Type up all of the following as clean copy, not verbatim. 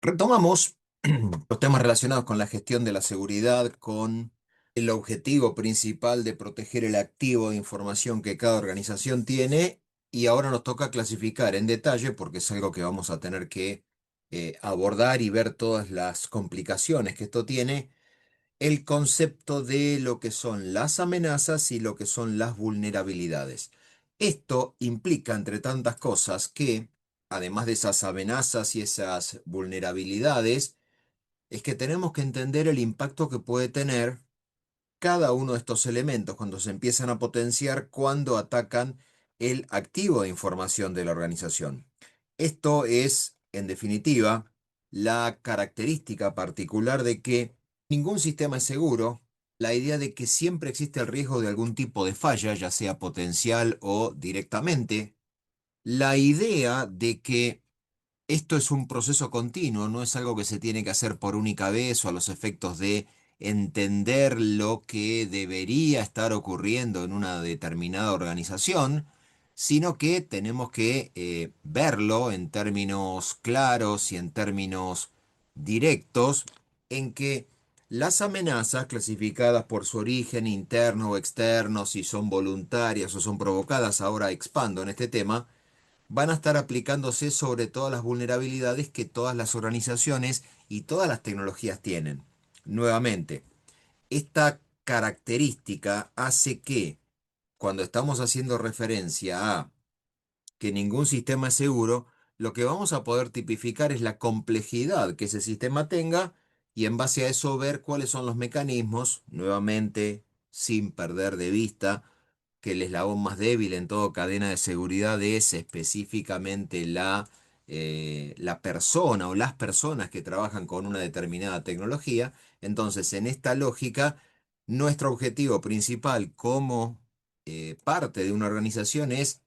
Retomamos los temas relacionados con la gestión de la seguridad, con el objetivo principal de proteger el activo de información que cada organización tiene, y ahora nos toca clasificar en detalle, porque es algo que vamos a tener que abordar y ver todas las complicaciones que esto tiene, el concepto de lo que son las amenazas y lo que son las vulnerabilidades. Esto implica, entre tantas cosas, que, además de esas amenazas y esas vulnerabilidades, es que tenemos que entender el impacto que puede tener cada uno de estos elementos cuando se empiezan a potenciar, cuando atacan el activo de información de la organización. Esto es, en definitiva, la característica particular de que ningún sistema es seguro, la idea de que siempre existe el riesgo de algún tipo de falla, ya sea potencial o directamente, la idea de que esto es un proceso continuo, no es algo que se tiene que hacer por única vez o a los efectos de entender lo que debería estar ocurriendo en una determinada organización, sino que tenemos que verlo en términos claros y en términos directos, en que las amenazas clasificadas por su origen interno o externo, si son voluntarias o son provocadas, ahora expando en este tema, van a estar aplicándose sobre todas las vulnerabilidades que todas las organizaciones y todas las tecnologías tienen. Nuevamente, esta característica hace que cuando estamos haciendo referencia a que ningún sistema es seguro, lo que vamos a poder tipificar es la complejidad que ese sistema tenga y en base a eso ver cuáles son los mecanismos, nuevamente, sin perder de vista que el eslabón más débil en toda cadena de seguridad es específicamente la persona o las personas que trabajan con una determinada tecnología. Entonces, en esta lógica, nuestro objetivo principal como parte de una organización es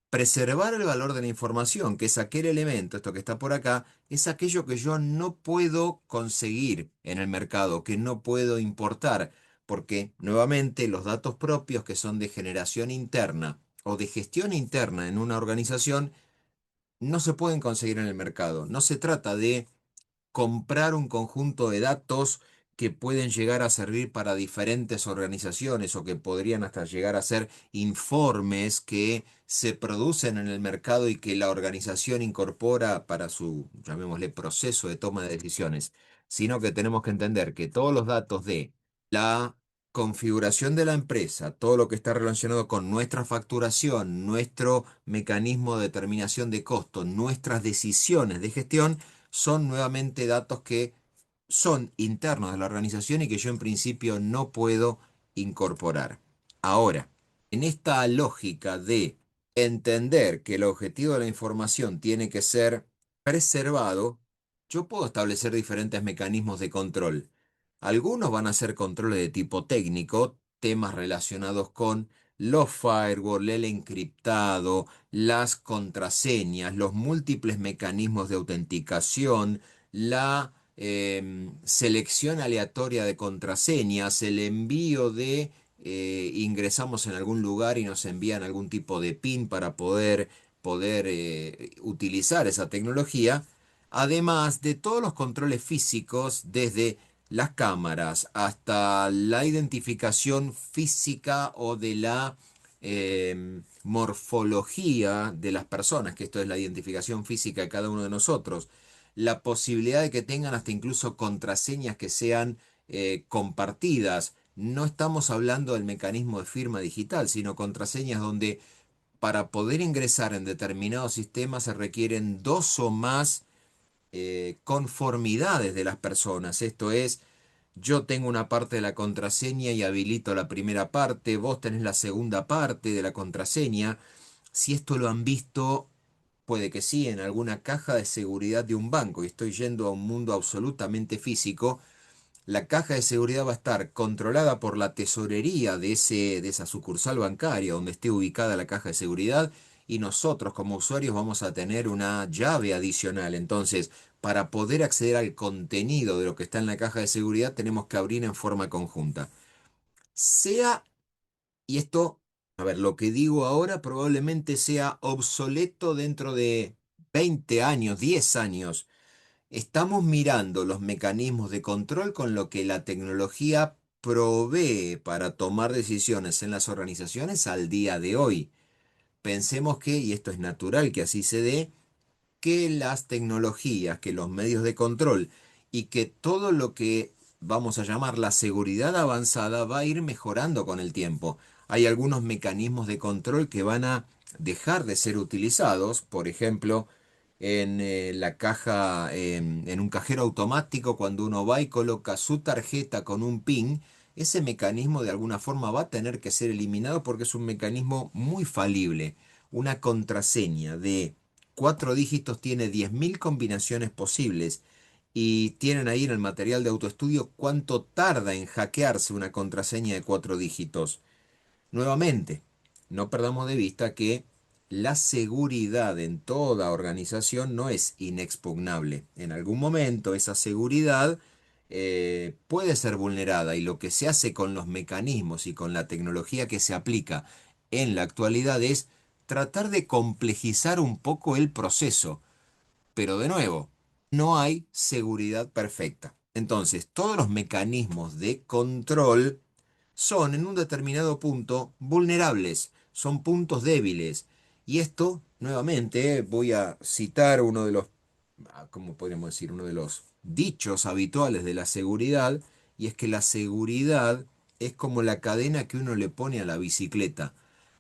preservar el valor de la información, que es aquel elemento, esto que está por acá, es aquello que yo no puedo conseguir en el mercado, que no puedo importar, porque nuevamente los datos propios que son de generación interna o de gestión interna en una organización no se pueden conseguir en el mercado. No se trata de comprar un conjunto de datos que pueden llegar a servir para diferentes organizaciones o que podrían hasta llegar a ser informes que se producen en el mercado y que la organización incorpora para su, llamémosle, proceso de toma de decisiones, sino que tenemos que entender que todos los datos de la configuración de la empresa, todo lo que está relacionado con nuestra facturación, nuestro mecanismo de determinación de costos, nuestras decisiones de gestión, son nuevamente datos que son internos de la organización y que yo en principio no puedo incorporar. Ahora, en esta lógica de entender que el objetivo de la información tiene que ser preservado, yo puedo establecer diferentes mecanismos de control. Algunos van a ser controles de tipo técnico, temas relacionados con los firewall, el encriptado, las contraseñas, los múltiples mecanismos de autenticación, la selección aleatoria de contraseñas, el envío de ingresamos en algún lugar y nos envían algún tipo de PIN para poder utilizar esa tecnología, además de todos los controles físicos desde las cámaras hasta la identificación física o de la morfología de las personas, que esto es la identificación física de cada uno de nosotros, la posibilidad de que tengan hasta incluso contraseñas que sean compartidas. No estamos hablando del mecanismo de firma digital, sino contraseñas donde para poder ingresar en determinados sistemas se requieren dos o más conformidades de las personas. Esto es, yo tengo una parte de la contraseña y habilito la primera parte, vos tenés la segunda parte de la contraseña. Si esto lo han visto, puede que sí, en alguna caja de seguridad de un banco, y estoy yendo a un mundo absolutamente físico, la caja de seguridad va a estar controlada por la tesorería de esa sucursal bancaria donde esté ubicada la caja de seguridad, y nosotros como usuarios vamos a tener una llave adicional. Entonces, para poder acceder al contenido de lo que está en la caja de seguridad, tenemos que abrir en forma conjunta. Sea, y esto, a ver, lo que digo ahora probablemente sea obsoleto dentro de 20 años, 10 años. Estamos mirando los mecanismos de control con lo que la tecnología provee para tomar decisiones en las organizaciones al día de hoy. Pensemos que, y esto es natural que así se dé, que las tecnologías, que los medios de control y que todo lo que vamos a llamar la seguridad avanzada va a ir mejorando con el tiempo. Hay algunos mecanismos de control que van a dejar de ser utilizados, por ejemplo, en la caja, en un cajero automático, cuando uno va y coloca su tarjeta con un PIN, ese mecanismo de alguna forma va a tener que ser eliminado porque es un mecanismo muy falible. Una contraseña de 4 dígitos tiene 10.000 combinaciones posibles y tienen ahí en el material de autoestudio cuánto tarda en hackearse una contraseña de 4 dígitos. Nuevamente, no perdamos de vista que la seguridad en toda organización no es inexpugnable. En algún momento esa seguridad puede ser vulnerada y lo que se hace con los mecanismos y con la tecnología que se aplica en la actualidad es tratar de complejizar un poco el proceso. Pero de nuevo, no hay seguridad perfecta. Entonces, todos los mecanismos de control son en un determinado punto vulnerables, son puntos débiles. Y esto, nuevamente, voy a citar uno de los, ¿cómo podríamos decir? Uno de los dichos habituales de la seguridad, y es que la seguridad es como la cadena que uno le pone a la bicicleta.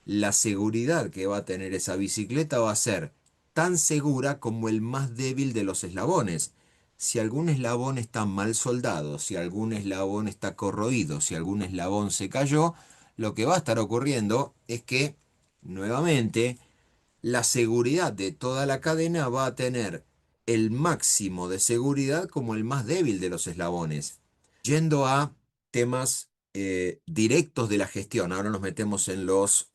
La seguridad que va a tener esa bicicleta va a ser tan segura como el más débil de los eslabones. Si algún eslabón está mal soldado, si algún eslabón está corroído, si algún eslabón se cayó, lo que va a estar ocurriendo es que, nuevamente, la seguridad de toda la cadena va a tener el máximo de seguridad como el más débil de los eslabones. Yendo a temas directos de la gestión, ahora nos metemos en los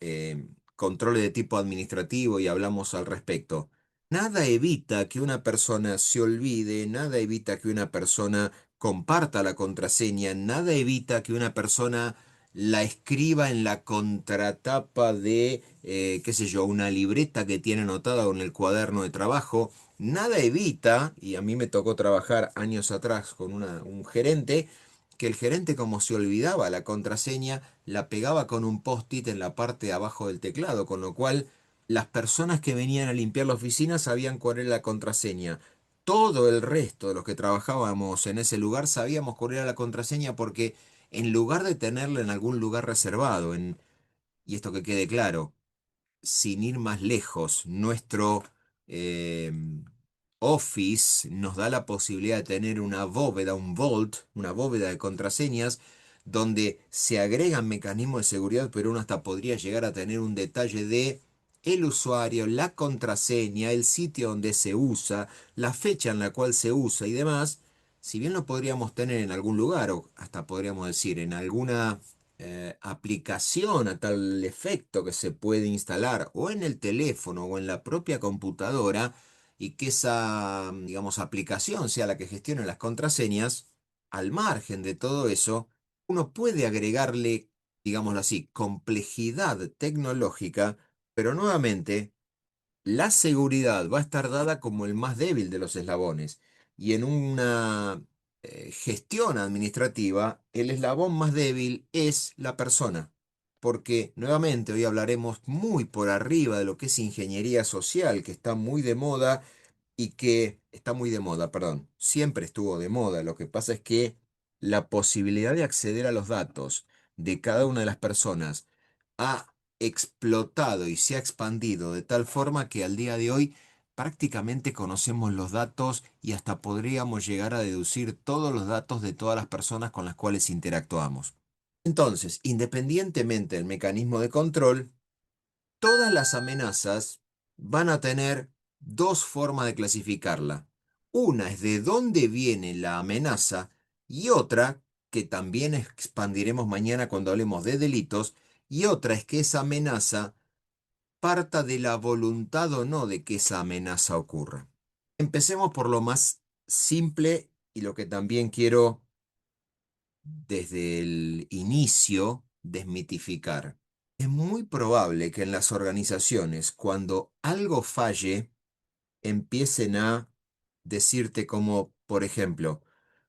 controles de tipo administrativo y hablamos al respecto. Nada evita que una persona se olvide, nada evita que una persona comparta la contraseña, nada evita que una persona la escriba en la contratapa de, qué sé yo, una libreta que tiene anotada en el cuaderno de trabajo. Nada evita, y a mí me tocó trabajar años atrás con un gerente, que el gerente como se olvidaba la contraseña, la pegaba con un post-it en la parte de abajo del teclado, con lo cual las personas que venían a limpiar la oficina sabían cuál era la contraseña. Todo el resto de los que trabajábamos en ese lugar sabíamos cuál era la contraseña porque en lugar de tenerla en algún lugar reservado, y esto que quede claro, sin ir más lejos, nuestro eh, Office nos da la posibilidad de tener una bóveda, un vault, una bóveda de contraseñas, donde se agregan mecanismos de seguridad, pero uno hasta podría llegar a tener un detalle de el usuario, la contraseña, el sitio donde se usa, la fecha en la cual se usa y demás. Si bien lo podríamos tener en algún lugar, o hasta podríamos decir en alguna aplicación a tal efecto que se puede instalar o en el teléfono o en la propia computadora y que esa, digamos, aplicación sea la que gestione las contraseñas, al margen de todo eso, uno puede agregarle, digámoslo así, complejidad tecnológica, pero nuevamente la seguridad va a estar dada como el más débil de los eslabones. Y en una gestión administrativa, el eslabón más débil es la persona. Porque, nuevamente, hoy hablaremos muy por arriba de lo que es ingeniería social, que está muy de moda y que está muy de moda, perdón, siempre estuvo de moda. Lo que pasa es que la posibilidad de acceder a los datos de cada una de las personas ha explotado y se ha expandido de tal forma que al día de hoy prácticamente conocemos los datos y hasta podríamos llegar a deducir todos los datos de todas las personas con las cuales interactuamos. Entonces, independientemente del mecanismo de control, todas las amenazas van a tener dos formas de clasificarla. Una es de dónde viene la amenaza y otra, que también expandiremos mañana cuando hablemos de delitos, y otra es que esa amenaza parta de la voluntad o no de que esa amenaza ocurra. Empecemos por lo más simple y lo que también quiero desde el inicio desmitificar. Es muy probable que en las organizaciones, cuando algo falle, empiecen a decirte como, por ejemplo,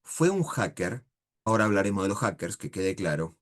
fue un hacker, ahora hablaremos de los hackers, que quede claro,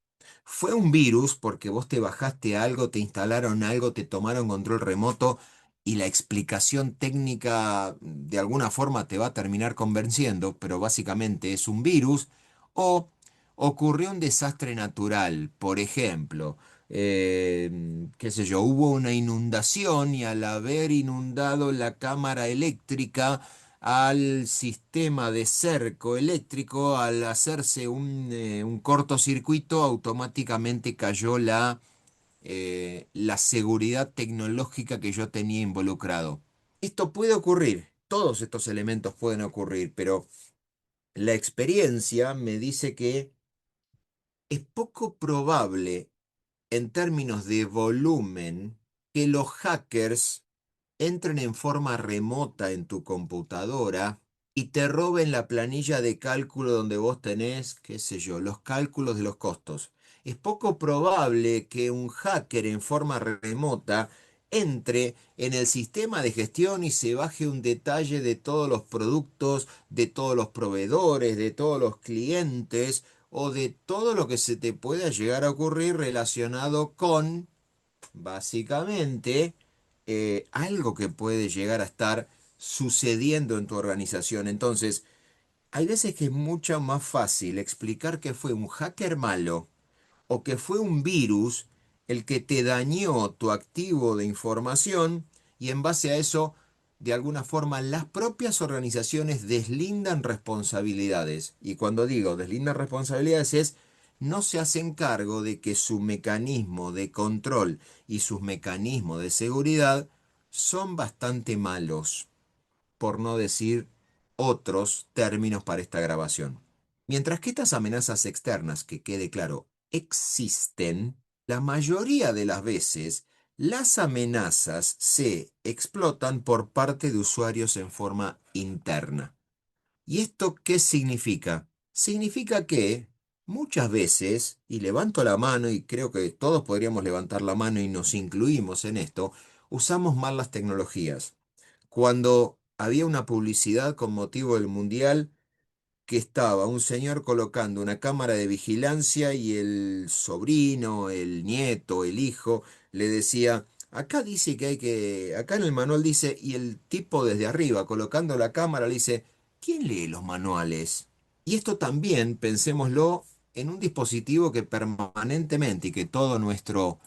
fue un virus porque vos te bajaste algo, te instalaron algo, te tomaron control remoto y la explicación técnica de alguna forma te va a terminar convenciendo, pero básicamente es un virus, o ocurrió un desastre natural, por ejemplo. Qué sé yo, hubo una inundación y al haber inundado la cámara eléctrica, al sistema de cerco eléctrico, al hacerse un cortocircuito, automáticamente cayó la seguridad tecnológica que yo tenía involucrado. Esto puede ocurrir, todos estos elementos pueden ocurrir, pero la experiencia me dice que es poco probable en términos de volumen que los hackers entren en forma remota en tu computadora y te roben la planilla de cálculo donde vos tenés, qué sé yo, los cálculos de los costos. Es poco probable que un hacker en forma remota entre en el sistema de gestión y se baje un detalle de todos los productos, de todos los proveedores, de todos los clientes o de todo lo que se te pueda llegar a ocurrir relacionado con, básicamente, algo que puede llegar a estar sucediendo en tu organización. Entonces, hay veces que es mucho más fácil explicar que fue un hacker malo o que fue un virus el que te dañó tu activo de información y en base a eso, de alguna forma, las propias organizaciones deslindan responsabilidades. Y cuando digo deslindan responsabilidades es no se hacen cargo de que su mecanismo de control y sus mecanismos de seguridad son bastante malos, por no decir otros términos para esta grabación. Mientras que estas amenazas externas, que quede claro, existen, la mayoría de las veces las amenazas se explotan por parte de usuarios en forma interna. ¿Y esto qué significa? Significa que muchas veces, y levanto la mano y creo que todos podríamos levantar la mano y nos incluimos en esto, usamos mal las tecnologías. Cuando había una publicidad con motivo del Mundial, que estaba un señor colocando una cámara de vigilancia y el sobrino, el nieto, el hijo, le decía, acá dice que hay que, acá en el manual dice, y el tipo desde arriba colocando la cámara le dice, ¿quién lee los manuales? Y esto también, pensémoslo, en un dispositivo que permanentemente y que todo nuestro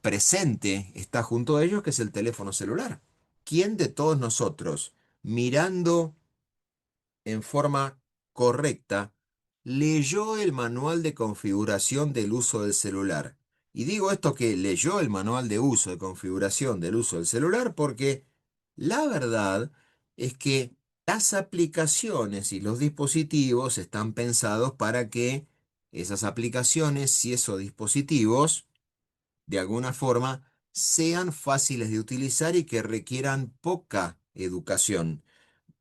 presente está junto a ellos, que es el teléfono celular. ¿Quién de todos nosotros, mirando en forma correcta, leyó el manual de configuración del uso del celular? Y digo esto que leyó el manual de uso de configuración del uso del celular porque la verdad es que las aplicaciones y los dispositivos están pensados para que esas aplicaciones y esos dispositivos, de alguna forma, sean fáciles de utilizar y que requieran poca educación.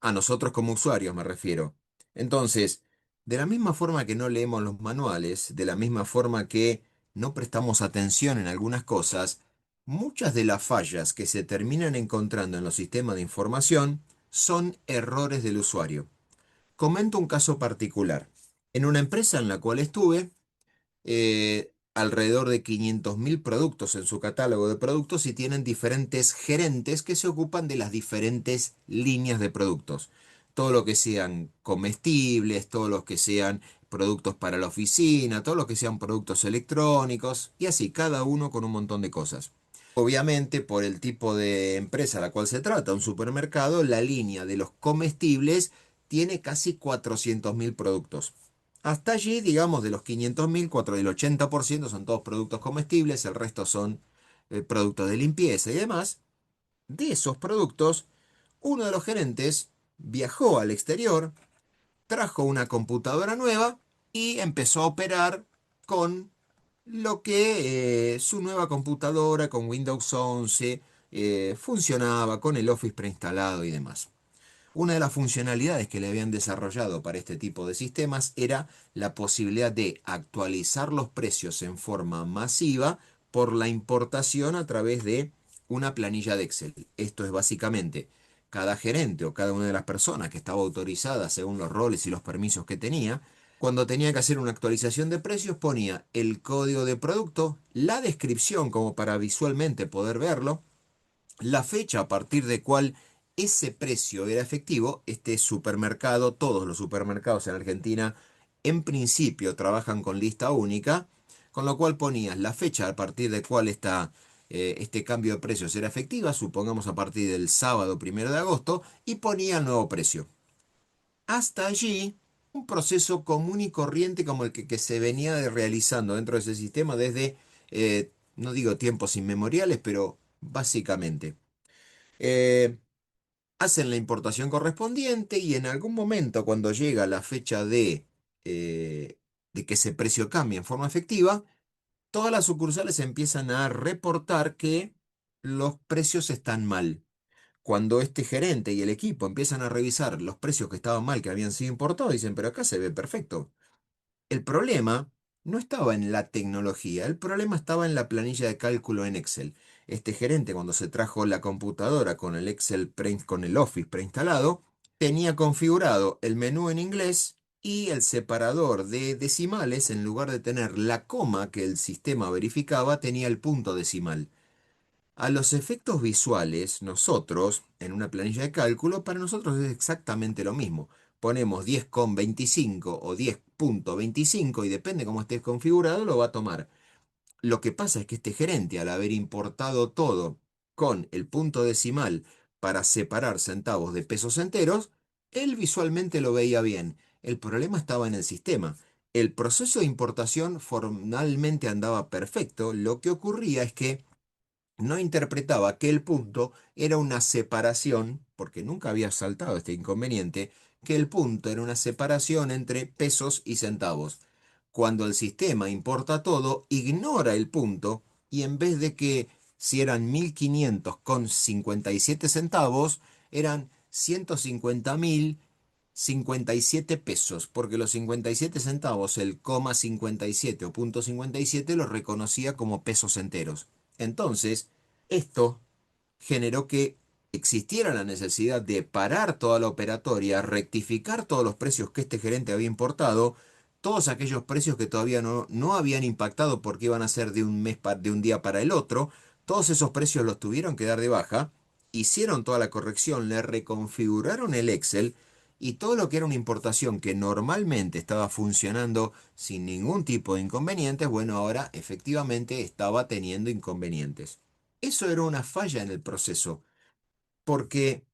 A nosotros como usuarios me refiero. Entonces, de la misma forma que no leemos los manuales, de la misma forma que no prestamos atención en algunas cosas, muchas de las fallas que se terminan encontrando en los sistemas de información son errores del usuario. Comento un caso particular. En una empresa en la cual estuve, alrededor de 500.000 productos en su catálogo de productos y tienen diferentes gerentes que se ocupan de las diferentes líneas de productos. Todo lo que sean comestibles, todo lo que sean productos para la oficina, todo lo que sean productos electrónicos y así, cada uno con un montón de cosas. Obviamente, por el tipo de empresa a la cual se trata, un supermercado, la línea de los comestibles tiene casi 400.000 productos. Hasta allí, digamos, de los 500.000, el 80% son todos productos comestibles, el resto son productos de limpieza y demás. De esos productos, uno de los gerentes viajó al exterior, trajo una computadora nueva y empezó a operar con lo que su nueva computadora con Windows 11 funcionaba, con el Office preinstalado y demás. Una de las funcionalidades que le habían desarrollado para este tipo de sistemas era la posibilidad de actualizar los precios en forma masiva por la importación a través de una planilla de Excel. Esto es básicamente cada gerente o cada una de las personas que estaba autorizada según los roles y los permisos que tenía, cuando tenía que hacer una actualización de precios, ponía el código de producto, la descripción como para visualmente poder verlo, la fecha a partir de cual ese precio era efectivo. Este supermercado, todos los supermercados en Argentina, en principio trabajan con lista única, con lo cual ponías la fecha a partir de cual este cambio de precios era efectiva, supongamos a partir del sábado 1 de agosto, y ponía el nuevo precio. Hasta allí, un proceso común y corriente como el que se venía realizando dentro de ese sistema desde, no digo tiempos inmemoriales, pero básicamente. Eh, Hacen la importación correspondiente y en algún momento, cuando llega la fecha de que ese precio cambie en forma efectiva, todas las sucursales empiezan a reportar que los precios están mal. Cuando este gerente y el equipo empiezan a revisar los precios que estaban mal, que habían sido importados, dicen, pero acá se ve perfecto. El problema no estaba en la tecnología, el problema estaba en la planilla de cálculo en Excel. Este gerente, cuando se trajo la computadora con el con el Office preinstalado, tenía configurado el menú en inglés y el separador de decimales, en lugar de tener la coma que el sistema verificaba, tenía el punto decimal. A los efectos visuales, nosotros, en una planilla de cálculo, para nosotros es exactamente lo mismo. Ponemos 10,25 o 10,25 y depende cómo esté configurado, lo va a tomar. Lo que pasa es que este gerente, al haber importado todo con el punto decimal para separar centavos de pesos enteros, él visualmente lo veía bien. El problema estaba en el sistema. El proceso de importación formalmente andaba perfecto. Lo que ocurría es que no interpretaba que el punto era una separación, porque nunca había saltado este inconveniente, que el punto era una separación entre pesos y centavos. Cuando el sistema importa todo, ignora el punto y en vez de que si eran 1.500,57 centavos, eran 150.057 pesos, porque los 57 centavos, el coma 57 o punto 57, los reconocía como pesos enteros. Entonces, esto generó que existiera la necesidad de parar toda la operatoria, rectificar todos los precios que este gerente había importado, todos aquellos precios que todavía no habían impactado porque iban a ser de un mes de un día para el otro, todos esos precios los tuvieron que dar de baja, hicieron toda la corrección, le reconfiguraron el Excel y todo lo que era una importación que normalmente estaba funcionando sin ningún tipo de inconvenientes, bueno, ahora efectivamente estaba teniendo inconvenientes. Eso era una falla en el proceso, porque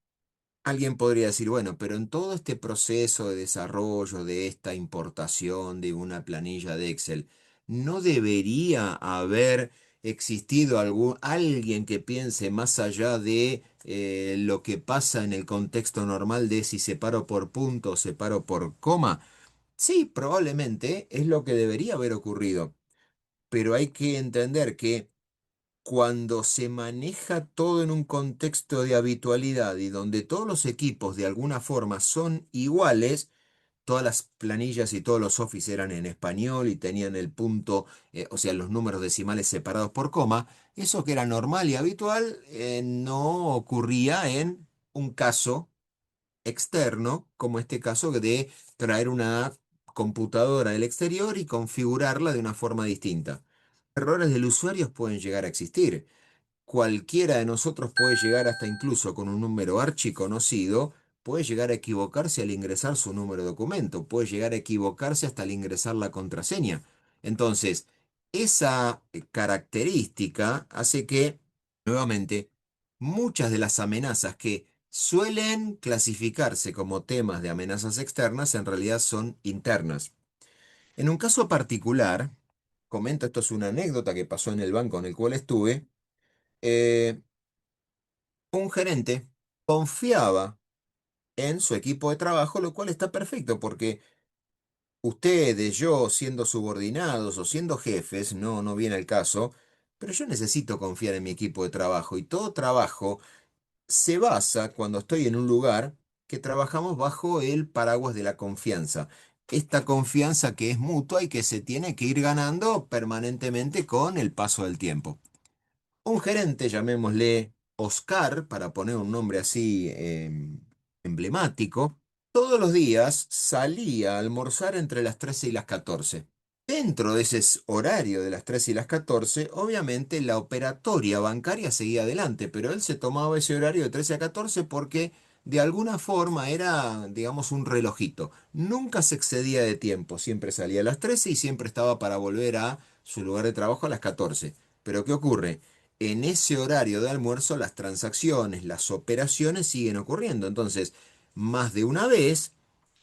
alguien podría decir, bueno, pero en todo este proceso de desarrollo de esta importación de una planilla de Excel, ¿no debería haber existido alguien que piense más allá de lo que pasa en el contexto normal de si separo por punto o separo por coma? Sí, probablemente es lo que debería haber ocurrido, pero hay que entender que cuando se maneja todo en un contexto de habitualidad y donde todos los equipos de alguna forma son iguales, todas las planillas y todos los Office eran en español y tenían el punto, o sea, los números decimales separados por coma, eso que era normal y habitual, no ocurría en un caso externo, como este caso de traer una computadora del exterior y configurarla de una forma distinta. Errores del usuario pueden llegar a existir. Cualquiera de nosotros puede llegar hasta incluso con un número archiconocido, puede llegar a equivocarse al ingresar su número de documento, puede llegar a equivocarse hasta al ingresar la contraseña. Entonces, esa característica hace que, nuevamente, muchas de las amenazas que suelen clasificarse como temas de amenazas externas en realidad son internas. En un caso particular, comento, esto es una anécdota que pasó en el banco en el cual estuve, eh, un gerente confiaba en su equipo de trabajo, lo cual está perfecto porque ustedes, yo, siendo subordinados o siendo jefes, no viene al caso, pero yo necesito confiar en mi equipo de trabajo y todo trabajo se basa cuando estoy en un lugar que trabajamos bajo el paraguas de la confianza. Esta confianza que es mutua y que se tiene que ir ganando permanentemente con el paso del tiempo. Un gerente, llamémosle Oscar, para poner un nombre así emblemático, todos los días salía a almorzar entre las 13 y las 14. Dentro de ese horario de las 13 y las 14, obviamente la operatoria bancaria seguía adelante, pero él se tomaba ese horario de 13 a 14 porque de alguna forma era, digamos, un relojito. Nunca se excedía de tiempo, siempre salía a las 13 y siempre estaba para volver a su lugar de trabajo a las 14. Pero ¿qué ocurre? En ese horario de almuerzo las transacciones, las operaciones siguen ocurriendo. Entonces, más de una vez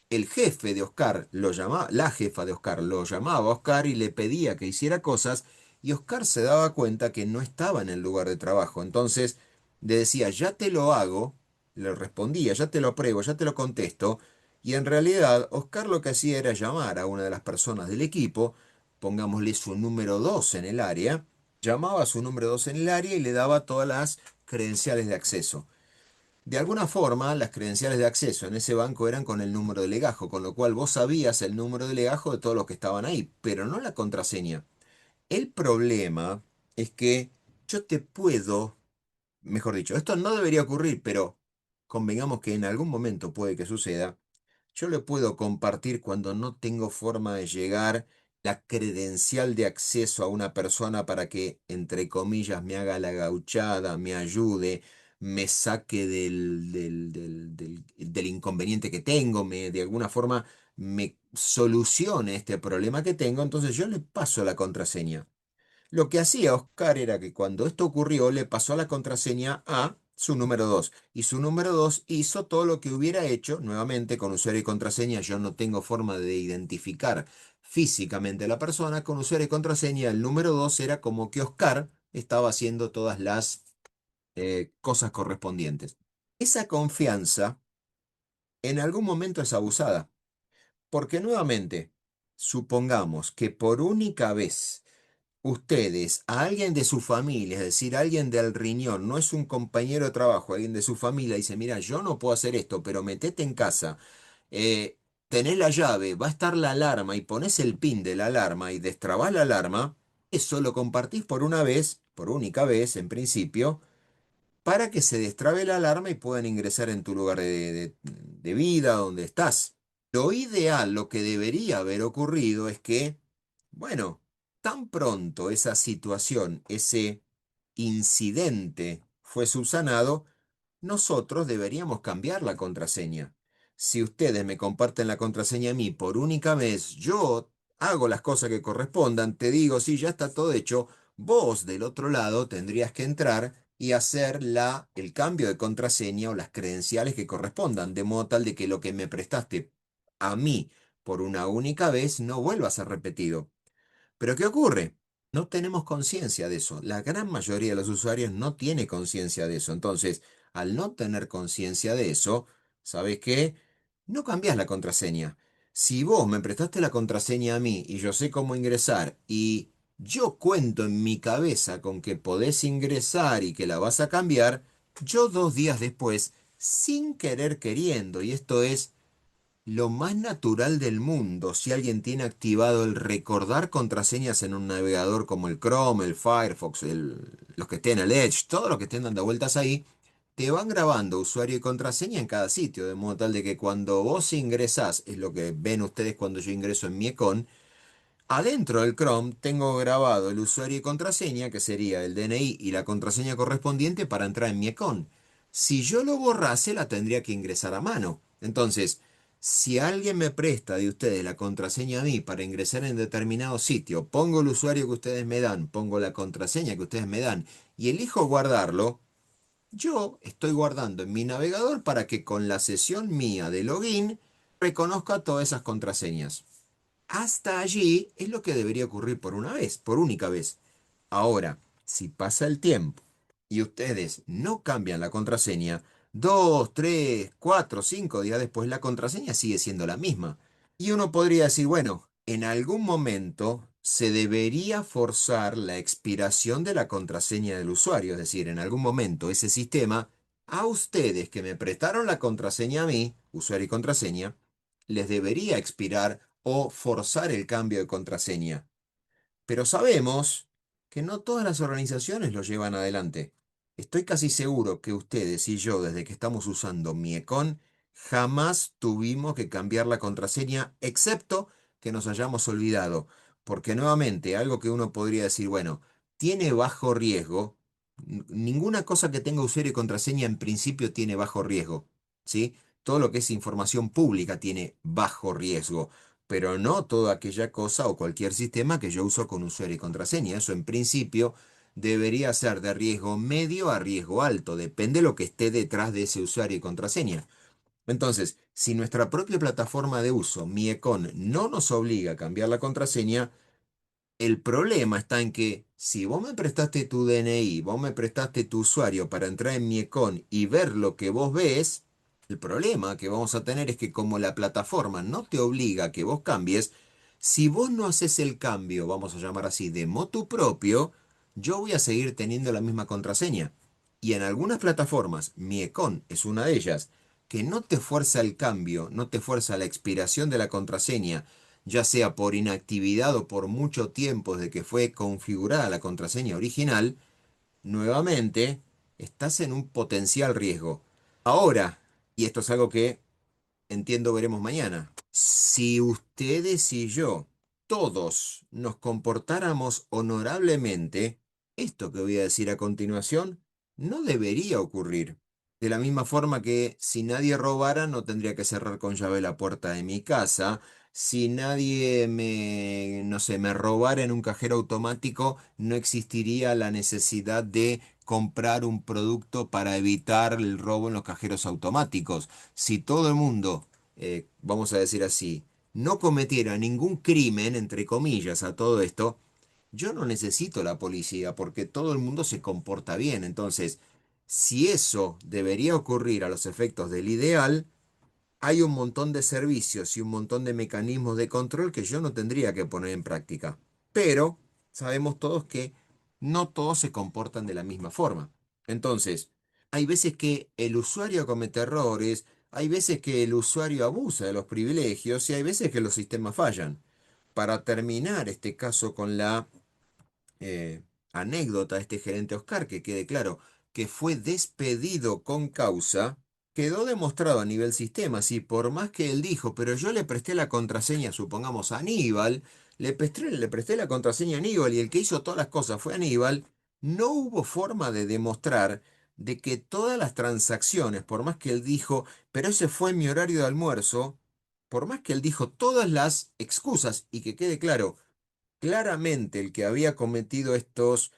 el jefe de Oscar lo llamaba, la jefa de Oscar lo llamaba a Oscar y le pedía que hiciera cosas y Oscar se daba cuenta que no estaba en el lugar de trabajo. Entonces le decía, ya te lo hago, le respondía, ya te lo apruebo, ya te lo contesto. Y en realidad Oscar lo que hacía era llamar a una de las personas del equipo, pongámosle su número 2 en el área, llamaba a su número 2 en el área y le daba todas las credenciales de acceso. De alguna forma, las credenciales de acceso en ese banco eran con el número de legajo, con lo cual vos sabías el número de legajo de todos los que estaban ahí, pero no la contraseña. El problema es que yo te puedo, mejor dicho, esto no debería ocurrir, pero convengamos que en algún momento puede que suceda. Yo le puedo compartir cuando no tengo forma de llegar la credencial de acceso a una persona para que, entre comillas, me haga la gauchada, me ayude, me saque del inconveniente que tengo, de alguna forma me solucione este problema que tengo, entonces yo le paso la contraseña. Lo que hacía Oscar era que cuando esto ocurrió le pasó la contraseña a su número 2 y su número 2 hizo todo lo que hubiera hecho, nuevamente con usuario y contraseña. Yo no tengo forma de identificar físicamente a la persona. Con usuario y contraseña el número 2 era como que Oscar estaba haciendo todas las cosas correspondientes. Esa confianza en algún momento es abusada, porque nuevamente, supongamos que por única vez ustedes, a alguien de su familia, es decir, alguien del riñón, no es un compañero de trabajo, alguien de su familia, dice, mira, yo no puedo hacer esto, pero metete en casa, tenés la llave, va a estar la alarma y pones el pin de la alarma y destrabás la alarma, eso lo compartís por una vez, por única vez, en principio, para que se destrabe la alarma y puedan ingresar en tu lugar de vida, donde estás. Lo ideal, lo que debería haber ocurrido es que, bueno, tan pronto esa situación, ese incidente fue subsanado, nosotros deberíamos cambiar la contraseña. Si ustedes me comparten la contraseña a mí por única vez, yo hago las cosas que correspondan, te digo, sí, ya está todo hecho, vos del otro lado tendrías que entrar y hacer el cambio de contraseña o las credenciales que correspondan, de modo tal de que lo que me prestaste a mí por una única vez no vuelva a ser repetido. Pero ¿qué ocurre? No tenemos conciencia de eso. La gran mayoría de los usuarios no tiene conciencia de eso. Entonces, al no tener conciencia de eso, ¿sabes qué? No cambias la contraseña. Si vos me prestaste la contraseña a mí y yo sé cómo ingresar y yo cuento en mi cabeza con que podés ingresar y que la vas a cambiar, yo 2 días después, sin querer queriendo, y esto es lo más natural del mundo, si alguien tiene activado el recordar contraseñas en un navegador como el Chrome, el Firefox, los que estén, el Edge, todos los que estén dando vueltas ahí, te van grabando usuario y contraseña en cada sitio, de modo tal de que cuando vos ingresás, es lo que ven ustedes cuando yo ingreso en mi icon, adentro del Chrome tengo grabado el usuario y contraseña, que sería el DNI y la contraseña correspondiente para entrar en mi account. Si yo lo borrase, la tendría que ingresar a mano. Entonces, si alguien me presta de ustedes la contraseña a mí para ingresar en determinado sitio, pongo el usuario que ustedes me dan, pongo la contraseña que ustedes me dan y elijo guardarlo, yo estoy guardando en mi navegador para que con la sesión mía de login reconozca todas esas contraseñas. Hasta allí es lo que debería ocurrir por una vez, por única vez. Ahora, si pasa el tiempo y ustedes no cambian la contraseña, 2, 3, 4, 5 días después la contraseña sigue siendo la misma. Y uno podría decir, bueno, en algún momento se debería forzar la expiración de la contraseña del usuario, es decir, en algún momento ese sistema, a ustedes que me prestaron la contraseña a mí, usuario y contraseña, les debería expirar o forzar el cambio de contraseña. Pero sabemos que no todas las organizaciones lo llevan adelante. Estoy casi seguro que ustedes y yo, desde que estamos usando Miecon, jamás tuvimos que cambiar la contraseña, excepto que nos hayamos olvidado. Porque nuevamente, algo que uno podría decir, bueno, tiene bajo riesgo. Ninguna cosa que tenga usuario y contraseña en principio tiene bajo riesgo, ¿sí? Todo lo que es información pública tiene bajo riesgo, pero no toda aquella cosa o cualquier sistema que yo uso con usuario y contraseña. Eso en principio debería ser de riesgo medio a riesgo alto, depende de lo que esté detrás de ese usuario y contraseña. Entonces, si nuestra propia plataforma de uso, Miecon, no nos obliga a cambiar la contraseña, el problema está en que si vos me prestaste tu DNI, vos me prestaste tu usuario para entrar en mi Econ y ver lo que vos ves, el problema que vamos a tener es que como la plataforma no te obliga a que vos cambies, si vos no haces el cambio, vamos a llamar así, de motu propio, yo voy a seguir teniendo la misma contraseña. Y en algunas plataformas, mi Econ es una de ellas, que no te fuerza el cambio, no te fuerza la expiración de la contraseña, ya sea por inactividad o por mucho tiempo desde que fue configurada la contraseña original, nuevamente estás en un potencial riesgo. Ahora, y esto es algo que entiendo veremos mañana, si ustedes y yo, todos, nos comportáramos honorablemente, esto que voy a decir a continuación no debería ocurrir. De la misma forma que si nadie robara, no tendría que cerrar con llave la puerta de mi casa. Si nadie me, no sé, me robara en un cajero automático, no existiría la necesidad de comprar un producto para evitar el robo en los cajeros automáticos. Si todo el mundo, vamos a decir así, no cometiera ningún crimen, entre comillas, a todo esto, yo no necesito la policía porque todo el mundo se comporta bien. Entonces, si eso debería ocurrir a los efectos del ideal, hay un montón de servicios y un montón de mecanismos de control que yo no tendría que poner en práctica. Pero sabemos todos que no todos se comportan de la misma forma. Entonces, hay veces que el usuario comete errores, hay veces que el usuario abusa de los privilegios y hay veces que los sistemas fallan. Para terminar este caso con la eh, anécdota de este gerente Oscar, que quede claro que fue despedido con causa, quedó demostrado a nivel sistema, sí, por más que él dijo, pero yo le presté la contraseña, supongamos, a Aníbal, le presté la contraseña a Aníbal y el que hizo todas las cosas fue Aníbal, no hubo forma de demostrar de que todas las transacciones, por más que él dijo, pero ese fue mi horario de almuerzo, por más que él dijo todas las excusas y que quede claro, claramente el que había cometido estos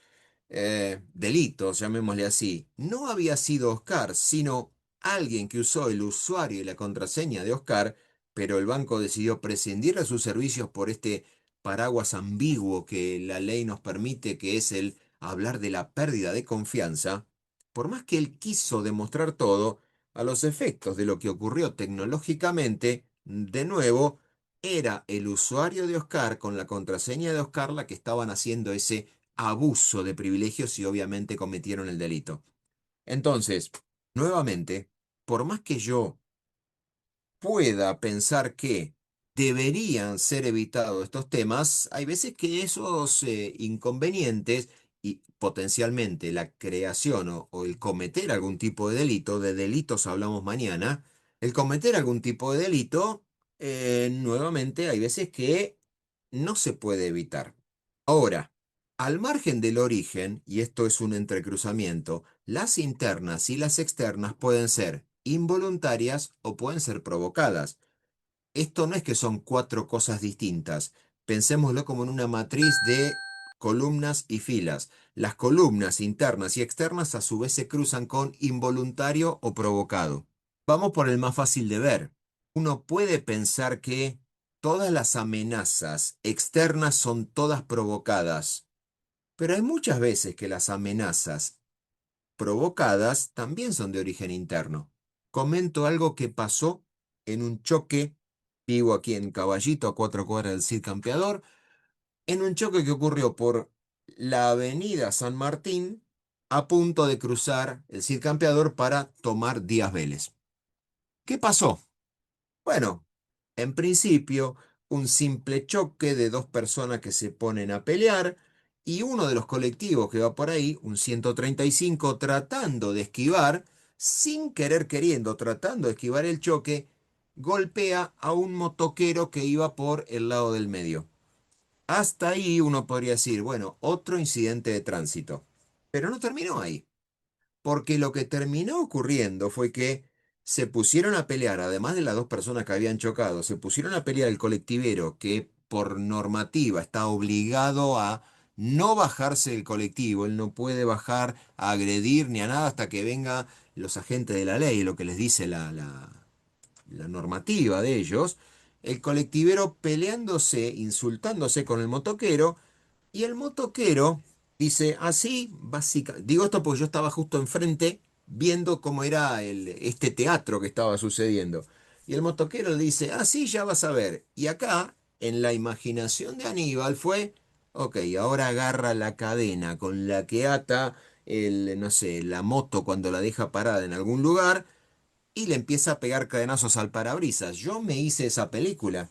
delitos, llamémosle así, no había sido Oscar, sino alguien que usó el usuario y la contraseña de Oscar, pero el banco decidió prescindir de sus servicios por este paraguas ambiguo que la ley nos permite, que es el hablar de la pérdida de confianza. Por más que él quiso demostrar todo, a los efectos de lo que ocurrió tecnológicamente, de nuevo, era el usuario de Oscar con la contraseña de Oscar la que estaban haciendo ese abuso de privilegios y obviamente cometieron el delito. Entonces, nuevamente, por más que yo pueda pensar que deberían ser evitados estos temas, hay veces que esos inconvenientes y potencialmente la creación o el cometer algún tipo de delitos hablamos mañana, el cometer algún tipo de delito, nuevamente hay veces que no se puede evitar. Ahora, al margen del origen, y esto es un entrecruzamiento, las internas y las externas pueden ser involuntarias o pueden ser provocadas. Esto no es que son cuatro cosas distintas. Pensémoslo como en una matriz de columnas y filas. Las columnas internas y externas a su vez se cruzan con involuntario o provocado. Vamos por el más fácil de ver. Uno puede pensar que todas las amenazas externas son todas provocadas, pero hay muchas veces que las amenazas provocadas también son de origen interno. Comento algo que pasó en un choque, vivo aquí en Caballito, a 4 cuadras del Cid Campeador, en un choque que ocurrió por la avenida San Martín, a punto de cruzar el Cid Campeador para tomar Díaz Vélez. ¿Qué pasó? Bueno, en principio, un simple choque de dos personas que se ponen a pelear y uno de los colectivos que va por ahí, un 135, tratando de esquivar, sin querer queriendo, tratando de esquivar el choque, golpea a un motoquero que iba por el lado del medio. Hasta ahí uno podría decir, bueno, otro incidente de tránsito. Pero no terminó ahí, porque lo que terminó ocurriendo fue que se pusieron a pelear, además de las dos personas que habían chocado, se pusieron a pelear el colectivero que por normativa está obligado a no bajarse del colectivo, él no puede bajar a agredir ni a nada hasta que vengan los agentes de la ley, lo que les dice la normativa de ellos, el colectivero peleándose, insultándose con el motoquero, y el motoquero dice, así, básicamente, digo esto porque yo estaba justo enfrente viendo cómo era este teatro que estaba sucediendo. Y el motoquero le dice, así ya vas a ver. Y acá, en la imaginación de Aníbal fue, ok, ahora agarra la cadena con la que ata no sé, la moto cuando la deja parada en algún lugar y le empieza a pegar cadenazos al parabrisas. Yo me hice esa película.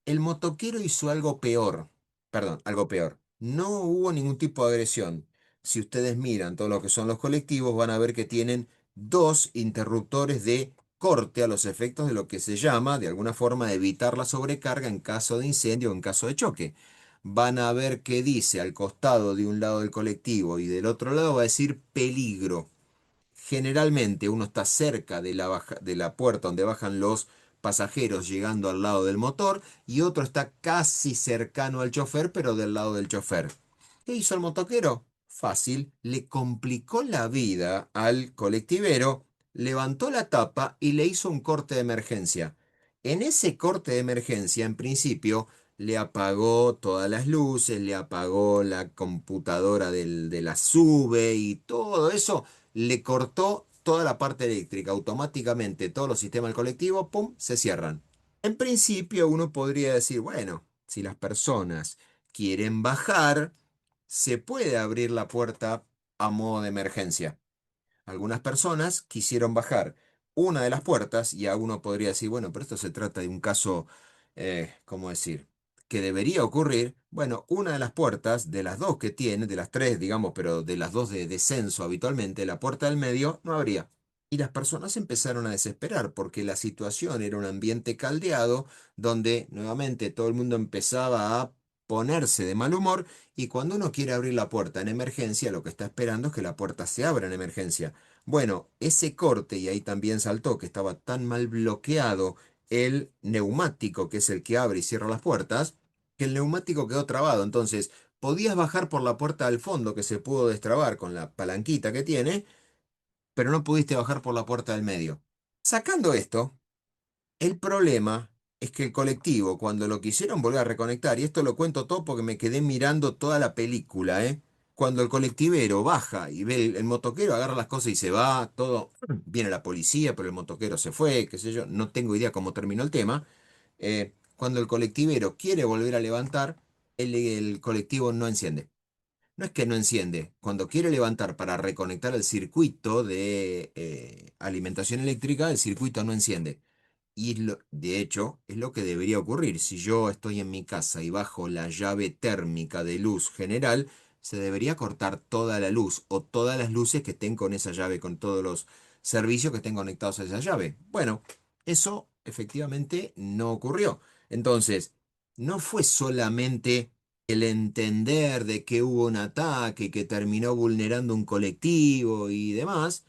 El motoquero hizo algo peor. Perdón, algo peor. No hubo ningún tipo de agresión. Si ustedes miran todo lo que son los colectivos, van a ver que tienen dos interruptores de corte a los efectos de lo que se llama, de alguna forma, evitar la sobrecarga en caso de incendio o en caso de choque. Van a ver que dice al costado de un lado del colectivo y del otro lado va a decir peligro. Generalmente uno está cerca de de la puerta donde bajan los pasajeros llegando al lado del motor y otro está casi cercano al chofer pero del lado del chofer. ¿Qué hizo el motoquero? Fácil, le complicó la vida al colectivero, levantó la tapa y le hizo un corte de emergencia. En ese corte de emergencia, en principio, le apagó todas las luces, le apagó la computadora de la sube y todo eso le cortó toda la parte eléctrica. Automáticamente todos los sistemas del colectivo, ¡pum!, se cierran. En principio uno podría decir, bueno, si las personas quieren bajar, se puede abrir la puerta a modo de emergencia. Algunas personas quisieron bajar una de las puertas y a uno podría decir, bueno, pero esto se trata de un caso, ¿cómo decir? Que debería ocurrir. Bueno, una de las puertas, de las dos que tiene, de las tres, digamos, pero de las dos de descenso habitualmente, la puerta del medio no abría. Y las personas empezaron a desesperar porque la situación era un ambiente caldeado donde nuevamente todo el mundo empezaba a ponerse de mal humor y cuando uno quiere abrir la puerta en emergencia, lo que está esperando es que la puerta se abra en emergencia. Bueno, ese corte, y ahí también saltó que estaba tan mal bloqueado el neumático, que es el que abre y cierra las puertas, que el neumático quedó trabado. Entonces, podías bajar por la puerta del fondo, que se pudo destrabar con la palanquita que tiene, pero no pudiste bajar por la puerta del medio. Sacando esto, el problema es que el colectivo, cuando lo quisieron volver a reconectar, y esto lo cuento todo porque me quedé mirando toda la película, ¿eh? Cuando el colectivero baja y ve el motoquero, agarra las cosas y se va, todo, viene la policía, pero el motoquero se fue, qué sé yo, no tengo idea cómo terminó el tema. Cuando el colectivero quiere volver a levantar, el colectivo no enciende. No es que no enciende, cuando quiere levantar para reconectar el circuito de alimentación eléctrica, el circuito no enciende. Y de hecho, es lo que debería ocurrir. Si yo estoy en mi casa y bajo la llave térmica de luz general, se debería cortar toda la luz o todas las luces que estén con esa llave, con todos los servicios que estén conectados a esa llave. Bueno, eso efectivamente no ocurrió. Entonces, no fue solamente el entender de que hubo un ataque que terminó vulnerando un colectivo y demás,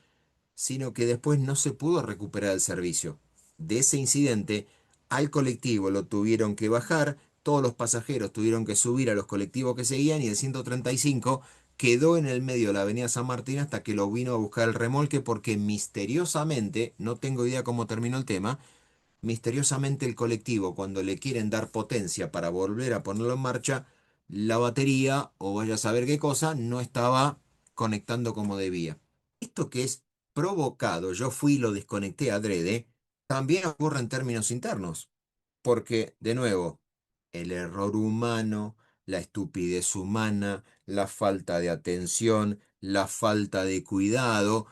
sino que después no se pudo recuperar el servicio. De ese incidente, al colectivo lo tuvieron que bajar, todos los pasajeros tuvieron que subir a los colectivos que seguían y el 135 quedó en el medio de la avenida San Martín hasta que lo vino a buscar el remolque porque misteriosamente, no tengo idea cómo terminó el tema, misteriosamente el colectivo, cuando le quieren dar potencia para volver a ponerlo en marcha, la batería, o vaya a saber qué cosa, no estaba conectando como debía. Esto que es provocado, yo fui y lo desconecté adrede, también ocurre en términos internos. Porque, de nuevo, el error humano, la estupidez humana, la falta de atención, la falta de cuidado,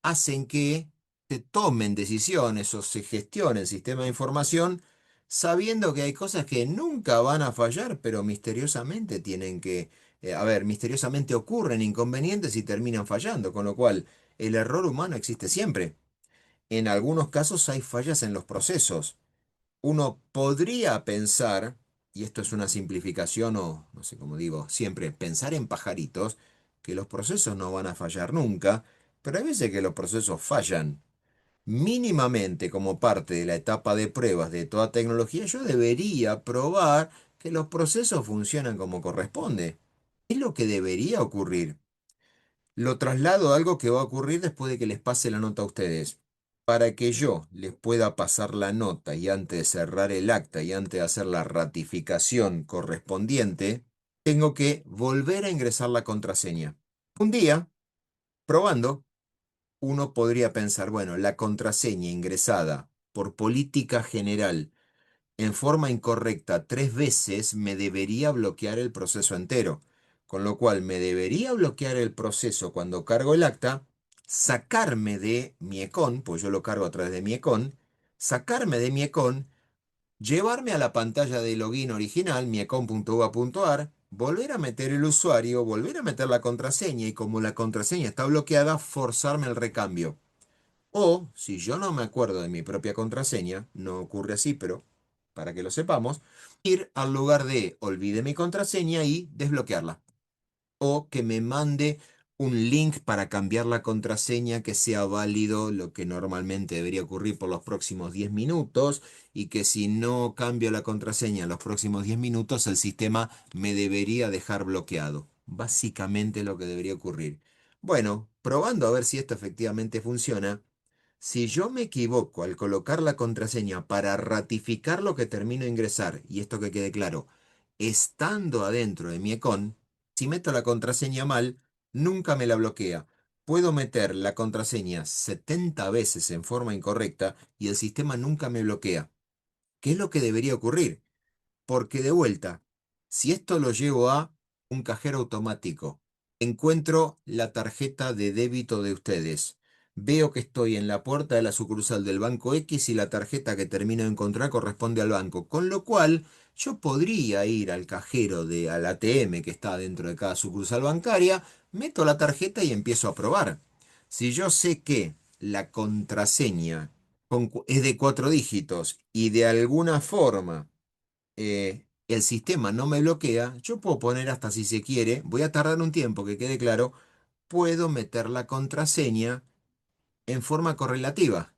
hacen que se tomen decisiones o se gestionen sistemas de información sabiendo que hay cosas que nunca van a fallar, pero misteriosamente tienen que A ver, misteriosamente ocurren inconvenientes y terminan fallando, con lo cual el error humano existe siempre. En algunos casos hay fallas en los procesos. Uno podría pensar, y esto es una simplificación o no sé cómo digo, siempre pensar en pajaritos, que los procesos no van a fallar nunca, pero hay veces que los procesos fallan. Mínimamente como parte de la etapa de pruebas de toda tecnología, yo debería probar que los procesos funcionan como corresponde. Es lo que debería ocurrir. Lo traslado a algo que va a ocurrir después de que les pase la nota a ustedes. Para que yo les pueda pasar la nota y antes de cerrar el acta y antes de hacer la ratificación correspondiente, tengo que volver a ingresar la contraseña. Un día, probando, uno podría pensar, bueno, la contraseña ingresada por política general en forma incorrecta 3 veces me debería bloquear el proceso entero, con lo cual me debería bloquear el proceso cuando cargo el acta, sacarme de mi econ, pues yo lo cargo a través de mi econ, sacarme de mi econ, llevarme a la pantalla de login original, miecon.uva.ar, volver a meter el usuario, volver a meter la contraseña y como la contraseña está bloqueada, forzarme el recambio. O, si yo no me acuerdo de mi propia contraseña, no ocurre así, pero para que lo sepamos, ir al lugar de olvide mi contraseña y desbloquearla. O que me mande un link para cambiar la contraseña que sea válido, lo que normalmente debería ocurrir por los próximos 10 minutos, y que si no cambio la contraseña en los próximos 10 minutos, el sistema me debería dejar bloqueado. Básicamente lo que debería ocurrir. Bueno, probando a ver si esto efectivamente funciona. Si yo me equivoco al colocar la contraseña para ratificar lo que termino de ingresar, y esto que quede claro, estando adentro de mi econ, si meto la contraseña mal, nunca me la bloquea. Puedo meter la contraseña 70 veces en forma incorrecta y el sistema nunca me bloquea. ¿Qué es lo que debería ocurrir? Porque de vuelta, si esto lo llevo a un cajero automático, encuentro la tarjeta de débito de ustedes. Veo que estoy en la puerta de la sucursal del banco X y la tarjeta que termino de encontrar corresponde al banco. Con lo cual, yo podría ir al cajero al ATM que está dentro de cada sucursal bancaria, meto la tarjeta y empiezo a probar. Si yo sé que la contraseña es de 4 dígitos y de alguna forma el sistema no me bloquea, yo puedo poner hasta si se quiere, voy a tardar un tiempo que quede claro, puedo meter la contraseña en forma correlativa.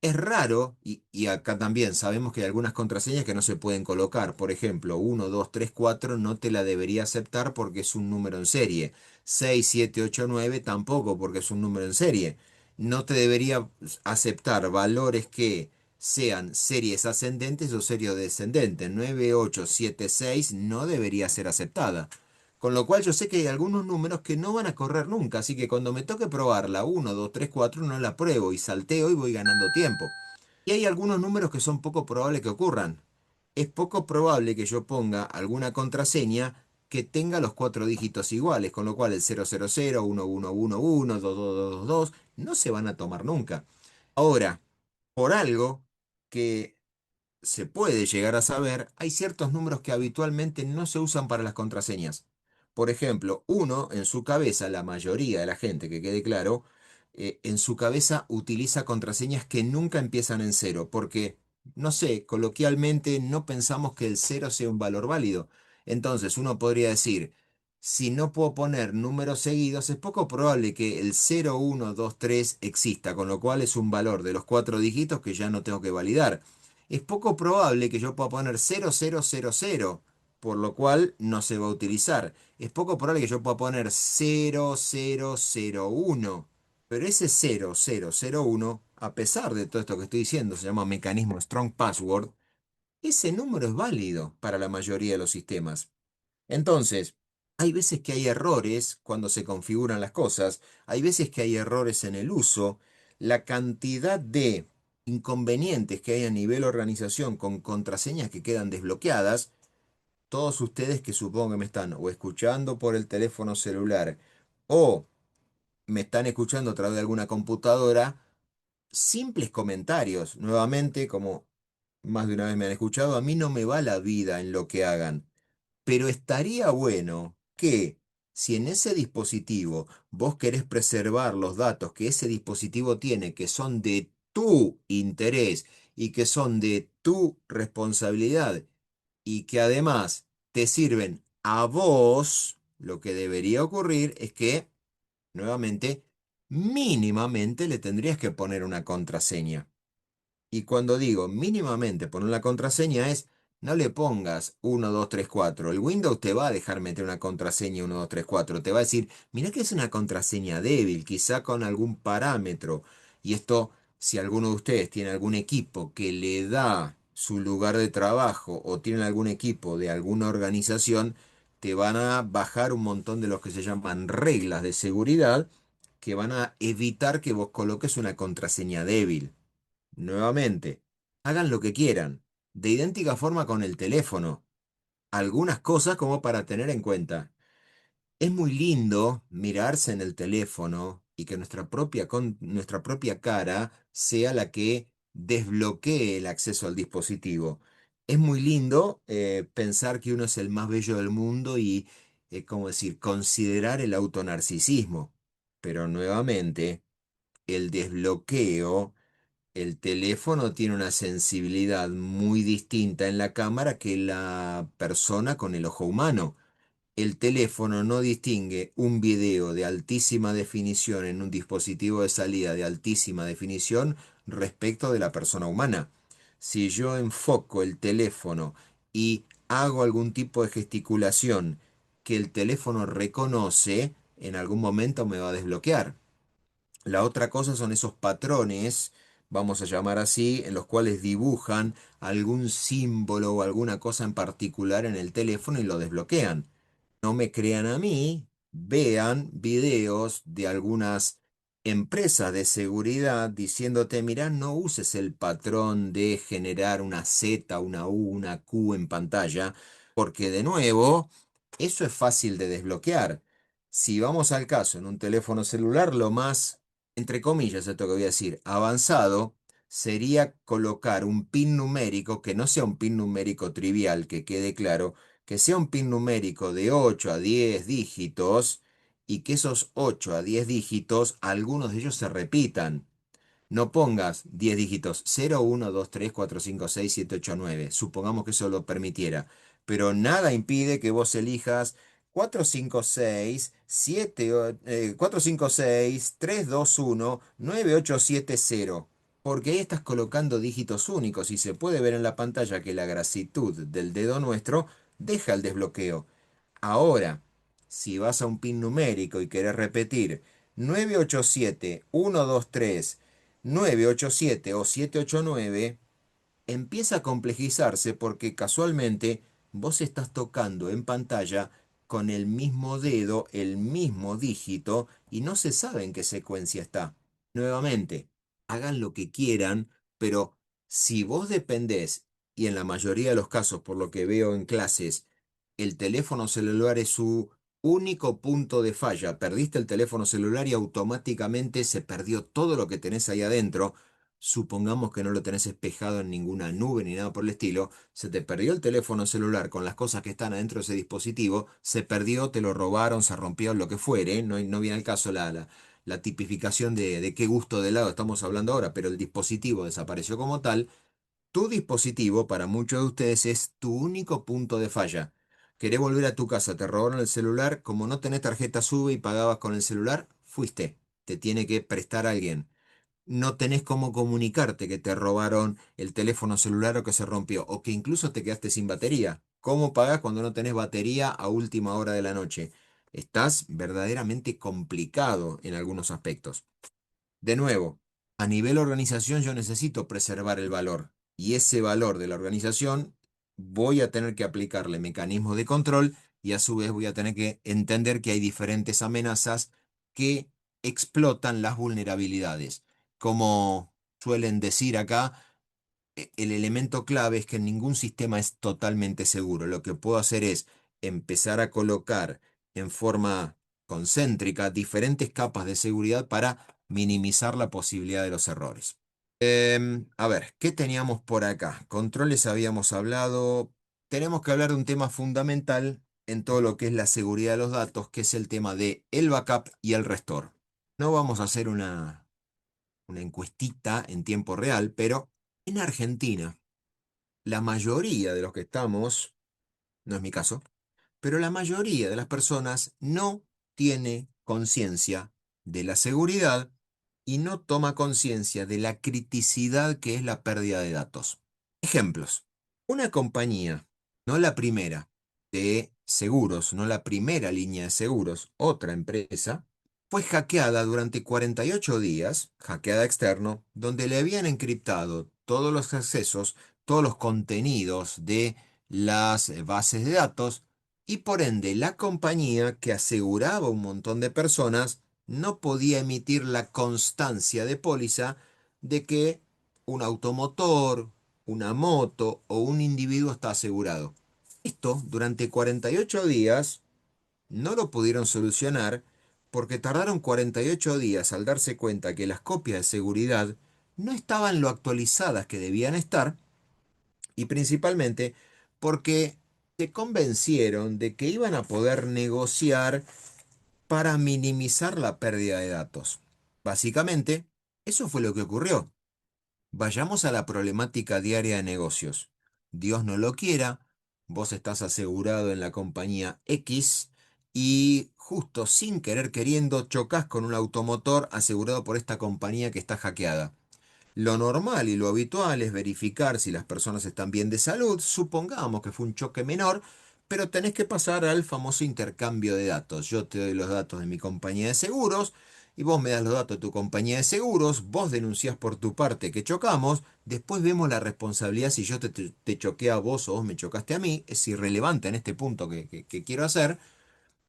Es raro, y acá también sabemos que hay algunas contraseñas que no se pueden colocar. Por ejemplo, 1, 2, 3, 4 no te la debería aceptar porque es un número en serie. 6, 7, 8, 9 tampoco porque es un número en serie. No te debería aceptar valores que sean series ascendentes o series descendentes. 9, 8, 7, 6 no debería ser aceptada. Con lo cual yo sé que hay algunos números que no van a correr nunca, así que cuando me toque probar la 1, 2, 3, 4 no la pruebo y salteo y voy ganando tiempo. Y hay algunos números que son poco probables que ocurran. Es poco probable que yo ponga alguna contraseña que tenga los 4 dígitos iguales, con lo cual el 000, 1111, 2222 no se van a tomar nunca. Ahora, por algo que se puede llegar a saber, hay ciertos números que habitualmente no se usan para las contraseñas. Por ejemplo, uno en su cabeza, la mayoría de la gente, que quede claro, en su cabeza utiliza contraseñas que nunca empiezan en cero, porque, no sé, coloquialmente no pensamos que el cero sea un valor válido. Entonces uno podría decir, si no puedo poner números seguidos, es poco probable que el 0, 1, 2, 3 exista, con lo cual es un valor de los 4 dígitos que ya no tengo que validar. Es poco probable que yo pueda poner 0000, por lo cual no se va a utilizar. Es poco probable que yo pueda poner 0001, pero ese 0001, a pesar de todo esto que estoy diciendo, se llama mecanismo Strong Password, ese número es válido para la mayoría de los sistemas. Entonces, hay veces que hay errores cuando se configuran las cosas, hay veces que hay errores en el uso, la cantidad de inconvenientes que hay a nivel organización con contraseñas que quedan desbloqueadas, todos ustedes que supongo que me están o escuchando por el teléfono celular o me están escuchando a través de alguna computadora, simples comentarios, nuevamente, como más de una vez me han escuchado, a mí no me va la vida en lo que hagan. Pero estaría bueno que si en ese dispositivo vos querés preservar los datos que ese dispositivo tiene, que son de tu interés y que son de tu responsabilidad y que además te sirven a vos, lo que debería ocurrir es que, nuevamente, mínimamente le tendrías que poner una contraseña. Y cuando digo mínimamente poner la contraseña es, no le pongas 1 2 3 4. El Windows te va a dejar meter una contraseña 1 2 3 4. Te va a decir, mira que es una contraseña débil, quizá con algún parámetro. Y esto, si alguno de ustedes tiene algún equipo que le da su lugar de trabajo o tienen algún equipo de alguna organización, te van a bajar un montón de los que se llaman reglas de seguridad que van a evitar que vos coloques una contraseña débil. Nuevamente, hagan lo que quieran, de idéntica forma con el teléfono. Algunas cosas como para tener en cuenta. Es muy lindo mirarse en el teléfono y que nuestra propia cara sea la que desbloquee el acceso al dispositivo. Es muy lindo pensar que uno es el más bello del mundo y, ¿cómo decir?, considerar el autonarcisismo. Pero nuevamente, el desbloqueo, el teléfono tiene una sensibilidad muy distinta en la cámara que la persona con el ojo humano. El teléfono no distingue un video de altísima definición en un dispositivo de salida de altísima definición respecto de la persona humana. Si yo enfoco el teléfono y hago algún tipo de gesticulación que el teléfono reconoce, en algún momento me va a desbloquear. La otra cosa son esos patrones, vamos a llamar así, en los cuales dibujan algún símbolo o alguna cosa en particular en el teléfono y lo desbloquean. No me crean a mí, vean videos de algunas empresas de seguridad diciéndote, mirá, no uses el patrón de generar una Z, una U, una Q en pantalla, porque de nuevo, eso es fácil de desbloquear. Si vamos al caso, en un teléfono celular, lo más, entre comillas, esto que voy a decir, avanzado, sería colocar un pin numérico que no sea un pin numérico trivial, que quede claro, que sea un pin numérico de 8 a 10 dígitos y que esos 8 a 10 dígitos, algunos de ellos se repitan. No pongas 10 dígitos, 0 1 2 3 4 5 6 7 8 9. Supongamos que eso lo permitiera. Pero nada impide que vos elijas 4 5 6 7 4 5 6 3 2 1 9 8 7 0. Porque ahí estás colocando dígitos únicos y se puede ver en la pantalla que la grasitud del dedo nuestro deja el desbloqueo. Ahora, si vas a un pin numérico y querés repetir 987 1 2 3 987 o 789, empieza a complejizarse porque casualmente vos estás tocando en pantalla con el mismo dedo, el mismo dígito, y no se sabe en qué secuencia está. Nuevamente, hagan lo que quieran, pero si vos dependés, y en la mayoría de los casos, por lo que veo en clases, el teléfono celular es su único punto de falla. Perdiste el teléfono celular y automáticamente se perdió todo lo que tenés ahí adentro. Supongamos que no lo tenés espejado en ninguna nube ni nada por el estilo. Se te perdió el teléfono celular con las cosas que están adentro de ese dispositivo. Se perdió, te lo robaron, se rompió, lo que fuere. No, no viene al caso la tipificación de qué gusto de helado estamos hablando ahora, pero el dispositivo desapareció como tal. Tu dispositivo, para muchos de ustedes, es tu único punto de falla. Querés volver a tu casa, te robaron el celular, como no tenés tarjeta SUBE y pagabas con el celular, fuiste. Te tiene que prestar alguien. No tenés cómo comunicarte que te robaron el teléfono celular o que se rompió, o que incluso te quedaste sin batería. ¿Cómo pagás cuando no tenés batería a última hora de la noche? Estás verdaderamente complicado en algunos aspectos. De nuevo, a nivel organización yo necesito preservar el valor y ese valor de la organización voy a tener que aplicarle mecanismos de control y a su vez voy a tener que entender que hay diferentes amenazas que explotan las vulnerabilidades. Como suelen decir acá, el elemento clave es que ningún sistema es totalmente seguro. Lo que puedo hacer es empezar a colocar en forma concéntrica diferentes capas de seguridad para minimizar la posibilidad de los errores. A ver, ¿qué teníamos por acá? Controles habíamos hablado. Tenemos que hablar de un tema fundamental en todo lo que es la seguridad de los datos, que es el tema de el backup y el restore. No vamos a hacer una encuestita en tiempo real, pero en Argentina, la mayoría de los que estamos, no es mi caso, pero la mayoría de las personas no tiene conciencia de la seguridad y no toma conciencia de la criticidad que es la pérdida de datos. Ejemplos. Una compañía, no la primera, de seguros, no la primera línea de seguros, otra empresa, fue hackeada durante 48 días, hackeada externo, donde le habían encriptado todos los accesos, todos los contenidos de las bases de datos y por ende la compañía que aseguraba un montón de personas no podía emitir la constancia de póliza de que un automotor, una moto o un individuo está asegurado. Esto durante 48 días no lo pudieron solucionar porque tardaron 48 días al darse cuenta que las copias de seguridad no estaban lo actualizadas que debían estar y principalmente porque se convencieron de que iban a poder negociar para minimizar la pérdida de datos. Básicamente, eso fue lo que ocurrió. Vayamos a la problemática diaria de negocios. Dios no lo quiera, vos estás asegurado en la compañía X y justo sin querer queriendo chocas con un automotor asegurado por esta compañía que está hackeada. Lo normal y lo habitual es verificar si las personas están bien de salud, supongamos que fue un choque menor, pero tenés que pasar al famoso intercambio de datos. Yo te doy los datos de mi compañía de seguros y vos me das los datos de tu compañía de seguros, vos denunciás por tu parte que chocamos, después vemos la responsabilidad si yo te choqué a vos o vos me chocaste a mí, es irrelevante en este punto que quiero hacer.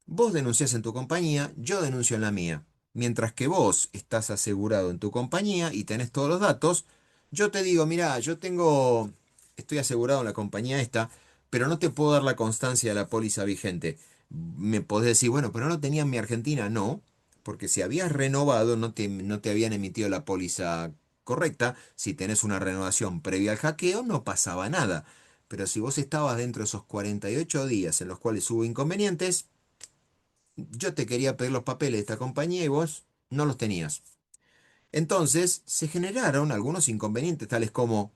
Vos denunciás en tu compañía, yo denuncio en la mía. Mientras que vos estás asegurado en tu compañía y tenés todos los datos, yo te digo, mira, estoy asegurado en la compañía esta, pero no te puedo dar la constancia de la póliza vigente. Me podés decir, bueno, pero no lo tenía en mi Argentina. No, porque si habías renovado, no te habían emitido la póliza correcta. Si tenés una renovación previa al hackeo, no pasaba nada. Pero si vos estabas dentro de esos 48 días en los cuales hubo inconvenientes, yo te quería pedir los papeles de esta compañía y vos no los tenías. Entonces se generaron algunos inconvenientes, tales como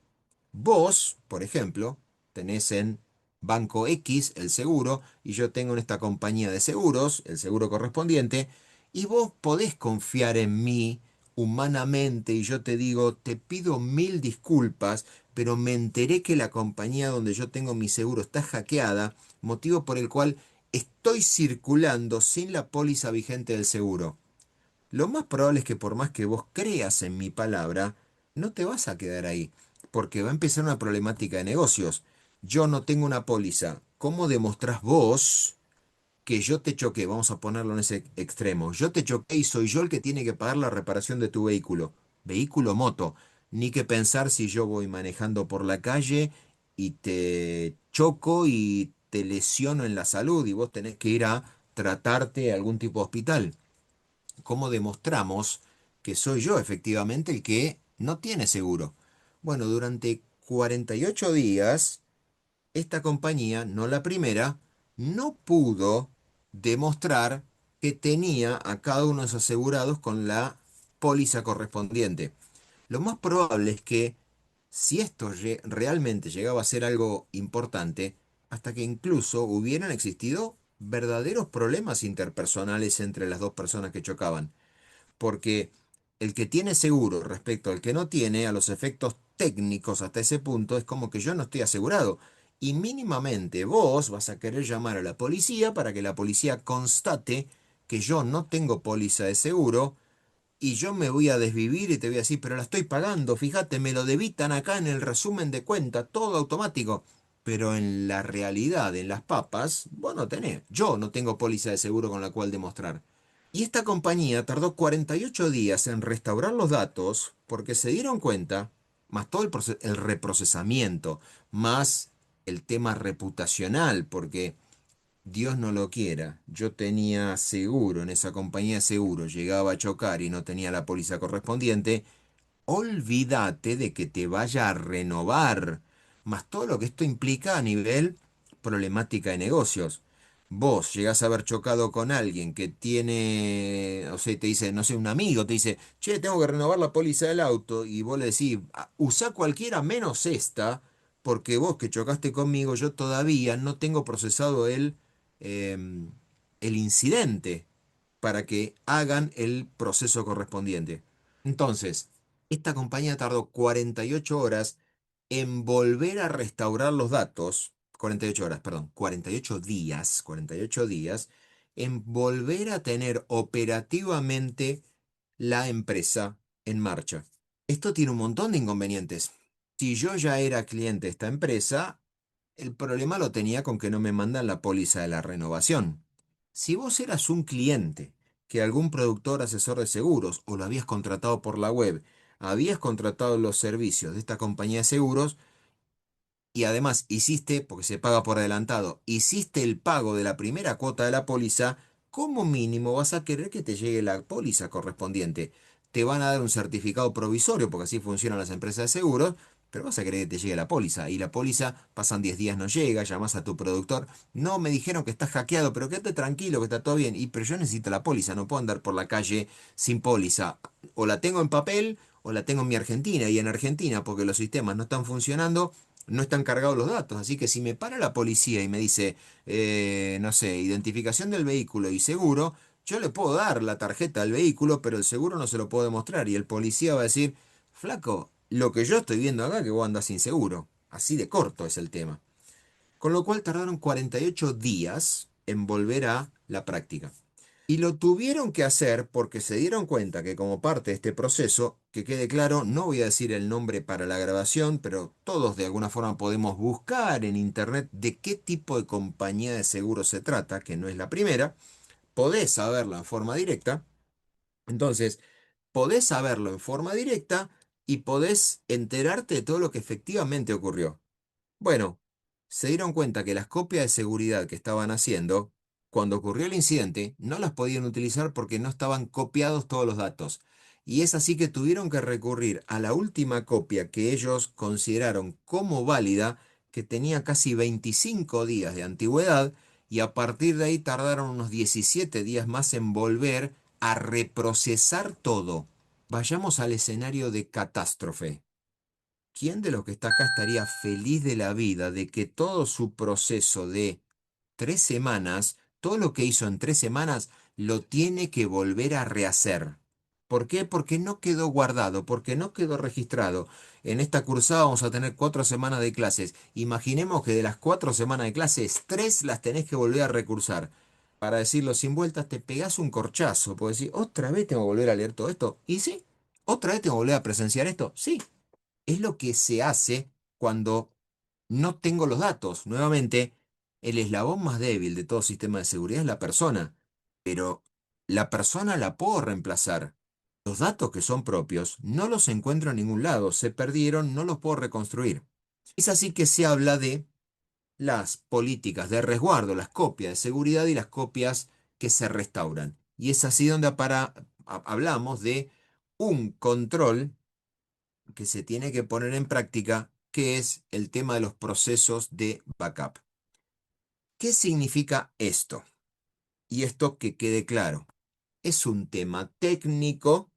vos, por ejemplo, tenés en Banco X el seguro y yo tengo en esta compañía de seguros el seguro correspondiente y vos podés confiar en mí humanamente y yo te digo, te pido mil disculpas, pero me enteré que la compañía donde yo tengo mi seguro está hackeada, motivo por el cual estoy circulando sin la póliza vigente del seguro. Lo más probable es que por más que vos creas en mi palabra, no te vas a quedar ahí, porque va a empezar una problemática de negocios. Yo no tengo una póliza. ¿Cómo demostrás vos que yo te choqué? Vamos a ponerlo en ese extremo. Yo te choqué y soy yo el que tiene que pagar la reparación de tu vehículo. Vehículo, moto. Ni que pensar si yo voy manejando por la calle y te choco y te lesiono en la salud y vos tenés que ir a tratarte a algún tipo de hospital. ¿Cómo demostramos que soy yo efectivamente el que no tiene seguro? Bueno, durante 48 días, esta compañía, no la primera, no pudo demostrar que tenía a cada uno de los asegurados con la póliza correspondiente. Lo más probable es que si esto realmente llegaba a ser algo importante, hasta que incluso hubieran existido verdaderos problemas interpersonales entre las dos personas que chocaban porque el que tiene seguro respecto al que no tiene, a los efectos técnicos hasta ese punto, es como que yo no estoy asegurado. Y mínimamente vos vas a querer llamar a la policía para que la policía constate que yo no tengo póliza de seguro y yo me voy a desvivir y te voy a decir, pero la estoy pagando, fíjate, me lo debitan acá en el resumen de cuenta, todo automático. Pero en la realidad, en las papas, vos no tenés. Yo no tengo póliza de seguro con la cual demostrar. Y esta compañía tardó 48 días en restaurar los datos porque se dieron cuenta, más todo el reprocesamiento, más el tema reputacional, porque Dios no lo quiera, yo tenía seguro en esa compañía de seguro, llegaba a chocar y no tenía la póliza correspondiente, olvídate de que te vaya a renovar, más todo lo que esto implica a nivel problemática de negocios. vos llegás a haber chocado con alguien que tiene, o sea, te dice, no sé, un amigo te dice, che, tengo que renovar la póliza del auto, y vos le decís, "Ah, usá cualquiera menos esta, porque vos que chocaste conmigo, yo todavía no tengo procesado em, el incidente para que hagan el proceso correspondiente. Entonces, esta compañía tardó 48 horas en volver a restaurar los datos, 48 horas, perdón, 48 días, en volver a tener operativamente la empresa en marcha. Esto tiene un montón de inconvenientes. Si yo ya era cliente de esta empresa, el problema lo tenía con que no me mandan la póliza de la renovación. Si vos eras un cliente que algún productor asesor de seguros o lo habías contratado por la web, habías contratado los servicios de esta compañía de seguros, y además hiciste, porque se paga por adelantado, hiciste el pago de la primera cuota de la póliza, como mínimo vas a querer que te llegue la póliza correspondiente. Te van a dar un certificado provisorio, porque así funcionan las empresas de seguros, pero vas a querer que te llegue la póliza. Y la póliza, pasan 10 días, no llega, llamas a tu productor. No, me dijeron que estás hackeado, pero quédate tranquilo, que está todo bien. Pero yo necesito la póliza, no puedo andar por la calle sin póliza. O la tengo en papel o la tengo en mi Argentina. Y en Argentina, porque los sistemas no están funcionando, no están cargados los datos. Así que si me para la policía y me dice, no sé, identificación del vehículo y seguro, yo le puedo dar la tarjeta al vehículo, pero el seguro no se lo puedo demostrar. Y el policía va a decir, flaco, lo que yo estoy viendo acá es que vos andás sin seguro. Así de corto es el tema. Con lo cual tardaron 48 días en volver a la práctica. Y lo tuvieron que hacer porque se dieron cuenta que como parte de este proceso, que quede claro, no voy a decir el nombre para la grabación, pero todos de alguna forma podemos buscar en internet de qué tipo de compañía de seguro se trata, que no es la primera, podés saberlo en forma directa. Entonces, podés saberlo en forma directa y podés enterarte de todo lo que efectivamente ocurrió. Bueno, se dieron cuenta que las copias de seguridad que estaban haciendo, cuando ocurrió el incidente, no las podían utilizar porque no estaban copiados todos los datos. Y es así que tuvieron que recurrir a la última copia que ellos consideraron como válida, que tenía casi 25 días de antigüedad, y a partir de ahí tardaron unos 17 días más en volver a reprocesar todo. Vayamos al escenario de catástrofe. ¿Quién de los que está acá estaría feliz de la vida de que todo su proceso de 3 semanas, todo lo que hizo en 3 semanas, lo tiene que volver a rehacer? ¿Por qué? Porque no quedó guardado, porque no quedó registrado. En esta cursada vamos a tener 4 semanas de clases. Imaginemos que de las 4 semanas de clases, 3 las tenés que volver a recursar. Para decirlo sin vueltas, te pegás un corchazo. Puedes decir, ¿otra vez tengo que volver a leer todo esto? ¿Y sí? ¿Otra vez tengo que volver a presenciar esto? Sí. Es lo que se hace cuando no tengo los datos. Nuevamente, el eslabón más débil de todo sistema de seguridad es la persona, pero la persona la puedo reemplazar. Los datos que son propios no los encuentro en ningún lado, se perdieron, no los puedo reconstruir. Es así que se habla de las políticas de resguardo, las copias de seguridad y las copias que se restauran. Y es así donde hablamos de un control que se tiene que poner en práctica, que es el tema de los procesos de backup. ¿Qué significa esto? Y esto que quede claro. Es un tema técnico,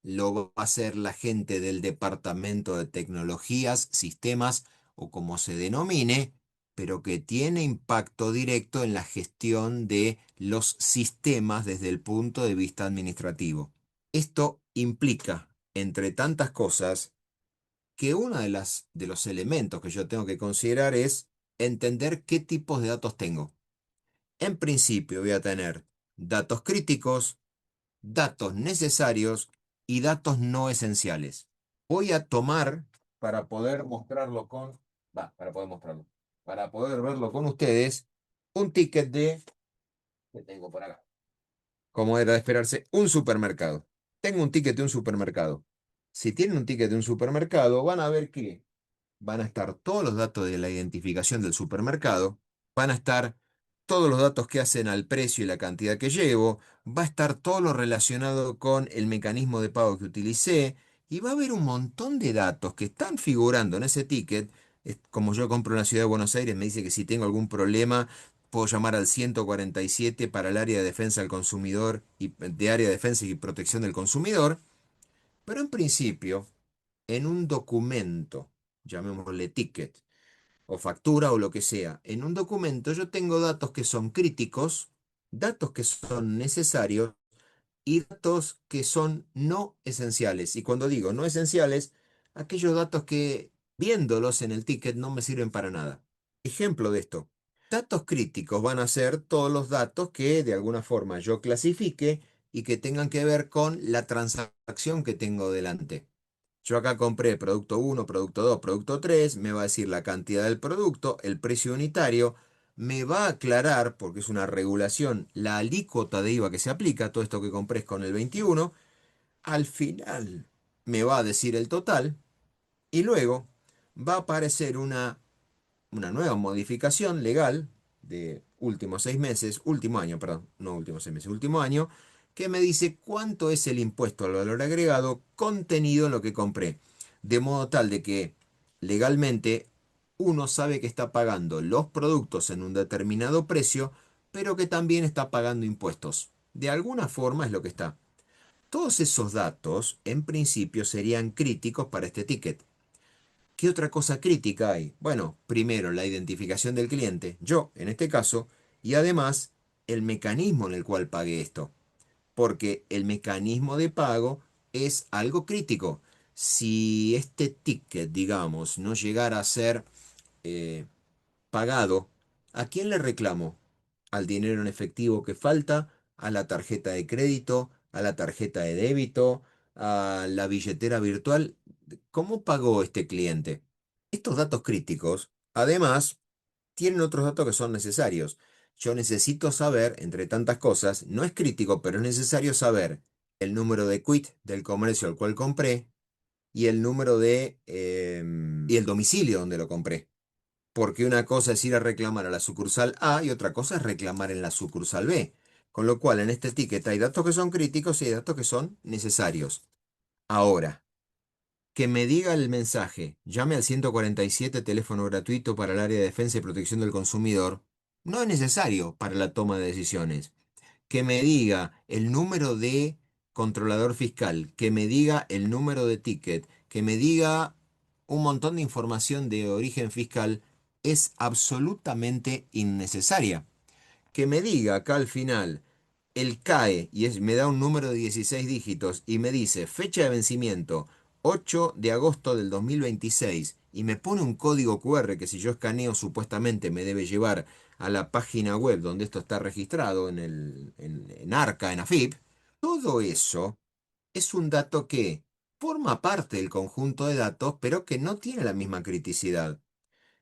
lo va a hacer la gente del Departamento de Tecnologías, Sistemas o como se denomine, pero que tiene impacto directo en la gestión de los sistemas desde el punto de vista administrativo. Esto implica, entre tantas cosas, que uno de los elementos que yo tengo que considerar es entender qué tipos de datos tengo. En principio voy a tener datos críticos, datos necesarios y datos no esenciales. Voy a tomar para poder mostrarlo para poder mostrarlo, para poder verlo con ustedes, un ticket que tengo por acá. Como era de esperarse, un supermercado. Tengo un ticket de un supermercado. Si tienen un ticket de un supermercado, van a ver que van a estar todos los datos de la identificación del supermercado, van a estar todos los datos que hacen al precio y la cantidad que llevo, va a estar todo lo relacionado con el mecanismo de pago que utilicé, y va a haber un montón de datos que están figurando en ese ticket. Como yo compro en la ciudad de Buenos Aires, me dice que si tengo algún problema, puedo llamar al 147 para el área de defensa del consumidor y de área de defensa y protección del consumidor, pero en principio, en un documento, llamémosle ticket, o factura o lo que sea, en un documento yo tengo datos que son críticos, datos que son necesarios y datos que son no esenciales. Y cuando digo no esenciales, aquellos datos que viéndolos en el ticket no me sirven para nada. Ejemplo de esto. Datos críticos van a ser todos los datos que de alguna forma yo clasifique y que tengan que ver con la transacción que tengo delante. Yo acá compré producto uno, producto 2, producto 3, me va a decir la cantidad del producto, el precio unitario, me va a aclarar, porque es una regulación, la alícuota de IVA que se aplica, todo esto que compré es con el 21, al final me va a decir el total y luego va a aparecer una nueva modificación legal de últimos 6 meses, último año, perdón, no últimos 6 meses, último año, que me dice cuánto es el impuesto al valor agregado contenido en lo que compré. De modo tal de que legalmente uno sabe que está pagando los productos en un determinado precio, pero que también está pagando impuestos. De alguna forma es lo que está. Todos esos datos, en principio, serían críticos para este ticket. ¿Qué otra cosa crítica hay? Bueno, primero la identificación del cliente, yo en este caso, y además el mecanismo en el cual pagué esto, porque el mecanismo de pago es algo crítico. Si este ticket, digamos, no llegara a ser eh, pagado, ¿a quién le reclamo? ¿Al dinero en efectivo que falta? ¿A la tarjeta de crédito? ¿A la tarjeta de débito? ¿A la billetera virtual? ¿Cómo pagó este cliente? Estos datos críticos, además, tienen otros datos que son necesarios. Yo necesito saber, entre tantas cosas, no es crítico, pero es necesario saber el número de quit del comercio al cual compré y el número y el domicilio donde lo compré. Porque una cosa es ir a reclamar a la sucursal A y otra cosa es reclamar en la sucursal B. Con lo cual, en este ticket hay datos que son críticos y hay datos que son necesarios. Ahora, que me diga el mensaje, llame al 147 teléfono gratuito para el área de defensa y protección del consumidor, no es necesario para la toma de decisiones. Que me diga el número de controlador fiscal, que me diga el número de ticket, que me diga un montón de información de origen fiscal, es absolutamente innecesaria. Que me diga acá al final el CAE me da un número de 16 dígitos y me dice fecha de vencimiento 8 de agosto del 2026 y me pone un código QR que si yo escaneo supuestamente me debe llevar a la página web donde esto está registrado en Arca, en AFIP, todo eso es un dato que forma parte del conjunto de datos, pero que no tiene la misma criticidad.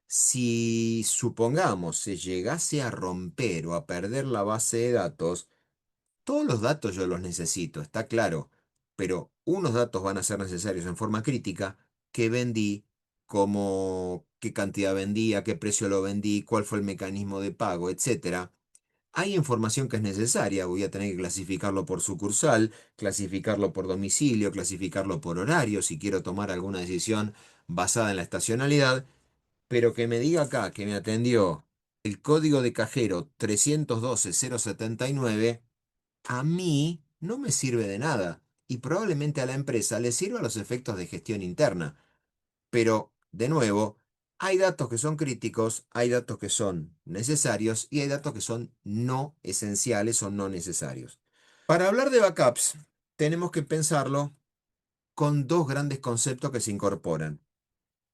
Si supongamos se llegase a romper o a perder la base de datos, todos los datos yo los necesito, está claro, pero unos datos van a ser necesarios en forma crítica, qué vendí, cómo, qué cantidad vendí, a qué precio lo vendí, cuál fue el mecanismo de pago, etcétera. Hay información que es necesaria, voy a tener que clasificarlo por sucursal, clasificarlo por domicilio, clasificarlo por horario, si quiero tomar alguna decisión basada en la estacionalidad, pero que me diga acá que me atendió el código de cajero 312.079 a mí no me sirve de nada y probablemente a la empresa le sirva a los efectos de gestión interna. Pero, de nuevo, hay datos que son críticos, hay datos que son necesarios y hay datos que son no esenciales o no necesarios. Para hablar de backups, tenemos que pensarlo con dos grandes conceptos que se incorporan.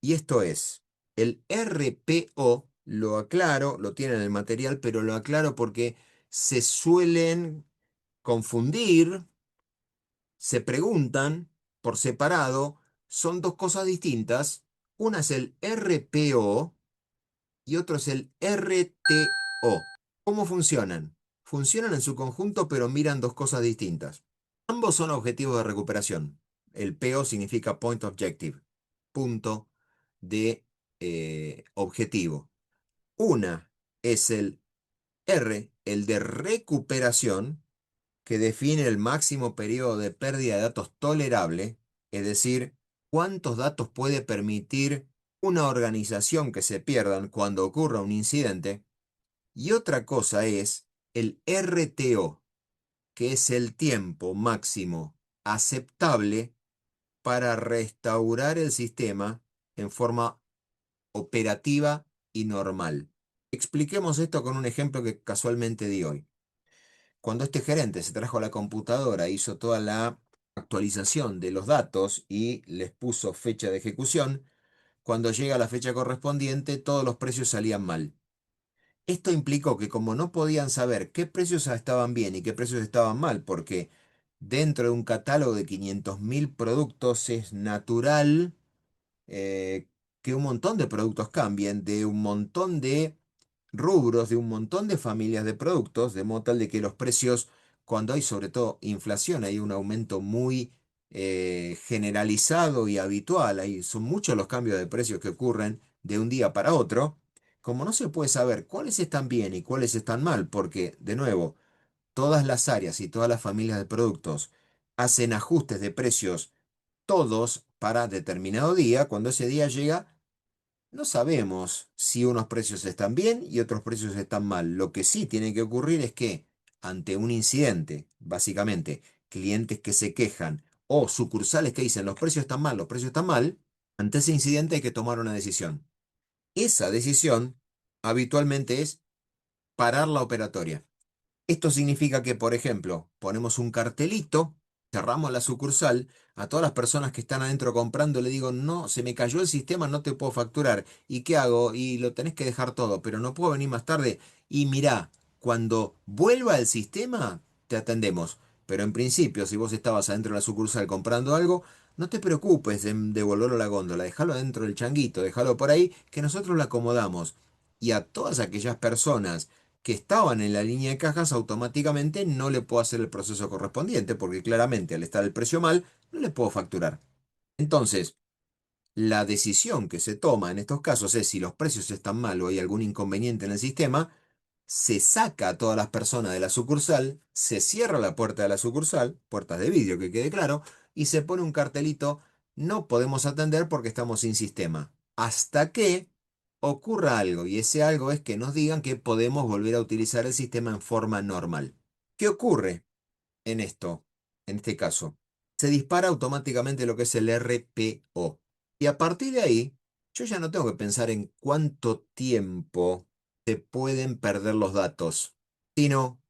Y esto es, el RPO, lo aclaro, lo tiene en el material, pero lo aclaro porque se suelen confundir, se preguntan por separado, son dos cosas distintas. Una es el RPO y otro es el RTO. ¿Cómo funcionan? Funcionan en su conjunto, pero miran dos cosas distintas. Ambos son objetivos de recuperación. El PO significa Point Objective, punto de objetivo. Una es el R, el de recuperación, que define el máximo periodo de pérdida de datos tolerable, es decir, cuántos datos puede permitir una organización que se pierdan cuando ocurra un incidente. Y otra cosa es el RTO, que es el tiempo máximo aceptable para restaurar el sistema en forma operativa y normal. Expliquemos esto con un ejemplo que casualmente di hoy. Cuando este gerente se trajo la computadora, hizo toda la actualización de los datos y les puso fecha de ejecución, cuando llega la fecha correspondiente, todos los precios salían mal. Esto implicó que como no podían saber qué precios estaban bien y qué precios estaban mal, porque dentro de un catálogo de 500.000 productos es natural que un montón de productos cambien, de un montón de rubros, de un montón de familias de productos, de modo tal de que los precios, cuando hay sobre todo inflación, hay un aumento muy generalizado y habitual, son muchos los cambios de precios que ocurren de un día para otro, como no se puede saber cuáles están bien y cuáles están mal, porque, de nuevo, todas las áreas y todas las familias de productos hacen ajustes de precios todos para determinado día. Cuando ese día llega, no sabemos si unos precios están bien y otros precios están mal. Lo que sí tiene que ocurrir es que ante un incidente, básicamente, clientes que se quejan o sucursales que dicen los precios están mal, los precios están mal, ante ese incidente hay que tomar una decisión. Esa decisión habitualmente es parar la operatoria. Esto significa que, por ejemplo, ponemos un cartelito, cerramos la sucursal, a todas las personas que están adentro comprando le digo, no, se me cayó el sistema, no te puedo facturar. ¿Y qué hago? Y lo tenés que dejar todo, pero no puedo venir más tarde. Y mirá, cuando vuelva el sistema, te atendemos. Pero en principio, si vos estabas adentro de la sucursal comprando algo, no te preocupes en devolverlo a la góndola, déjalo adentro del changuito, déjalo por ahí, que nosotros lo acomodamos. Y a todas aquellas personas que estaban en la línea de cajas, automáticamente no le puedo hacer el proceso correspondiente, porque claramente al estar el precio mal, no le puedo facturar. Entonces, la decisión que se toma en estos casos es si los precios están mal o hay algún inconveniente en el sistema, se saca a todas las personas de la sucursal, se cierra la puerta de la sucursal, puertas de vidrio que quede claro, y se pone un cartelito, no podemos atender porque estamos sin sistema. Hasta que ocurra algo, y ese algo es que nos digan que podemos volver a utilizar el sistema en forma normal. ¿Qué ocurre en esto, en este caso? Se dispara automáticamente lo que es el RPO. Y a partir de ahí, yo ya no tengo que pensar en cuánto tiempo se pueden perder los datos, sino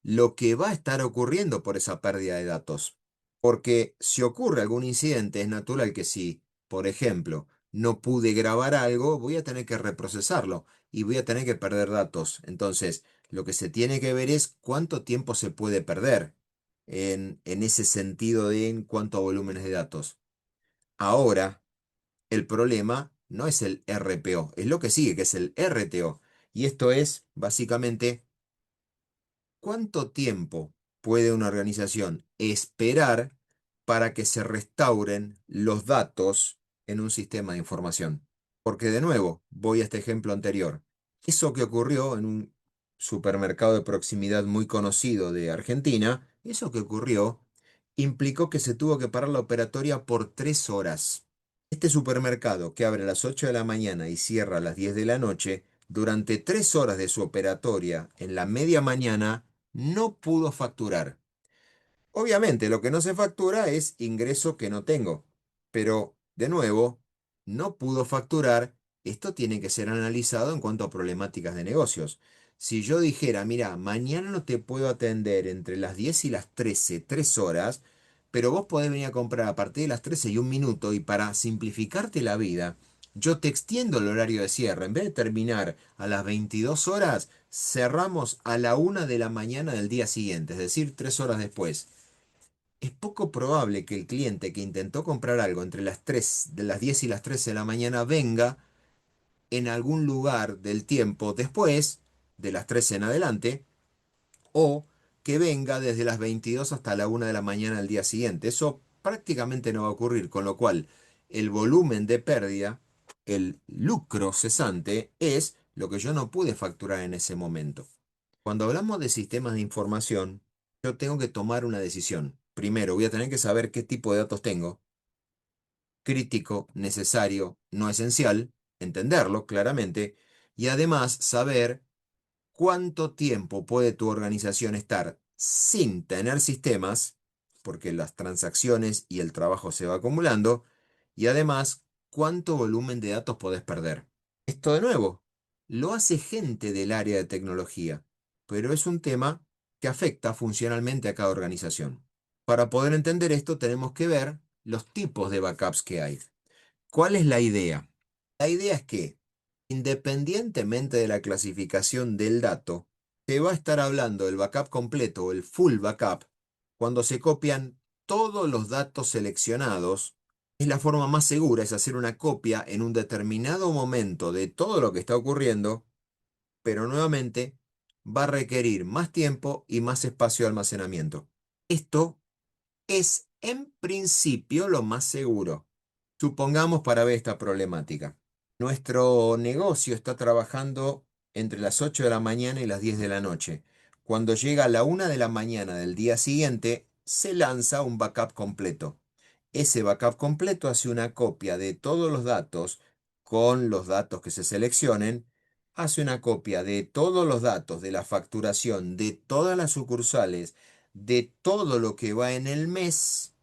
lo que va a estar ocurriendo por esa pérdida de datos. Porque si ocurre algún incidente, es natural que si, por ejemplo, no pude grabar algo, voy a tener que reprocesarlo y voy a tener que perder datos. Entonces, lo que se tiene que ver es cuánto tiempo se puede perder en ese sentido de en cuanto a volúmenes de datos. Ahora, el problema no es el RPO, es lo que sigue, que es el RTO. Y esto es, básicamente, ¿cuánto tiempo puede una organización esperar para que se restauren los datos en un sistema de información? Porque de nuevo, voy a este ejemplo anterior. Eso que ocurrió en un supermercado de proximidad muy conocido de Argentina, eso que ocurrió implicó que se tuvo que parar la operatoria por 3 horas. Este supermercado, que abre a las 8 de la mañana y cierra a las 10 de la noche, durante 3 horas de su operatoria en la media mañana, no pudo facturar. Obviamente, lo que no se factura es ingreso que no tengo. Pero, de nuevo, no pudo facturar. Esto tiene que ser analizado en cuanto a problemáticas de negocios. Si yo dijera, mira, mañana no te puedo atender entre las 10 y las 13, 3 horas, pero vos podés venir a comprar a partir de las 13 y un minuto y para simplificarte la vida, yo te extiendo el horario de cierre. En vez de terminar a las 22 horas, cerramos a la 1 de la mañana del día siguiente, es decir, 3 horas después. Es poco probable que el cliente que intentó comprar algo entre las 3 de las 10 y las 13 de la mañana venga en algún lugar del tiempo después de las 13 en adelante o que venga desde las 22 hasta la 1 de la mañana del día siguiente. Eso prácticamente no va a ocurrir, con lo cual el volumen de pérdida, el lucro cesante, es lo que yo no pude facturar en ese momento. Cuando hablamos de sistemas de información, yo tengo que tomar una decisión. Primero, voy a tener que saber qué tipo de datos tengo, crítico, necesario, no esencial, entenderlo claramente, y además saber cuánto tiempo puede tu organización estar sin tener sistemas, porque las transacciones y el trabajo se va acumulando, y además, cuánto volumen de datos podés perder. Esto de nuevo, lo hace gente del área de tecnología, pero es un tema que afecta funcionalmente a cada organización. Para poder entender esto, tenemos que ver los tipos de backups que hay. ¿Cuál es la idea? La idea es que, independientemente de la clasificación del dato, se va a estar hablando del backup completo o el full backup cuando se copian todos los datos seleccionados. Es la forma más segura, es hacer una copia en un determinado momento de todo lo que está ocurriendo, pero nuevamente va a requerir más tiempo y más espacio de almacenamiento. Esto es en principio lo más seguro. Supongamos para ver esta problemática. Nuestro negocio está trabajando entre las 8 de la mañana y las 10 de la noche. Cuando llega a la 1 de la mañana del día siguiente, se lanza un backup completo. Ese backup completo hace una copia de todos los datos con los datos que se seleccionen, hace una copia de todos los datos de la facturación de todas las sucursales, de todo lo que va en el mes,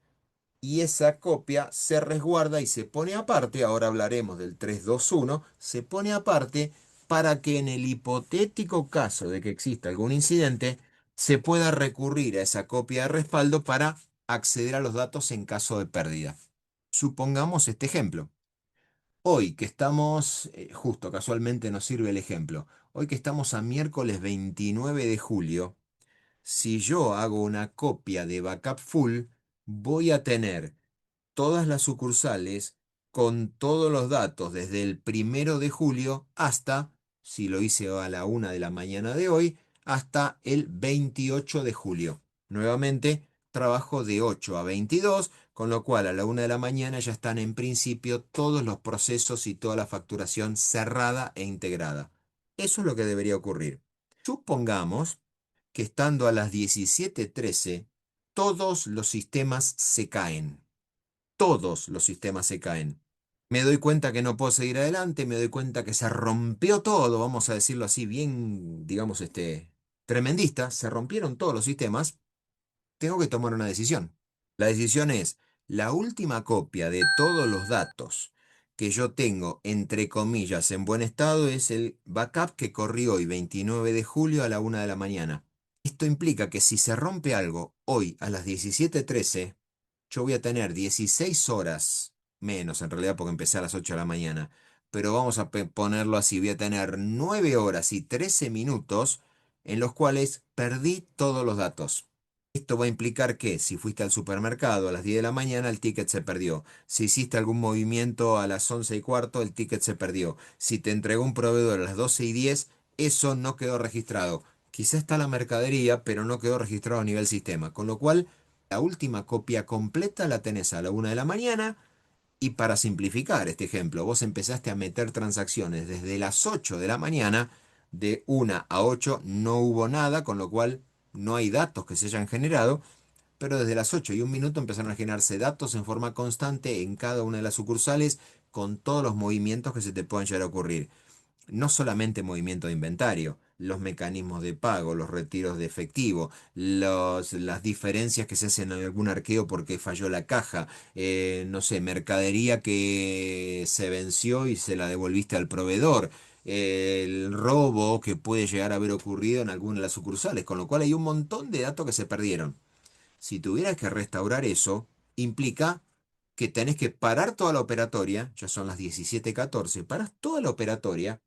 y esa copia se resguarda y se pone aparte, ahora hablaremos del 321, se pone aparte para que en el hipotético caso de que exista algún incidente, se pueda recurrir a esa copia de respaldo para acceder a los datos en caso de pérdida. Supongamos este ejemplo. Hoy que estamos, justo casualmente nos sirve el ejemplo, hoy que estamos a miércoles 29 de julio, si yo hago una copia de backup full, voy a tener todas las sucursales con todos los datos desde el 1 de julio hasta, si lo hice a la 1 de la mañana de hoy, hasta el 28 de julio. Nuevamente, trabajo de 8 a 22, con lo cual a la 1 de la mañana ya están en principio todos los procesos y toda la facturación cerrada e integrada. Eso es lo que debería ocurrir. Supongamos que estando a las 17:13, todos los sistemas se caen. Todos los sistemas se caen. Me doy cuenta que no puedo seguir adelante, me doy cuenta que se rompió todo, vamos a decirlo así, bien, digamos, tremendista, se rompieron todos los sistemas, tengo que tomar una decisión. La decisión es, la última copia de todos los datos que yo tengo, entre comillas, en buen estado, es el backup que corrió hoy, 29 de julio a la 1 de la mañana. Esto implica que si se rompe algo hoy a las 17:13, yo voy a tener 16 horas menos, en realidad porque empecé a las 8 de la mañana, pero vamos a ponerlo así, voy a tener 9 horas y 13 minutos en los cuales perdí todos los datos. Esto va a implicar que si fuiste al supermercado a las 10 de la mañana, el ticket se perdió. Si hiciste algún movimiento a las 11:15, el ticket se perdió. Si te entregó un proveedor a las 12:10, eso no quedó registrado. Quizá está la mercadería, pero no quedó registrado a nivel sistema. Con lo cual, la última copia completa la tenés a la 1 de la mañana. Y para simplificar este ejemplo, vos empezaste a meter transacciones desde las 8 de la mañana, de 1 a 8 no hubo nada, con lo cual no hay datos que se hayan generado, pero desde las 8:01 empezaron a generarse datos en forma constante en cada una de las sucursales con todos los movimientos que se te puedan llegar a ocurrir. No solamente movimiento de inventario, los mecanismos de pago, los retiros de efectivo, las diferencias que se hacen en algún arqueo porque falló la caja, no sé, mercadería que se venció y se la devolviste al proveedor, el robo que puede llegar a haber ocurrido en alguna de las sucursales, con lo cual hay un montón de datos que se perdieron. Si tuvieras que restaurar eso, implica que tenés que parar toda la operatoria, ya son las 17:14, paras toda la operatoria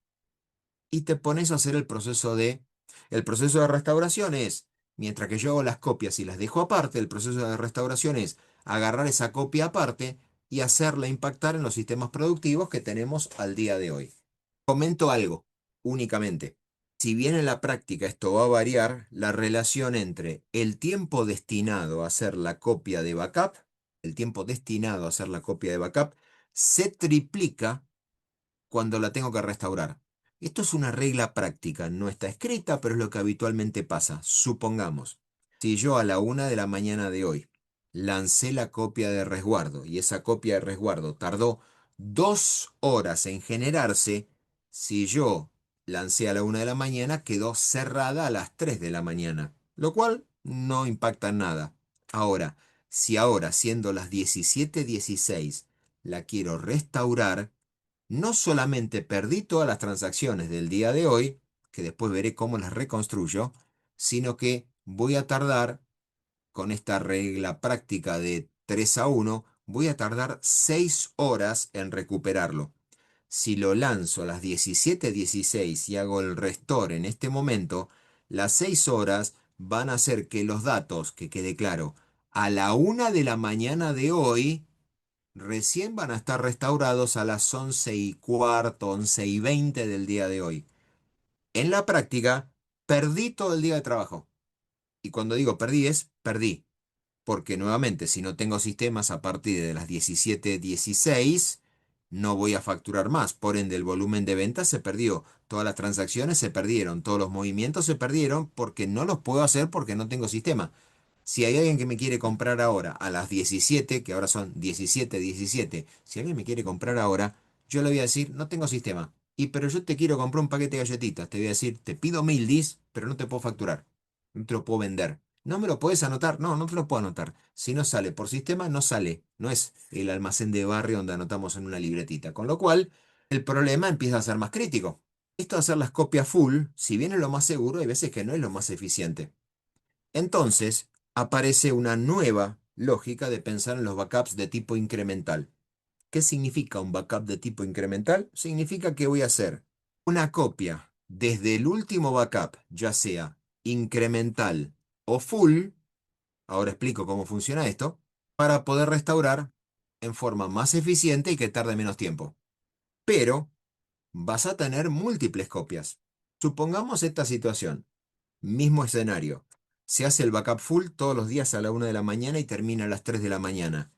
y te pones a hacer el proceso de... El proceso de restauración es, mientras que yo hago las copias y las dejo aparte, el proceso de restauración es agarrar esa copia aparte y hacerla impactar en los sistemas productivos que tenemos al día de hoy. Comento algo, únicamente. Si bien en la práctica esto va a variar, la relación entre el tiempo destinado a hacer la copia de backup, el tiempo destinado a hacer la copia de backup, se triplica cuando la tengo que restaurar. Esto es una regla práctica, no está escrita, pero es lo que habitualmente pasa. Supongamos, si yo a la 1 de la mañana de hoy lancé la copia de resguardo y esa copia de resguardo tardó 2 horas en generarse, si yo lancé a la 1 de la mañana, quedó cerrada a las 3 de la mañana, lo cual no impacta en nada. Ahora, si ahora, siendo las 17:16, la quiero restaurar, no solamente perdí todas las transacciones del día de hoy, que después veré cómo las reconstruyo, sino que voy a tardar, con esta regla práctica de 3-1, voy a tardar 6 horas en recuperarlo. Si lo lanzo a las 17:16 y hago el restore en este momento, las 6 horas van a hacer que los datos, que quede claro, a la 1 de la mañana de hoy, recién van a estar restaurados a las 11:15, 11:20 del día de hoy. En la práctica, perdí todo el día de trabajo. Y cuando digo perdí es perdí, porque nuevamente, si no tengo sistemas a partir de las 17:16, no voy a facturar más. Por ende, el volumen de ventas se perdió. Todas las transacciones se perdieron. Todos los movimientos se perdieron porque no los puedo hacer porque no tengo sistema. Si hay alguien que me quiere comprar ahora a las 17, que ahora son 17:17, si alguien me quiere comprar ahora, yo le voy a decir, no tengo sistema. Y pero yo te quiero comprar un paquete de galletitas. Te voy a decir, te pido 1000 dis, pero no te puedo facturar. No te lo puedo vender. ¿No me lo puedes anotar? No, no te lo puedo anotar. Si no sale por sistema, no sale. No es el almacén de barrio donde anotamos en una libretita. Con lo cual, el problema empieza a ser más crítico. Esto de hacer las copias full, si bien es lo más seguro, hay veces que no es lo más eficiente. Entonces, aparece una nueva lógica de pensar en los backups de tipo incremental. ¿Qué significa un backup de tipo incremental? Significa que voy a hacer una copia desde el último backup, ya sea incremental o full, ahora explico cómo funciona esto, para poder restaurar en forma más eficiente y que tarde menos tiempo. Pero vas a tener múltiples copias. Supongamos esta situación. Mismo escenario. Se hace el backup full todos los días a la 1 de la mañana y termina a las 3 de la mañana.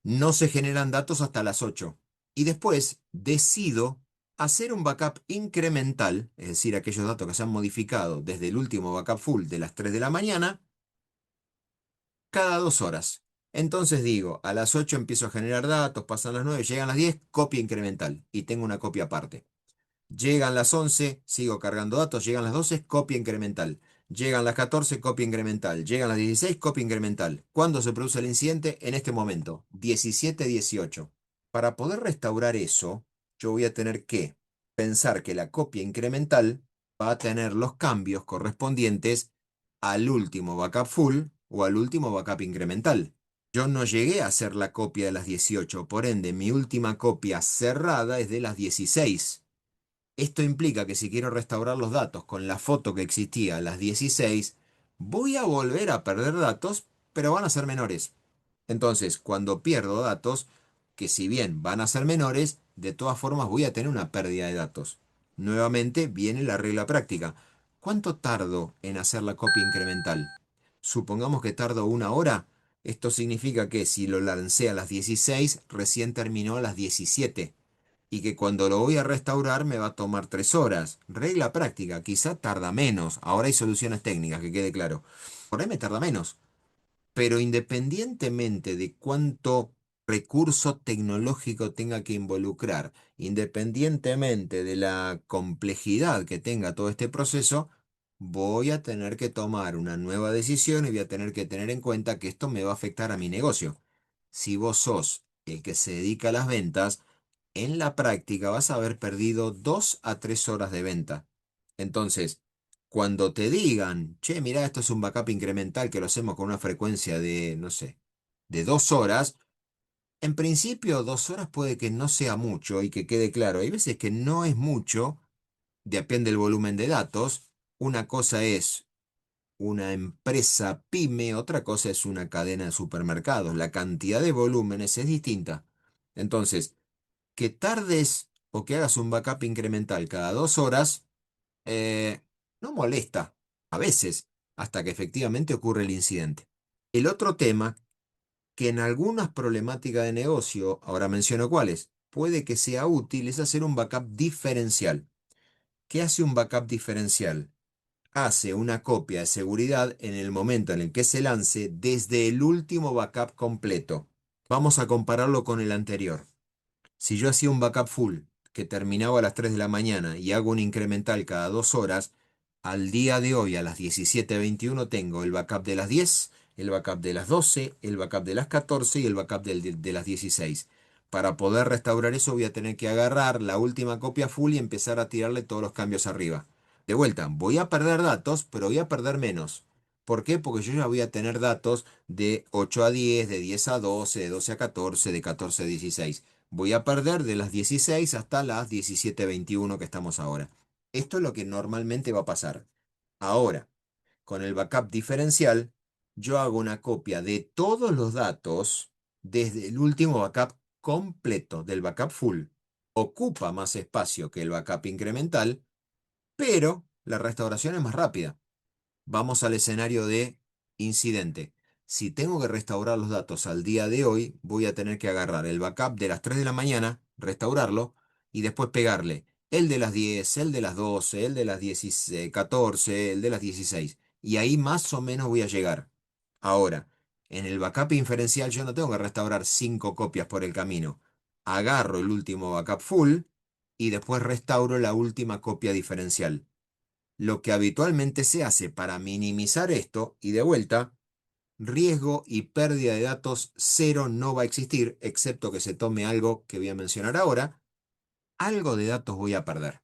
No se generan datos hasta las 8. Y después decido hacer un backup incremental, es decir, aquellos datos que se han modificado desde el último backup full de las 3 de la mañana, cada 2 horas. Entonces digo, a las 8 empiezo a generar datos, pasan las 9, llegan las 10, copia incremental y tengo una copia aparte. Llegan las 11, sigo cargando datos. Llegan las 12, copia incremental. Llegan las 14, copia incremental. Llegan las 16, copia incremental. ¿Cuándo se produce el incidente? En este momento, 17:18. Para poder restaurar eso, yo voy a tener que pensar que la copia incremental va a tener los cambios correspondientes al último backup full o al último backup incremental. Yo no llegué a hacer la copia de las 18, por ende, mi última copia cerrada es de las 16. Esto implica que si quiero restaurar los datos con la foto que existía a las 16, voy a volver a perder datos, pero van a ser menores. Entonces, cuando pierdo datos, que si bien van a ser menores, de todas formas voy a tener una pérdida de datos. Nuevamente viene la regla práctica. ¿Cuánto tardo en hacer la copia incremental? Supongamos que tardo 1 hora. Esto significa que si lo lancé a las 16, recién terminó a las 17 y que cuando lo voy a restaurar me va a tomar 3 horas. Regla práctica, quizá tarda menos. Ahora hay soluciones técnicas, que quede claro. Por ahí me tarda menos. Pero independientemente de cuánto recurso tecnológico tenga que involucrar, independientemente de la complejidad que tenga todo este proceso, voy a tener que tomar una nueva decisión y voy a tener que tener en cuenta que esto me va a afectar a mi negocio. Si vos sos el que se dedica a las ventas, en la práctica vas a haber perdido 2 a 3 horas de venta. Entonces, cuando te digan, che, mirá, esto es un backup incremental que lo hacemos con una frecuencia de, no sé, de 2 horas, en principio 2 horas puede que no sea mucho y que quede claro. Hay veces que no es mucho, depende del volumen de datos. Una cosa es una empresa pyme, otra cosa es una cadena de supermercados. La cantidad de volúmenes es distinta. Entonces, que tardes o que hagas un backup incremental cada 2 horas, eh, no molesta, a veces, hasta que efectivamente ocurre el incidente. El otro tema, que en algunas problemáticas de negocio, ahora menciono cuáles, puede que sea útil, es hacer un backup diferencial. ¿Qué hace un backup diferencial? Hace una copia de seguridad en el momento en el que se lance desde el último backup completo. Vamos a compararlo con el anterior. Si yo hacía un backup full que terminaba a las 3 de la mañana y hago un incremental cada 2 horas, al día de hoy a las 17:21 tengo el backup de las 10, el backup de las 12, el backup de las 14 y el backup de las 16. Para poder restaurar eso voy a tener que agarrar la última copia full y empezar a tirarle todos los cambios arriba. De vuelta, voy a perder datos, pero voy a perder menos. ¿Por qué? Porque yo ya voy a tener datos de 8 a 10, de 10 a 12, de 12 a 14, de 14 a 16. Voy a perder de las 16 hasta las 17:21 que estamos ahora. Esto es lo que normalmente va a pasar. Ahora, con el backup diferencial, yo hago una copia de todos los datos desde el último backup completo, del backup full. Ocupa más espacio que el backup incremental, pero la restauración es más rápida. Vamos al escenario de incidente. Si tengo que restaurar los datos al día de hoy, voy a tener que agarrar el backup de las 3 de la mañana, restaurarlo, y después pegarle el de las 10, el de las 12, el de las 16, 14, el de las 16. Y ahí más o menos voy a llegar. Ahora, en el backup inferencial yo no tengo que restaurar 5 copias por el camino. Agarro el último backup full y después restauro la última copia diferencial. Lo que habitualmente se hace para minimizar esto, y de vuelta, riesgo y pérdida de datos cero no va a existir, excepto que se tome algo que voy a mencionar ahora, algo de datos voy a perder.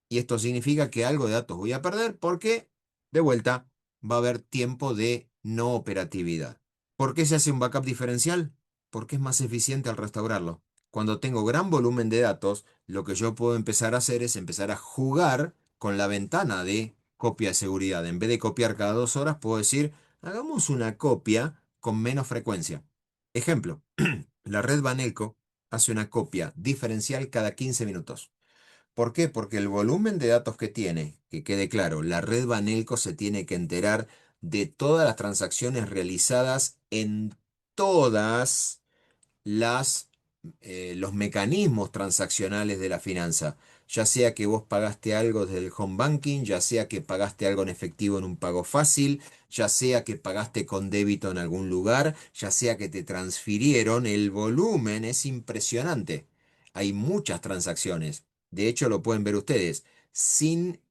Y esto significa que algo de datos voy a perder porque, de vuelta, va a haber tiempo de no operatividad. ¿Por qué se hace un backup diferencial? Porque es más eficiente al restaurarlo. Cuando tengo gran volumen de datos, lo que yo puedo empezar a hacer es empezar a jugar con la ventana de copia de seguridad. En vez de copiar cada 2 horas, puedo decir, hagamos una copia con menos frecuencia. Ejemplo, la red Banelco hace una copia diferencial cada 15 minutos. ¿Por qué? Porque el volumen de datos que tiene, que quede claro, la red Banelco se tiene que enterar de todas las transacciones realizadas en todas las, los mecanismos transaccionales de la finanza. Ya sea que vos pagaste algo desde el home banking, ya sea que pagaste algo en efectivo en un pago fácil, ya sea que pagaste con débito en algún lugar, ya sea que te transfirieron, el volumen es impresionante. Hay muchas transacciones. De hecho, lo pueden ver ustedes. Sin,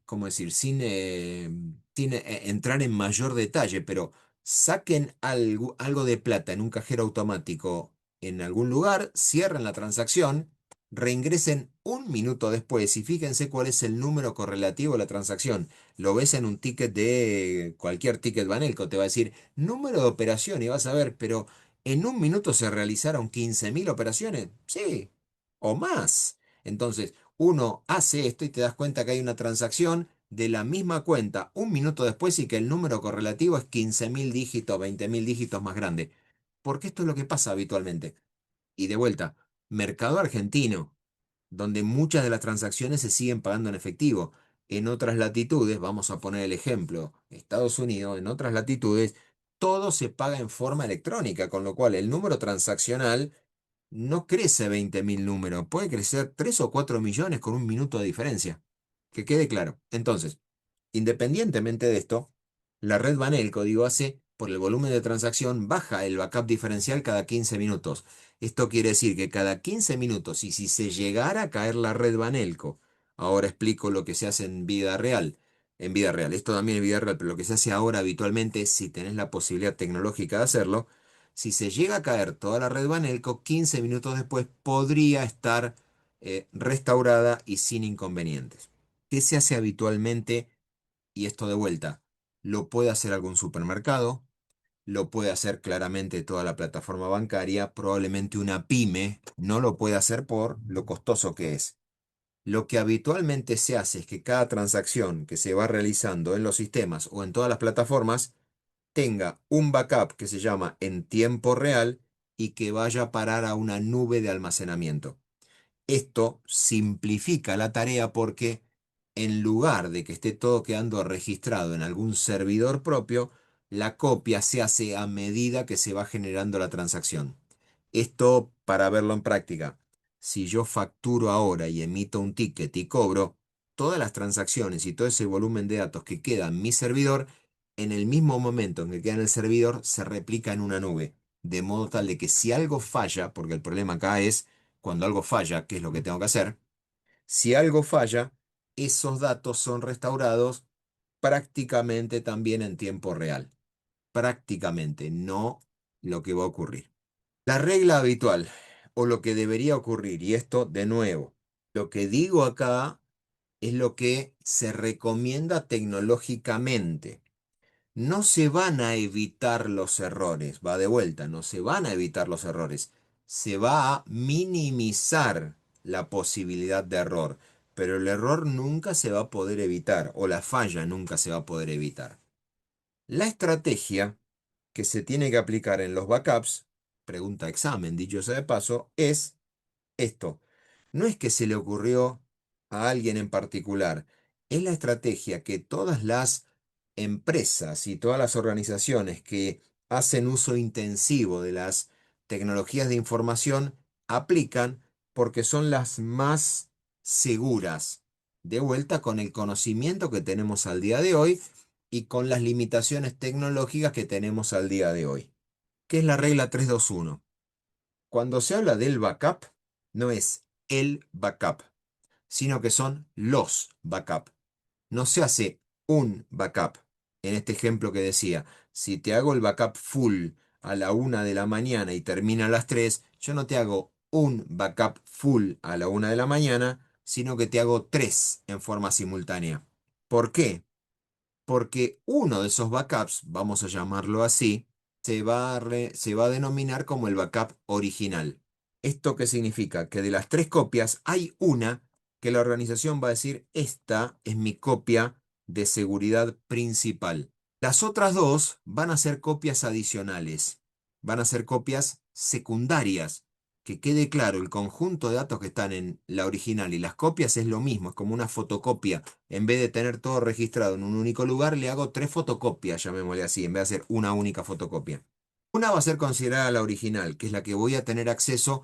¿cómo decir? Sin entrar en mayor detalle, pero saquen algo de plata en un cajero automático en algún lugar, cierren la transacción, reingresen un minuto después y fíjense cuál es el número correlativo de la transacción. Lo ves en un ticket de cualquier ticket Banelco, te va a decir número de operación y vas a ver, pero en un minuto se realizaron 15.000 operaciones. Sí, o más. Entonces, uno hace esto y te das cuenta que hay una transacción de la misma cuenta un minuto después y que el número correlativo es 15.000 dígitos, 20.000 dígitos más grande. Porque esto es lo que pasa habitualmente. Y de vuelta, mercado argentino, donde muchas de las transacciones se siguen pagando en efectivo. En otras latitudes, vamos a poner el ejemplo, Estados Unidos, en otras latitudes, todo se paga en forma electrónica, con lo cual el número transaccional no crece 20.000 números, puede crecer 3 o 4 millones con un minuto de diferencia. Que quede claro. Entonces, independientemente de esto, la red Banelco, digo, hace, por el volumen de transacción, baja el backup diferencial cada 15 minutos. Esto quiere decir que cada 15 minutos, y si se llegara a caer la red Banelco, ahora explico lo que se hace en vida real. En vida real, esto también es vida real, pero lo que se hace ahora habitualmente, si tenés la posibilidad tecnológica de hacerlo, si se llega a caer toda la red Banelco, 15 minutos después podría estar restaurada y sin inconvenientes. ¿Qué se hace habitualmente? Y esto de vuelta, lo puede hacer algún supermercado, lo puede hacer claramente toda la plataforma bancaria, probablemente una pyme no lo puede hacer por lo costoso que es. Lo que habitualmente se hace es que cada transacción que se va realizando en los sistemas o en todas las plataformas tenga un backup que se llama en tiempo real y que vaya a parar a una nube de almacenamiento. Esto simplifica la tarea porque en lugar de que esté todo quedando registrado en algún servidor propio, la copia se hace a medida que se va generando la transacción. Esto para verlo en práctica. Si yo facturo ahora y emito un ticket y cobro, todas las transacciones y todo ese volumen de datos que queda en mi servidor, en el mismo momento en que queda en el servidor, se replica en una nube. De modo tal de que si algo falla, porque el problema acá es cuando algo falla, ¿qué es lo que tengo que hacer? Si algo falla, esos datos son restaurados prácticamente también en tiempo real. Prácticamente, no lo que va a ocurrir. La regla habitual, o lo que debería ocurrir, y esto de nuevo, lo que digo acá es lo que se recomienda tecnológicamente. No se van a evitar los errores, va de vuelta, no se van a evitar los errores, se va a minimizar la posibilidad de error, pero el error nunca se va a poder evitar, o la falla nunca se va a poder evitar. La estrategia que se tiene que aplicar en los backups, pregunta examen, dicho sea de paso, es esto. No es que se le ocurrió a alguien en particular, es la estrategia que todas las empresas y todas las organizaciones que hacen uso intensivo de las tecnologías de información aplican porque son las más seguras. De vuelta con el conocimiento que tenemos al día de hoy y con las limitaciones tecnológicas que tenemos al día de hoy. ¿Qué es la regla 321? Cuando se habla del backup, no es el backup, sino que son los backup. No se hace un backup. En este ejemplo que decía, si te hago el backup full a la 1 de la mañana y termina a las 3, yo no te hago un backup full a la 1 de la mañana, sino que te hago tres en forma simultánea. ¿Por qué? Porque uno de esos backups, vamos a llamarlo así, se va a denominar como el backup original. ¿Esto qué significa? Que de las tres copias hay una que la organización va a decir, esta es mi copia de seguridad principal. Las otras dos van a ser copias adicionales, van a ser copias secundarias. Que quede claro, el conjunto de datos que están en la original y las copias es lo mismo, es como una fotocopia. En vez de tener todo registrado en un único lugar, le hago tres fotocopias, llamémosle así, en vez de hacer una única fotocopia. Una va a ser considerada la original, que es la que voy a tener acceso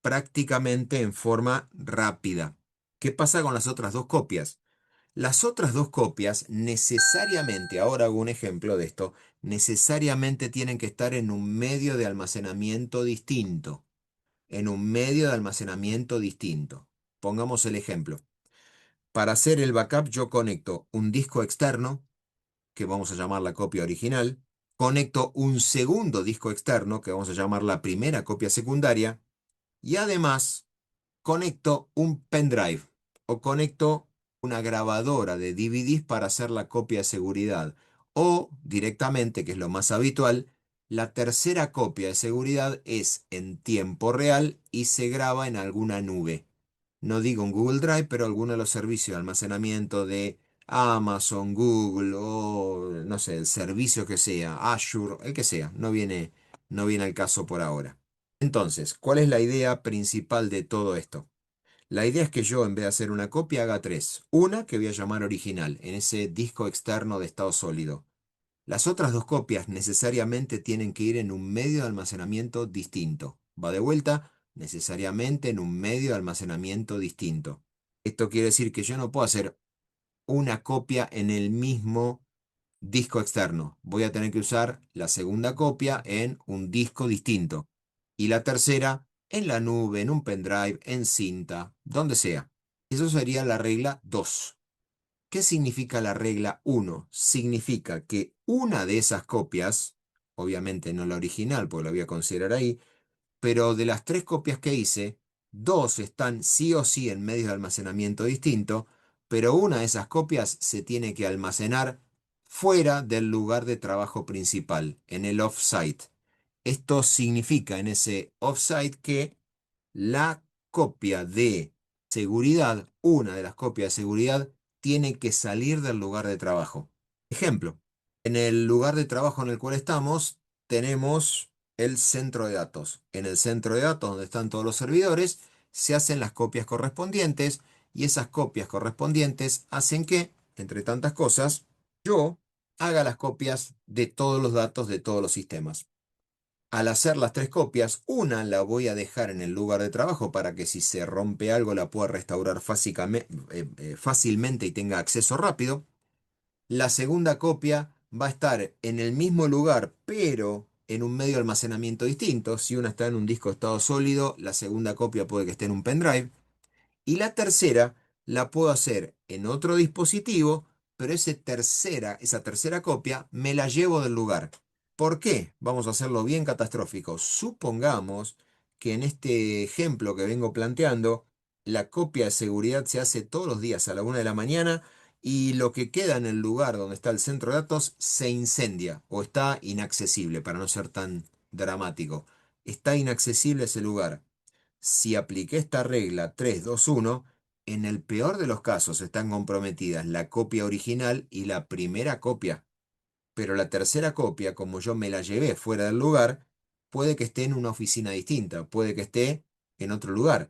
prácticamente en forma rápida. ¿Qué pasa con las otras dos copias? Las otras dos copias necesariamente, ahora hago un ejemplo de esto, necesariamente tienen que estar en un medio de almacenamiento distinto. En un medio de almacenamiento distinto. Pongamos el ejemplo. Para hacer el backup yo conecto un disco externo, que vamos a llamar la copia original, conecto un segundo disco externo, que vamos a llamar la primera copia secundaria, y además conecto un pendrive o conecto una grabadora de DVDs para hacer la copia de seguridad. O directamente, que es lo más habitual, la tercera copia de seguridad es en tiempo real y se graba en alguna nube. No digo en Google Drive, pero alguno de los servicios de almacenamiento de Amazon, Google o no sé, el servicio que sea, Azure, el que sea, no viene al caso por ahora. Entonces, ¿cuál es la idea principal de todo esto? La idea es que yo, en vez de hacer una copia, haga tres. Una que voy a llamar original, en ese disco externo de estado sólido. Las otras dos copias necesariamente tienen que ir en un medio de almacenamiento distinto. Va de vuelta, necesariamente en un medio de almacenamiento distinto. Esto quiere decir que yo no puedo hacer una copia en el mismo disco externo. Voy a tener que usar la segunda copia en un disco distinto. Y la tercera en la nube, en un pendrive, en cinta, donde sea. Eso sería la regla 2. ¿Qué significa la regla 1? Significa que una de esas copias, obviamente no la original, porque la voy a considerar ahí, pero de las tres copias que hice, dos están sí o sí en medios de almacenamiento distinto, pero una de esas copias se tiene que almacenar fuera del lugar de trabajo principal, en el offsite. Esto significa en ese offsite que la copia de seguridad, una de las copias de seguridad, tiene que salir del lugar de trabajo. Ejemplo, en el lugar de trabajo en el cual estamos, tenemos el centro de datos. En el centro de datos, donde están todos los servidores, se hacen las copias correspondientes y esas copias correspondientes hacen que, entre tantas cosas, yo haga las copias de todos los datos de todos los sistemas. Al hacer las tres copias, una la voy a dejar en el lugar de trabajo para que si se rompe algo la pueda restaurar fácilmente y tenga acceso rápido. La segunda copia va a estar en el mismo lugar, pero en un medio de almacenamiento distinto. Si una está en un disco de estado sólido, la segunda copia puede que esté en un pendrive. Y la tercera la puedo hacer en otro dispositivo, pero esa tercera copia me la llevo del lugar. ¿Por qué? Vamos a hacerlo bien catastrófico. Supongamos que en este ejemplo que vengo planteando, la copia de seguridad se hace todos los días a la 1 de la mañana y lo que queda en el lugar donde está el centro de datos se incendia o está inaccesible, para no ser tan dramático. Está inaccesible ese lugar. Si apliqué esta regla 3-2-1, en el peor de los casos están comprometidas la copia original y la primera copia, pero la tercera copia, como yo me la llevé fuera del lugar, puede que esté en una oficina distinta, puede que esté en otro lugar.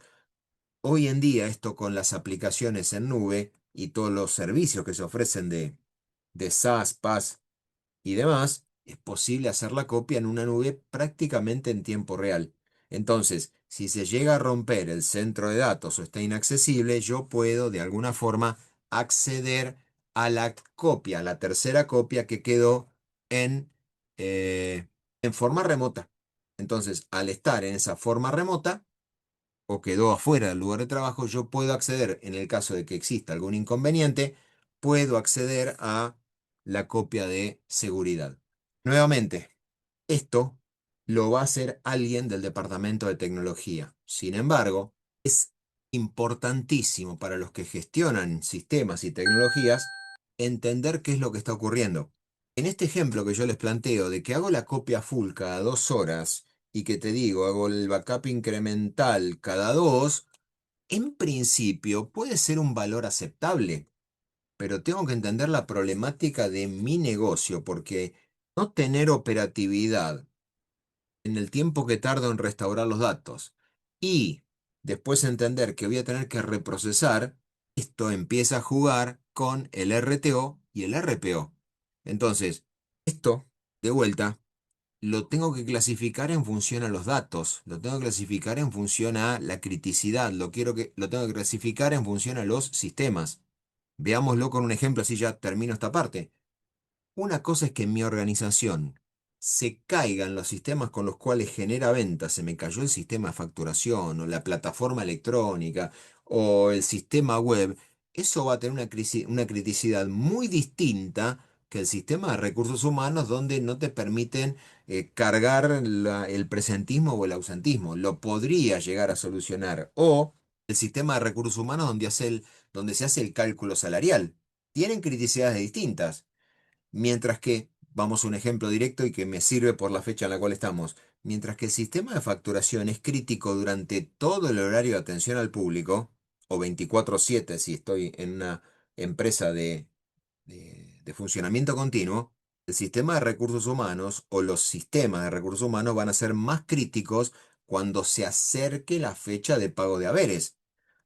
Hoy en día esto con las aplicaciones en nube y todos los servicios que se ofrecen de SaaS, PaaS y demás, es posible hacer la copia en una nube prácticamente en tiempo real. Entonces, si se llega a romper el centro de datos o está inaccesible, yo puedo de alguna forma acceder a la copia, a la tercera copia que quedó en, en forma remota. Entonces, al estar en esa forma remota, o quedó afuera del lugar de trabajo, yo puedo acceder, en el caso de que exista algún inconveniente, puedo acceder a la copia de seguridad. Nuevamente, esto lo va a hacer alguien del departamento de tecnología. Sin embargo, es importantísimo para los que gestionan sistemas y tecnologías entender qué es lo que está ocurriendo. En este ejemplo que yo les planteo de que hago la copia full cada 2 horas y que te digo, hago el backup incremental cada dos, en principio puede ser un valor aceptable, pero tengo que entender la problemática de mi negocio porque no tener operatividad en el tiempo que tardo en restaurar los datos y después entender que voy a tener que reprocesar, esto empieza a jugar con el RTO y el RPO. Entonces, esto, de vuelta, lo tengo que clasificar en función a los datos, lo tengo que clasificar en función a la criticidad, lo tengo que clasificar en función a los sistemas. Veámoslo con un ejemplo, así ya termino esta parte. Una cosa es que en mi organización se caigan los sistemas con los cuales genera ventas, se me cayó el sistema de facturación o la plataforma electrónica o el sistema web, eso va a tener una criticidad muy distinta que el sistema de recursos humanos donde no te permiten cargar el presentismo o el ausentismo. Lo podría llegar a solucionar. O el sistema de recursos humanos donde se hace el cálculo salarial. Tienen criticidades distintas. Mientras que, vamos a un ejemplo directo y que me sirve por la fecha en la cual estamos, mientras que el sistema de facturación es crítico durante todo el horario de atención al público, o 24/7 si estoy en una empresa de funcionamiento continuo, el sistema de recursos humanos o los sistemas de recursos humanos van a ser más críticos cuando se acerque la fecha de pago de haberes.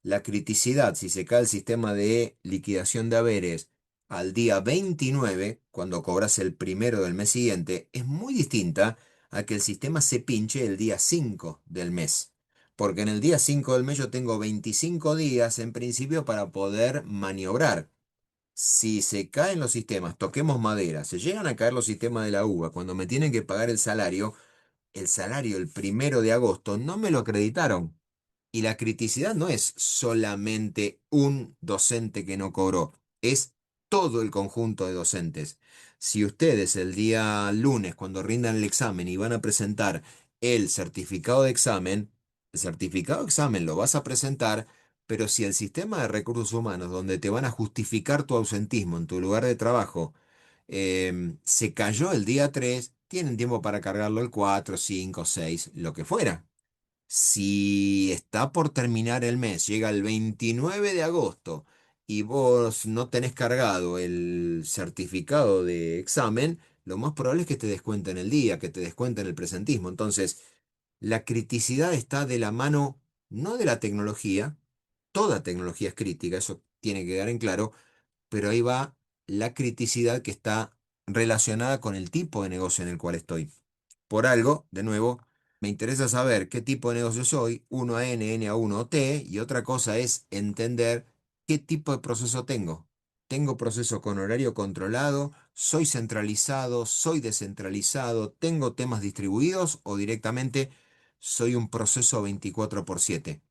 La criticidad, si se cae el sistema de liquidación de haberes al día 29, cuando cobras el primero del mes siguiente, es muy distinta a que el sistema se pinche el día 5 del mes. Porque en el día 5 del mes yo tengo 25 días en principio para poder maniobrar. Si se caen los sistemas, toquemos madera, se llegan a caer los sistemas de la UBA, cuando me tienen que pagar el salario el 1 de agosto no me lo acreditaron. Y la criticidad no es solamente un docente que no cobró, es todo el conjunto de docentes. Si ustedes el día lunes, cuando rindan el examen y van a presentar el certificado de examen, el certificado de examen lo vas a presentar, pero si el sistema de recursos humanos, donde te van a justificar tu ausentismo en tu lugar de trabajo, se cayó el día 3, tienen tiempo para cargarlo el 4, 5, 6, lo que fuera. Si está por terminar el mes, llega el 29 de agosto y vos no tenés cargado el certificado de examen, lo más probable es que te descuenten el día, que te descuenten el presentismo. Entonces, la criticidad está de la mano no de la tecnología, toda tecnología es crítica, eso tiene que quedar en claro, pero ahí va la criticidad que está relacionada con el tipo de negocio en el cual estoy. Por algo, de nuevo, me interesa saber qué tipo de negocio soy, uno a N, N a 1 T, y otra cosa es entender qué tipo de proceso tengo. tengo proceso con horario controlado, soy centralizado, soy descentralizado, tengo temas distribuidos o directamente soy un proceso 24/7.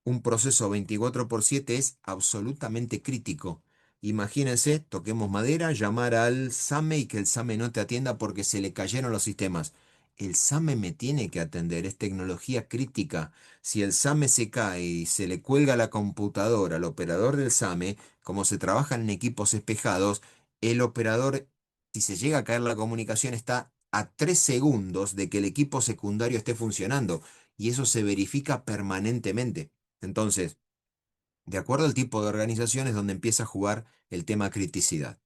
Un proceso 24/7 es absolutamente crítico. Imagínense, toquemos madera, llamar al SAME y que el SAME no te atienda porque se le cayeron los sistemas. El SAME me tiene que atender, es tecnología crítica. Si el SAME se cae y se le cuelga la computadora al operador del SAME, como se trabaja en equipos espejados, el operador, si se llega a caer la comunicación, está a 3 segundos de que el equipo secundario esté funcionando. Y eso se verifica permanentemente. Entonces, de acuerdo al tipo de organización es donde empieza a jugar el tema criticidad.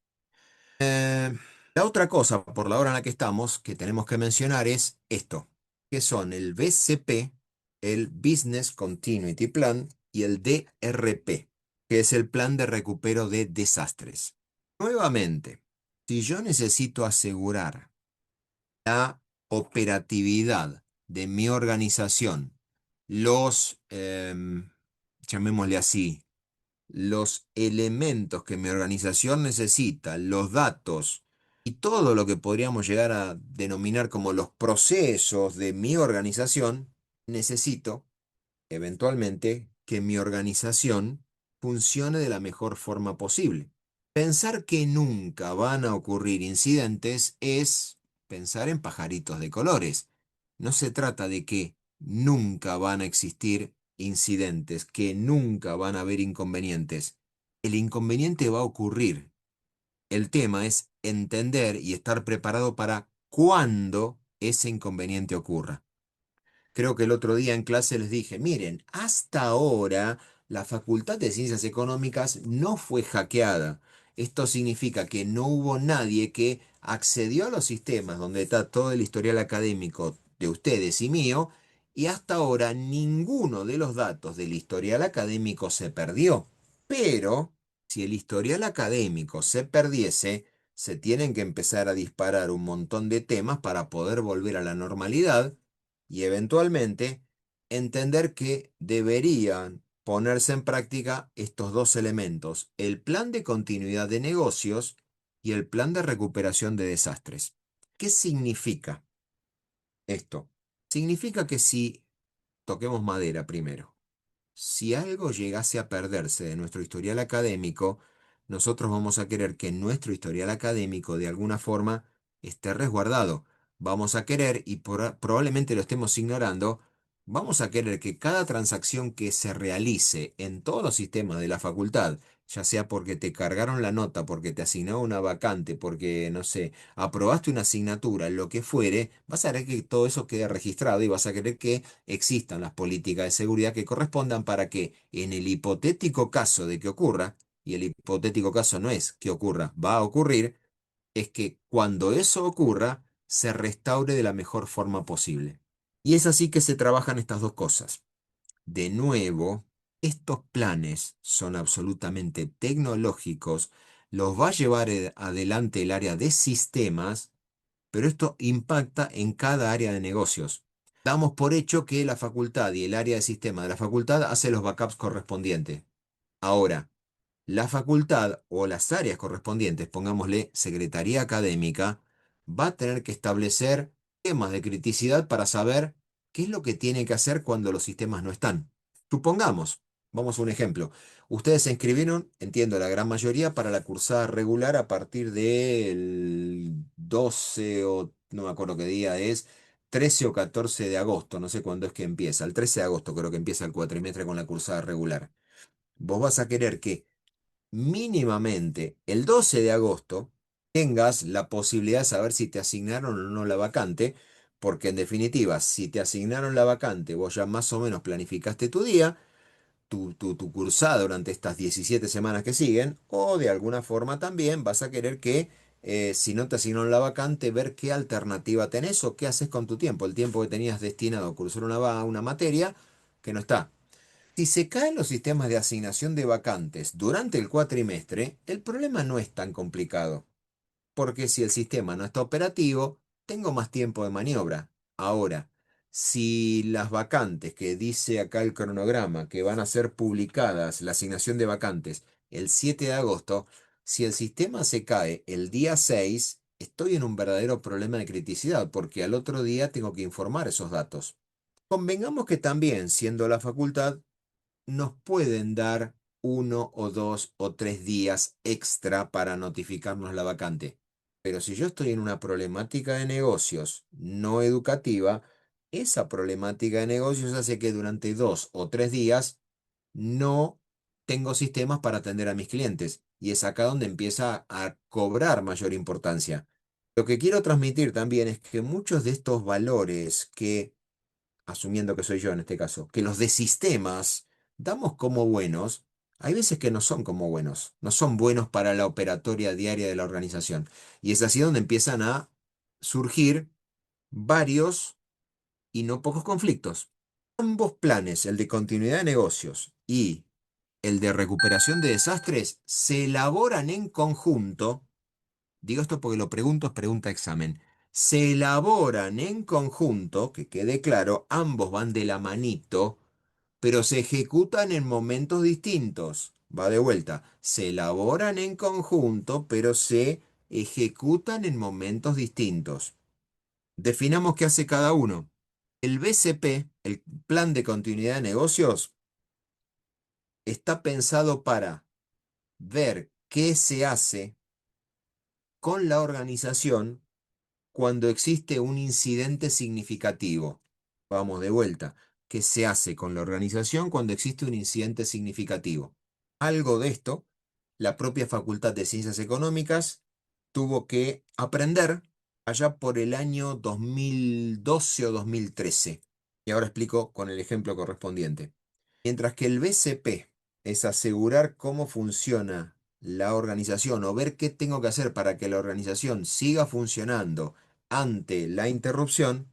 La otra cosa, por la hora en la que estamos, que tenemos que mencionar es esto, que son el BCP, el Business Continuity Plan y el DRP, que es el Plan de Recupero de Desastres. Nuevamente, si yo necesito asegurar la operatividad de mi organización, llamémosle así, los elementos que mi organización necesita, los datos y todo lo que podríamos llegar a denominar como los procesos de mi organización, necesito eventualmente que mi organización funcione de la mejor forma posible. Pensar que nunca van a ocurrir incidentes es pensar en pajaritos de colores. No se trata de que nunca van a existir incidentes, que nunca van a haber inconvenientes. El inconveniente va a ocurrir. El tema es entender y estar preparado para cuando ese inconveniente ocurra. Creo que el otro día en clase les dije, miren, hasta ahora la Facultad de Ciencias Económicas no fue hackeada. Esto significa que no hubo nadie que accedió a los sistemas donde está todo el historial académico de ustedes y mío, y hasta ahora ninguno de los datos del historial académico se perdió. Pero si el historial académico se perdiese, se tienen que empezar a disparar un montón de temas para poder volver a la normalidad y eventualmente entender que deberían ponerse en práctica estos dos elementos, el plan de continuidad de negocios y el plan de recuperación de desastres. ¿Qué significa esto? Significa que si, toquemos madera primero, si algo llegase a perderse de nuestro historial académico, nosotros vamos a querer que nuestro historial académico de alguna forma esté resguardado. Vamos a querer, y probablemente lo estemos ignorando, vamos a querer que cada transacción que se realice en todos los sistemas de la facultad, ya sea porque te cargaron la nota, porque te asignaron una vacante, porque, no sé, aprobaste una asignatura, lo que fuere, vas a querer que todo eso quede registrado y vas a querer que existan las políticas de seguridad que correspondan para que en el hipotético caso de que ocurra, y el hipotético caso no es que ocurra, va a ocurrir, es que cuando eso ocurra, se restaure de la mejor forma posible. Y es así que se trabajan estas dos cosas. De nuevo, estos planes son absolutamente tecnológicos, los va a llevar adelante el área de sistemas, pero esto impacta en cada área de negocios. Damos por hecho que la facultad y el área de sistema de la facultad hace los backups correspondientes. Ahora, la facultad o las áreas correspondientes, pongámosle secretaría académica, va a tener que establecer temas de criticidad para saber qué es lo que tiene que hacer cuando los sistemas no están. Supongamos, vamos a un ejemplo. Ustedes se inscribieron, entiendo, la gran mayoría para la cursada regular a partir del 12 o no me acuerdo qué día es, 13 o 14 de agosto, no sé cuándo es que empieza. El 13 de agosto creo que empieza el cuatrimestre con la cursada regular. Vos vas a querer que mínimamente el 12 de agosto tengas la posibilidad de saber si te asignaron o no la vacante, porque en definitiva, si te asignaron la vacante, vos ya más o menos planificaste tu día, tu cursada durante estas 17 semanas que siguen, o de alguna forma también vas a querer que, si no te asignaron la vacante, ver qué alternativa tenés o qué haces con tu tiempo, el tiempo que tenías destinado a cursar una materia que no está. Si se caen los sistemas de asignación de vacantes durante el cuatrimestre, el problema no es tan complicado, porque si el sistema no está operativo, tengo más tiempo de maniobra. Ahora, si las vacantes que dice acá el cronograma que van a ser publicadas, la asignación de vacantes, el 7 de agosto, Si el sistema se cae el día 6, estoy en un verdadero problema de criticidad porque al otro día tengo que informar esos datos. Convengamos que también, siendo la facultad, nos pueden dar 1 o 2 o 3 días extra para notificarnos la vacante. Pero si yo estoy en una problemática de negocios no educativa, esa problemática de negocios hace que durante 2 o 3 días no tengo sistemas para atender a mis clientes. Y es acá donde empieza a cobrar mayor importancia. Lo que quiero transmitir también es que muchos de estos valores que, asumiendo que soy yo en este caso, que los de sistemas damos como buenos, hay veces que no son como buenos, no son buenos para la operatoria diaria de la organización. Y es así donde empiezan a surgir varios y no pocos conflictos. Ambos planes, el de continuidad de negocios y el de recuperación de desastres, se elaboran en conjunto. Digo esto porque lo pregunto, es pregunta examen. Se elaboran en conjunto, que quede claro, ambos van de la manito, pero se ejecutan en momentos distintos. Va de vuelta. Se elaboran en conjunto, pero se ejecutan en momentos distintos. Definamos qué hace cada uno. El BCP, el Plan de Continuidad de Negocios, está pensado para ver qué se hace con la organización cuando existe un incidente significativo. Vamos de vuelta. ¿Qué se hace con la organización cuando existe un incidente significativo? Algo de esto, la propia Facultad de Ciencias Económicas tuvo que aprender allá por el año 2012 o 2013. Y ahora explico con el ejemplo correspondiente. Mientras que el BCP es asegurar cómo funciona la organización o ver qué tengo que hacer para que la organización siga funcionando ante la interrupción,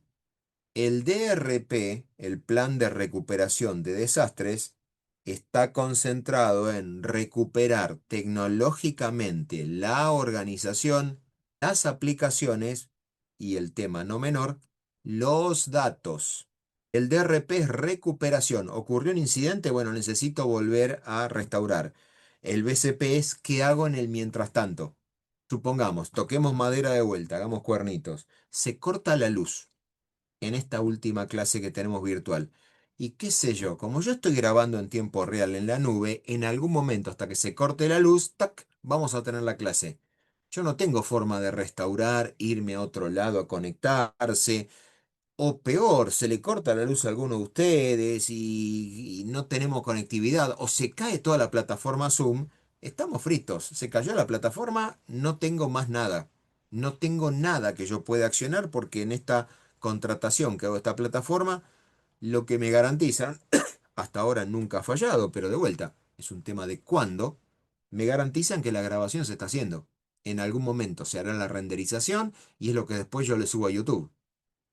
el DRP, el Plan de Recuperación de Desastres, está concentrado en recuperar tecnológicamente la organización, las aplicaciones y, el tema no menor, los datos. El DRP es recuperación. ¿Ocurrió un incidente? Bueno, necesito volver a restaurar. El BCP es ¿qué hago en el mientras tanto? Supongamos, toquemos madera de vuelta, hagamos cuernitos. Se corta la luz en esta última clase que tenemos virtual. Y qué sé yo, como yo estoy grabando en tiempo real en la nube, en algún momento hasta que se corte la luz, ¡tac!, vamos a tener la clase. Yo no tengo forma de restaurar, irme a otro lado a conectarse, o peor, se le corta la luz a alguno de ustedes y no tenemos conectividad, o se cae toda la plataforma Zoom, estamos fritos. Se cayó la plataforma, no tengo más nada. No tengo nada que yo pueda accionar porque en esta contratación que hago esta plataforma, lo que me garantizan, hasta ahora nunca ha fallado, pero de vuelta, es un tema de cuándo, me garantizan que la grabación se está haciendo. En algún momento se hará la renderización y es lo que después yo le subo a YouTube.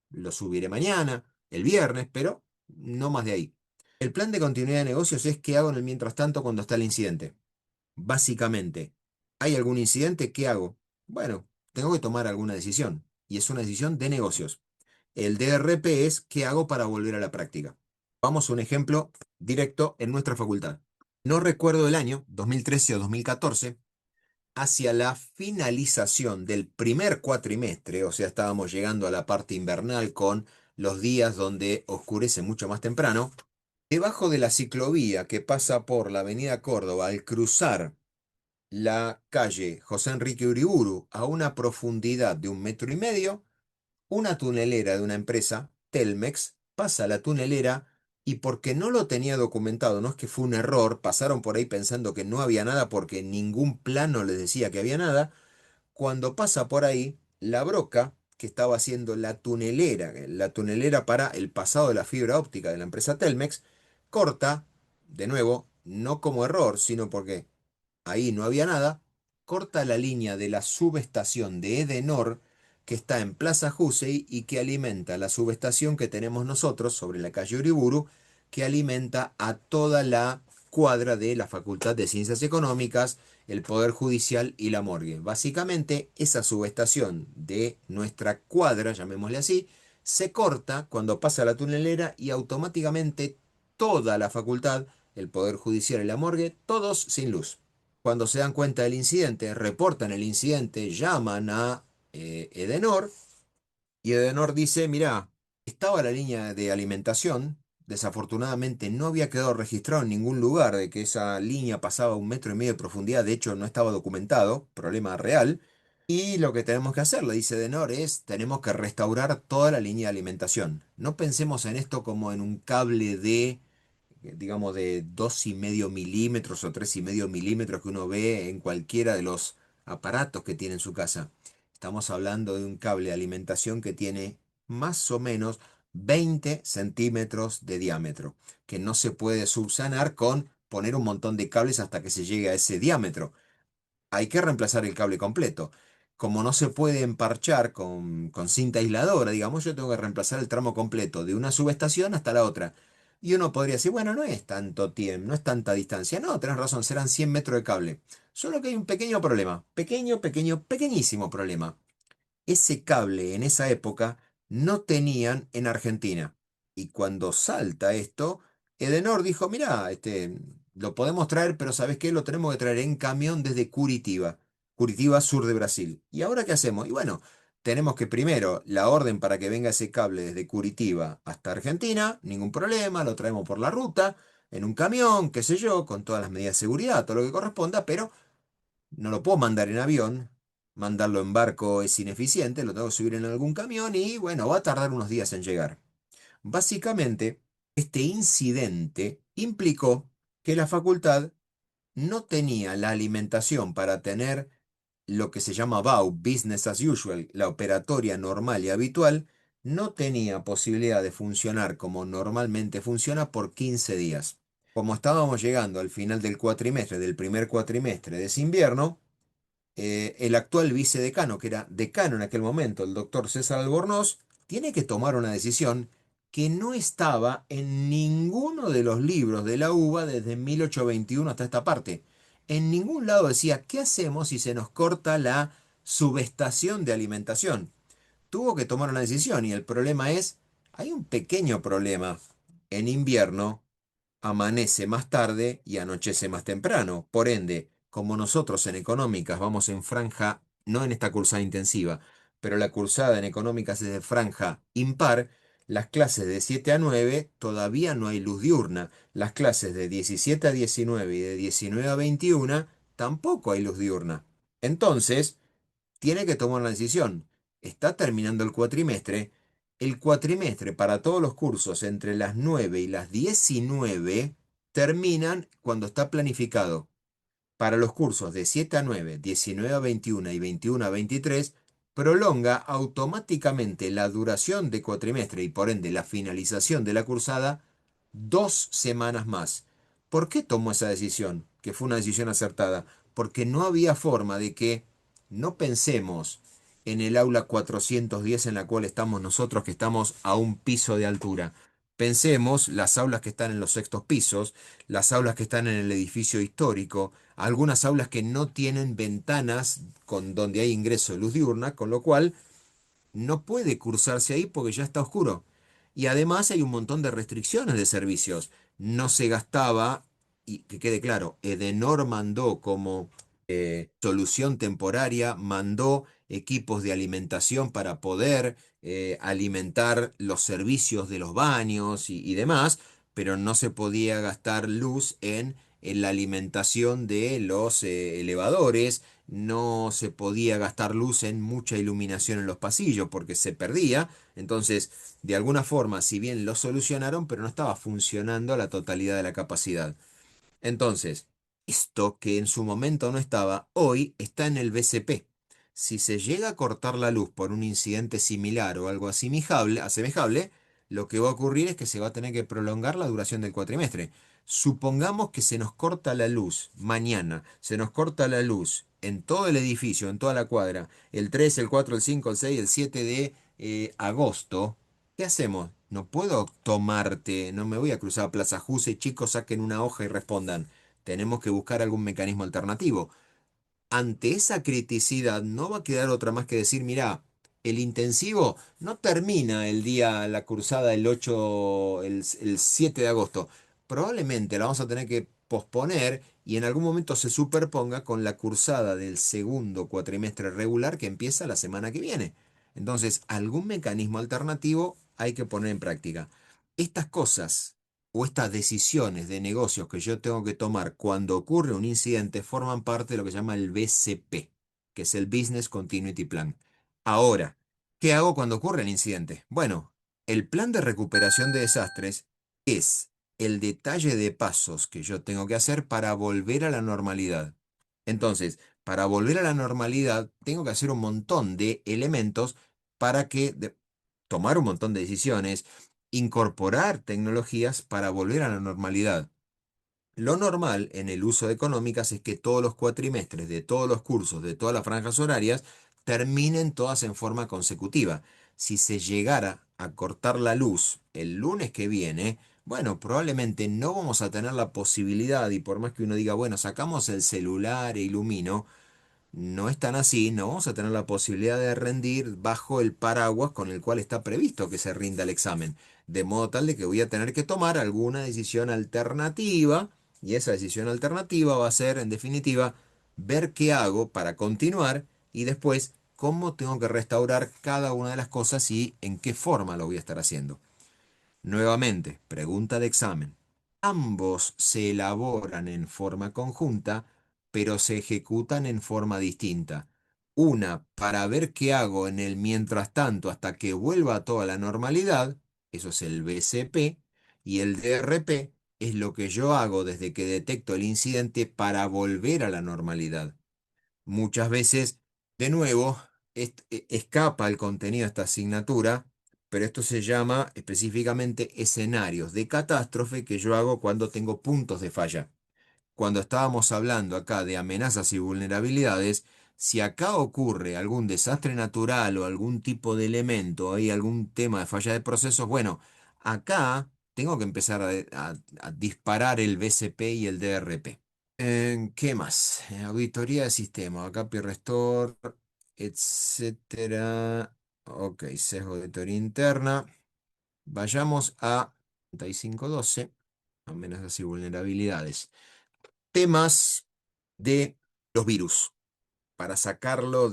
Lo subiré mañana, el viernes, pero no más de ahí. El plan de continuidad de negocios es qué hago en el mientras tanto cuando está el incidente. Básicamente, ¿hay algún incidente? ¿Qué hago? Bueno, tengo que tomar alguna decisión, y es una decisión de negocios. El DRP es qué hago para volver a la práctica. Vamos a un ejemplo directo en nuestra facultad. No recuerdo el año, 2013 o 2014, hacia la finalización del primer cuatrimestre, o sea, estábamos llegando a la parte invernal con los días donde oscurece mucho más temprano, debajo de la ciclovía que pasa por la avenida Córdoba, al cruzar la calle José Enrique Uriburu a una profundidad de 1,5 metros, una tunelera de una empresa, Telmex, pasa a la tunelera y porque no lo tenía documentado, no es que fue un error, pasaron por ahí pensando que no había nada porque ningún plano les decía que había nada. Cuando pasa por ahí, la broca que estaba haciendo la tunelera para el pasado de la fibra óptica de la empresa Telmex, corta, de nuevo, no como error, sino porque ahí no había nada, corta la línea de la subestación de Edenor que está en Plaza Jusey y que alimenta la subestación que tenemos nosotros sobre la calle Uriburu, que alimenta a toda la cuadra de la Facultad de Ciencias Económicas, el Poder Judicial y la Morgue. Básicamente, esa subestación de nuestra cuadra, llamémosle así, se corta cuando pasa la tunelera y automáticamente toda la facultad, el Poder Judicial y la Morgue, todos sin luz. Cuando se dan cuenta del incidente, reportan el incidente, llaman a Edenor y Edenor dice, mirá, estaba la línea de alimentación, desafortunadamente no había quedado registrado en ningún lugar de que esa línea pasaba 1,5 metros de profundidad, de hecho no estaba documentado, problema real. Y lo que tenemos que hacer, le dice Edenor, es tenemos que restaurar toda la línea de alimentación. No pensemos en esto como en un cable de digamos, de 2,5 milímetros o 3,5 milímetros que uno ve en cualquiera de los aparatos que tiene en su casa. Estamos hablando de un cable de alimentación que tiene más o menos 20 centímetros de diámetro, que no se puede subsanar con poner un montón de cables hasta que se llegue a ese diámetro. Hay que reemplazar el cable completo. Como no se puede emparchar con cinta aisladora, digamos, yo tengo que reemplazar el tramo completo de una subestación hasta la otra. Y uno podría decir, bueno, no es tanto tiempo, no es tanta distancia. No, tenés razón, serán 100 metros de cable. Solo que hay un pequeño problema. Pequeño, pequeño, pequeñísimo problema. Ese cable en esa época no tenían en Argentina. Y cuando salta esto, Edenor dijo, mirá, lo podemos traer, pero ¿sabes qué? Lo tenemos que traer en camión desde Curitiba, Curitiba, sur de Brasil. ¿Y ahora qué hacemos? Y bueno, tenemos que primero la orden para que venga ese cable desde Curitiba hasta Argentina, ningún problema, lo traemos por la ruta, en un camión, qué sé yo, con todas las medidas de seguridad, todo lo que corresponda, pero no lo puedo mandar en avión, mandarlo en barco es ineficiente, lo tengo que subir en algún camión y bueno, va a tardar unos días en llegar. Básicamente, este incidente implicó que la facultad no tenía la alimentación para tener lo que se llama BAU, Business as Usual, la operatoria normal y habitual, no tenía posibilidad de funcionar como normalmente funciona por 15 días. Como estábamos llegando al final del cuatrimestre, del primer cuatrimestre de ese invierno, el actual vicedecano, que era decano en aquel momento, el doctor César Albornoz, tiene que tomar una decisión que no estaba en ninguno de los libros de la UBA desde 1821 hasta esta parte. En ningún lado decía, ¿qué hacemos si se nos corta la subestación de alimentación? Tuvo que tomar una decisión y el problema es, hay un pequeño problema. En invierno amanece más tarde y anochece más temprano. Por ende, como nosotros en económicas vamos en franja, no en esta cursada intensiva, pero la cursada en económicas es de franja impar, las clases de 7 a 9 todavía no hay luz diurna. Las clases de 17 a 19 y de 19 a 21 tampoco hay luz diurna. Entonces, tiene que tomar una decisión. Está terminando el cuatrimestre para todos los cursos entre las 9 y las 19 terminan cuando está planificado. Para los cursos de 7 a 9, 19 a 21 y 21 a 23, prolonga automáticamente la duración de cuatrimestre y por ende la finalización de la cursada 2 semanas más. ¿Por qué tomó esa decisión? Que fue una decisión acertada. Porque no había forma de que no pensemos en el aula 410 en la cual estamos nosotros, que estamos a un piso de altura. Pensemos las aulas que están en los sextos pisos, las aulas que están en el edificio histórico, algunas aulas que no tienen ventanas con donde hay ingreso de luz diurna, con lo cual no puede cursarse ahí porque ya está oscuro. Y además hay un montón de restricciones de servicios. No se gastaba, y que quede claro, Edenor mandó como solución temporaria, mandó equipos de alimentación para poder alimentar los servicios de los baños y demás, pero no se podía gastar luz en la alimentación de los elevadores, no se podía gastar luz en mucha iluminación en los pasillos porque se perdía. Entonces, de alguna forma, si bien lo solucionaron, pero no estaba funcionando a la totalidad de la capacidad. Entonces, esto que en su momento no estaba, hoy está en el BCP. Si se llega a cortar la luz por un incidente similar o algo asemejable, lo que va a ocurrir es que se va a tener que prolongar la duración del cuatrimestre. Supongamos que se nos corta la luz mañana, se nos corta la luz en todo el edificio, en toda la cuadra, el 3, el 4, el 5, el 6, el 7 de agosto. ¿Qué hacemos? No puedo tomarte, no me voy a cruzar a Plaza Juse, chicos, saquen una hoja y respondan. Tenemos que buscar algún mecanismo alternativo. Ante esa criticidad no va a quedar otra más que decir, mirá, el intensivo no termina el día, la cursada el 8, el 7 de agosto. Probablemente la vamos a tener que posponer y en algún momento se superponga con la cursada del segundo cuatrimestre regular que empieza la semana que viene. Entonces, algún mecanismo alternativo hay que poner en práctica. Estas cosas o estas decisiones de negocios que yo tengo que tomar cuando ocurre un incidente forman parte de lo que se llama el BCP, que es el Business Continuity Plan. Ahora, ¿qué hago cuando ocurre el incidente? Bueno, el plan de recuperación de desastres es el detalle de pasos que yo tengo que hacer para volver a la normalidad. Entonces, para volver a la normalidad, tengo que hacer un montón de elementos para tomar un montón de decisiones, incorporar tecnologías para volver a la normalidad. Lo normal en el uso de económicas es que todos los cuatrimestres de todos los cursos, de todas las franjas horarias, terminen todas en forma consecutiva. Si se llegara a cortar la luz el lunes que viene, bueno, probablemente no vamos a tener la posibilidad, y por más que uno diga, bueno, sacamos el celular e ilumino, no es tan así, no vamos a tener la posibilidad de rendir bajo el paraguas con el cual está previsto que se rinda el examen. De modo tal de que voy a tener que tomar alguna decisión alternativa, y esa decisión alternativa va a ser, en definitiva, ver qué hago para continuar y después cómo tengo que restaurar cada una de las cosas y en qué forma lo voy a estar haciendo. Nuevamente, pregunta de examen. Ambos se elaboran en forma conjunta, pero se ejecutan en forma distinta. Una para ver qué hago en el mientras tanto hasta que vuelva a toda la normalidad, eso es el BCP, y el DRP es lo que yo hago desde que detecto el incidente para volver a la normalidad. Muchas veces, de nuevo, escapa el contenido de esta asignatura, pero esto se llama específicamente escenarios de catástrofe que yo hago cuando tengo puntos de falla. Cuando estábamos hablando acá de amenazas y vulnerabilidades, si acá ocurre algún desastre natural o algún tipo de elemento, hay algún tema de falla de procesos, bueno, acá tengo que empezar a disparar el BCP y el DRP. ¿Qué más? Auditoría de sistema, Copy Restore, etcétera. Ok, sesgo de auditoría interna. Vayamos a 3512, amenazas y vulnerabilidades. Temas de los virus, para sacarlo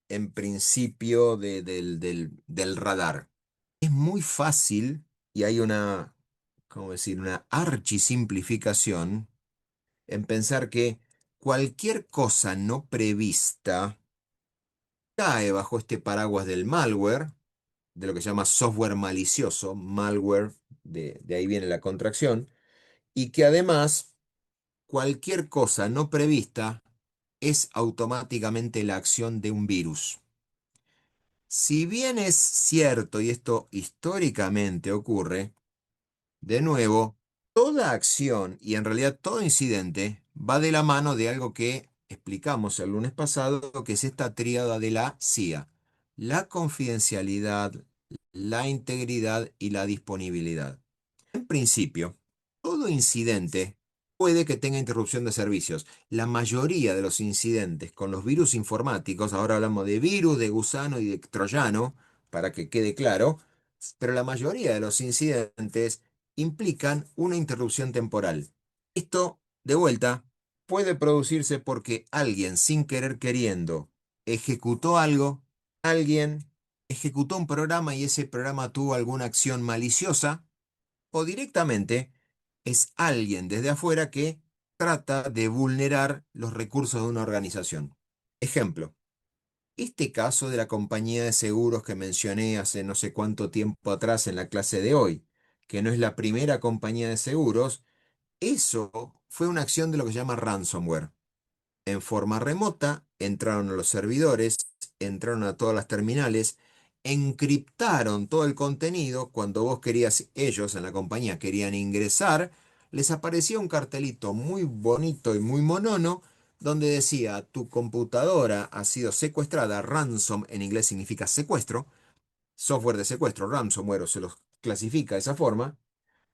en principio, del radar. Es muy fácil y hay ¿cómo decir? Una archisimplificación en pensar que cualquier cosa no prevista cae bajo este paraguas del malware, de lo que se llama software malicioso, malware, de ahí viene la contracción, y que además cualquier cosa no prevista es automáticamente la acción de un virus. Si bien es cierto, y esto históricamente ocurre, de nuevo, toda acción y en realidad todo incidente va de la mano de algo que explicamos el lunes pasado, que es esta tríada de la CIA: la confidencialidad, la integridad y la disponibilidad. En principio, todo incidente puede que tenga interrupción de servicios. La mayoría de los incidentes con los virus informáticos, ahora hablamos de virus, de gusano y de troyano, para que quede claro, pero la mayoría de los incidentes implican una interrupción temporal. Esto, de vuelta, puede producirse porque alguien, sin querer queriendo, ejecutó algo, alguien ejecutó un programa y ese programa tuvo alguna acción maliciosa, o directamente es alguien desde afuera que trata de vulnerar los recursos de una organización. Ejemplo, este caso de la compañía de seguros que mencioné hace no sé cuánto tiempo atrás en la clase de hoy, que no es la primera compañía de seguros, eso fue una acción de lo que se llama ransomware. En forma remota, entraron a los servidores, entraron a todas las terminales, encriptaron todo el contenido. Cuando vos querías, ellos en la compañía querían ingresar, les aparecía un cartelito muy bonito y muy monono donde decía: tu computadora ha sido secuestrada. Ransom en inglés significa secuestro, software de secuestro, ransomware, o se los clasifica de esa forma.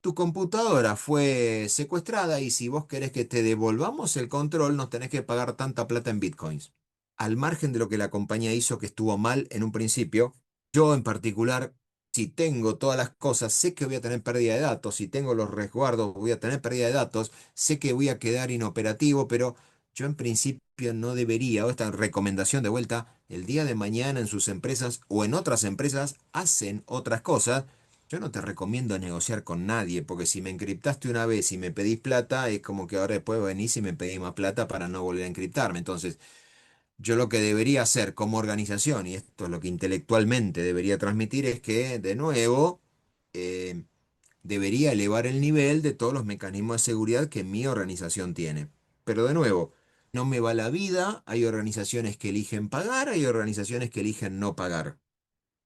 Tu computadora fue secuestrada y si vos querés que te devolvamos el control, nos tenés que pagar tanta plata en bitcoins. Al margen de lo que la compañía hizo que estuvo mal en un principio, yo en particular Si tengo todas las cosas, sé que voy a tener pérdida de datos. Si tengo los resguardos, voy a tener pérdida de datos. Sé que voy a quedar inoperativo, pero yo en principio no debería, o esta recomendación de vuelta, el día de mañana en sus empresas o en otras empresas hacen otras cosas. Yo no te recomiendo negociar con nadie, porque si me encriptaste una vez y me pedís plata, es como que ahora después venís y me pedís más plata para no volver a encriptarme. Entonces, yo lo que debería hacer como organización, y esto es lo que intelectualmente debería transmitir, es que, de nuevo, eh, debería elevar el nivel de todos los mecanismos de seguridad que mi organización tiene. Pero de nuevo, no me va la vida, hay organizaciones que eligen pagar, hay organizaciones que eligen no pagar.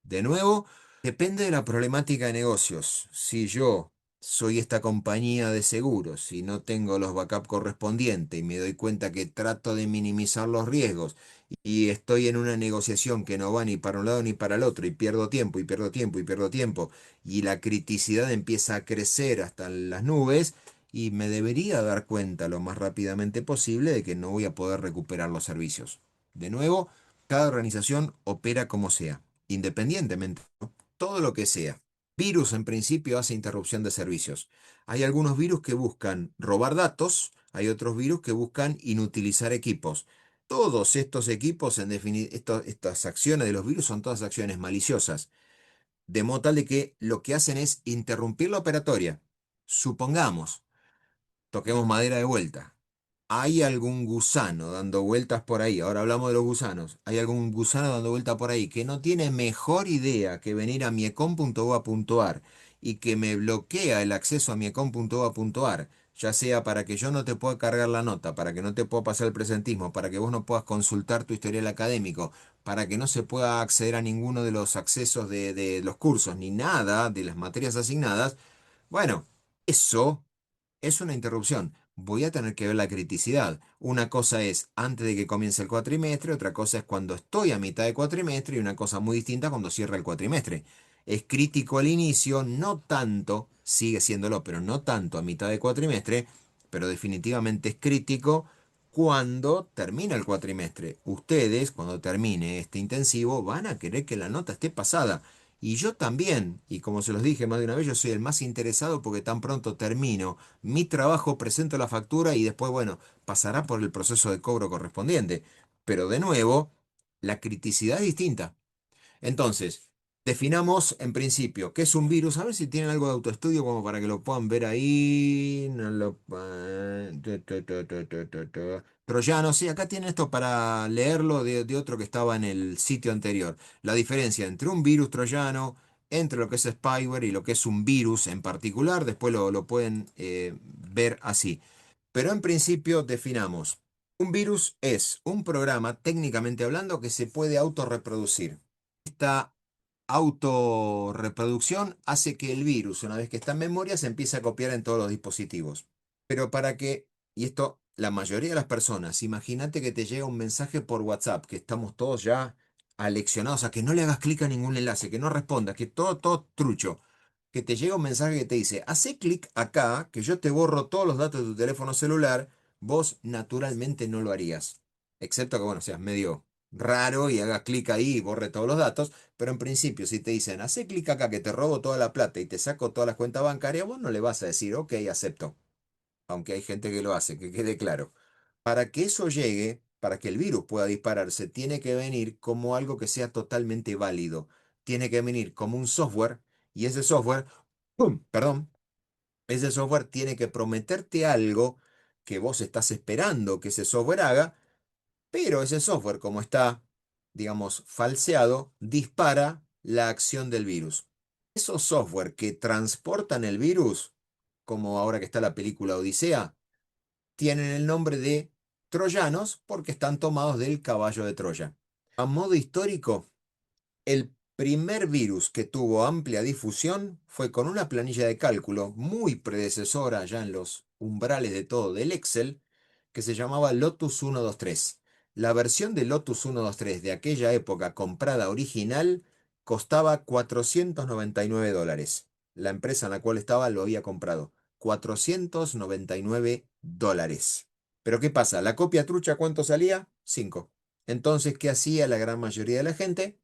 De nuevo, depende de la problemática de negocios. Si yo soy esta compañía de seguros y no tengo los backup correspondientes y me doy cuenta que trato de minimizar los riesgos y estoy en una negociación que no va ni para un lado ni para el otro y pierdo tiempo y pierdo tiempo y pierdo tiempo y la criticidad empieza a crecer hasta las nubes y me debería dar cuenta lo más rápidamente posible de que no voy a poder recuperar los servicios. De nuevo, cada organización opera como sea independientemente, ¿no? Todo lo que sea. Virus en principio hace interrupción de servicios. Hay algunos virus que buscan robar datos, hay otros virus que buscan inutilizar equipos. Todos estos equipos, estas acciones de los virus son todas acciones maliciosas, de modo tal de que lo que hacen es interrumpir la operatoria. Supongamos, toquemos madera de vuelta. ¿Hay algún gusano dando vueltas por ahí? Ahora hablamos de los gusanos. ¿Hay algún gusano dando vueltas por ahí que no tiene mejor idea que venir a miecom.gov.ar y que me bloquea el acceso a miecom.gov.ar, ya sea para que yo no te pueda cargar la nota, para que no te pueda pasar el presentismo, para que vos no puedas consultar tu historial académico, para que no se pueda acceder a ninguno de los accesos de los cursos, ni nada de las materias asignadas? Bueno, eso es una interrupción. Voy a tener que ver la criticidad. Una cosa es antes de que comience el cuatrimestre, otra cosa es cuando estoy a mitad de cuatrimestre y una cosa muy distinta cuando cierra el cuatrimestre. Es crítico al inicio, no tanto, sigue siéndolo, pero no tanto a mitad de cuatrimestre, pero definitivamente es crítico cuando termina el cuatrimestre. Ustedes, cuando termine este intensivo, van a querer que la nota esté pasada. Y yo también, y como se los dije más de una vez, yo soy el más interesado porque tan pronto termino mi trabajo, presento la factura y después, bueno, pasará por el proceso de cobro correspondiente. Pero de nuevo, la criticidad es distinta. Entonces, definamos en principio qué es un virus. A ver si tienen algo de autoestudio como para que lo puedan ver ahí. No lo, Troyano, sí, acá tienen esto para leerlo de otro que estaba en el sitio anterior. La diferencia entre un virus troyano, entre lo que es spyware y lo que es un virus en particular. Después lo pueden ver así. Pero en principio definamos. Un virus es un programa, técnicamente hablando, que se puede autorreproducir. Esta autorreproducción hace que el virus, una vez que está en memoria, se empiece a copiar en todos los dispositivos. Pero para que, y esto la mayoría de las personas, imagínate que te llega un mensaje por WhatsApp, que estamos todos ya aleccionados a que no le hagas clic a ningún enlace, que no respondas, que todo trucho, que te llega un mensaje que te dice, hace clic acá, que yo te borro todos los datos de tu teléfono celular, vos naturalmente no lo harías. Excepto que, bueno, seas medio raro y hagas clic ahí y borre todos los datos, pero en principio si te dicen, hace clic acá que te robo toda la plata y te saco todas las cuentas bancarias, vos no le vas a decir, ok, acepto, aunque hay gente que lo hace, que quede claro. Para que eso llegue, para que el virus pueda dispararse, tiene que venir como algo que sea totalmente válido. Tiene que venir como un software y ese software, ¡pum! Perdón, ese software tiene que prometerte algo que vos estás esperando que ese software haga, pero ese software, como está, digamos, falseado, dispara la acción del virus. Esos software que transportan el virus, como ahora que está la película Odisea, tienen el nombre de troyanos porque están tomados del caballo de Troya. A modo histórico, el primer virus que tuvo amplia difusión fue con una planilla de cálculo muy predecesora ya en los umbrales de todo del Excel, que se llamaba Lotus 123. La versión de Lotus 123 de aquella época comprada original costaba $499. La empresa en la cual estaba lo había comprado. $499. Pero ¿qué pasa? ¿La copia trucha cuánto salía? 5. Entonces, ¿qué hacía la gran mayoría de la gente?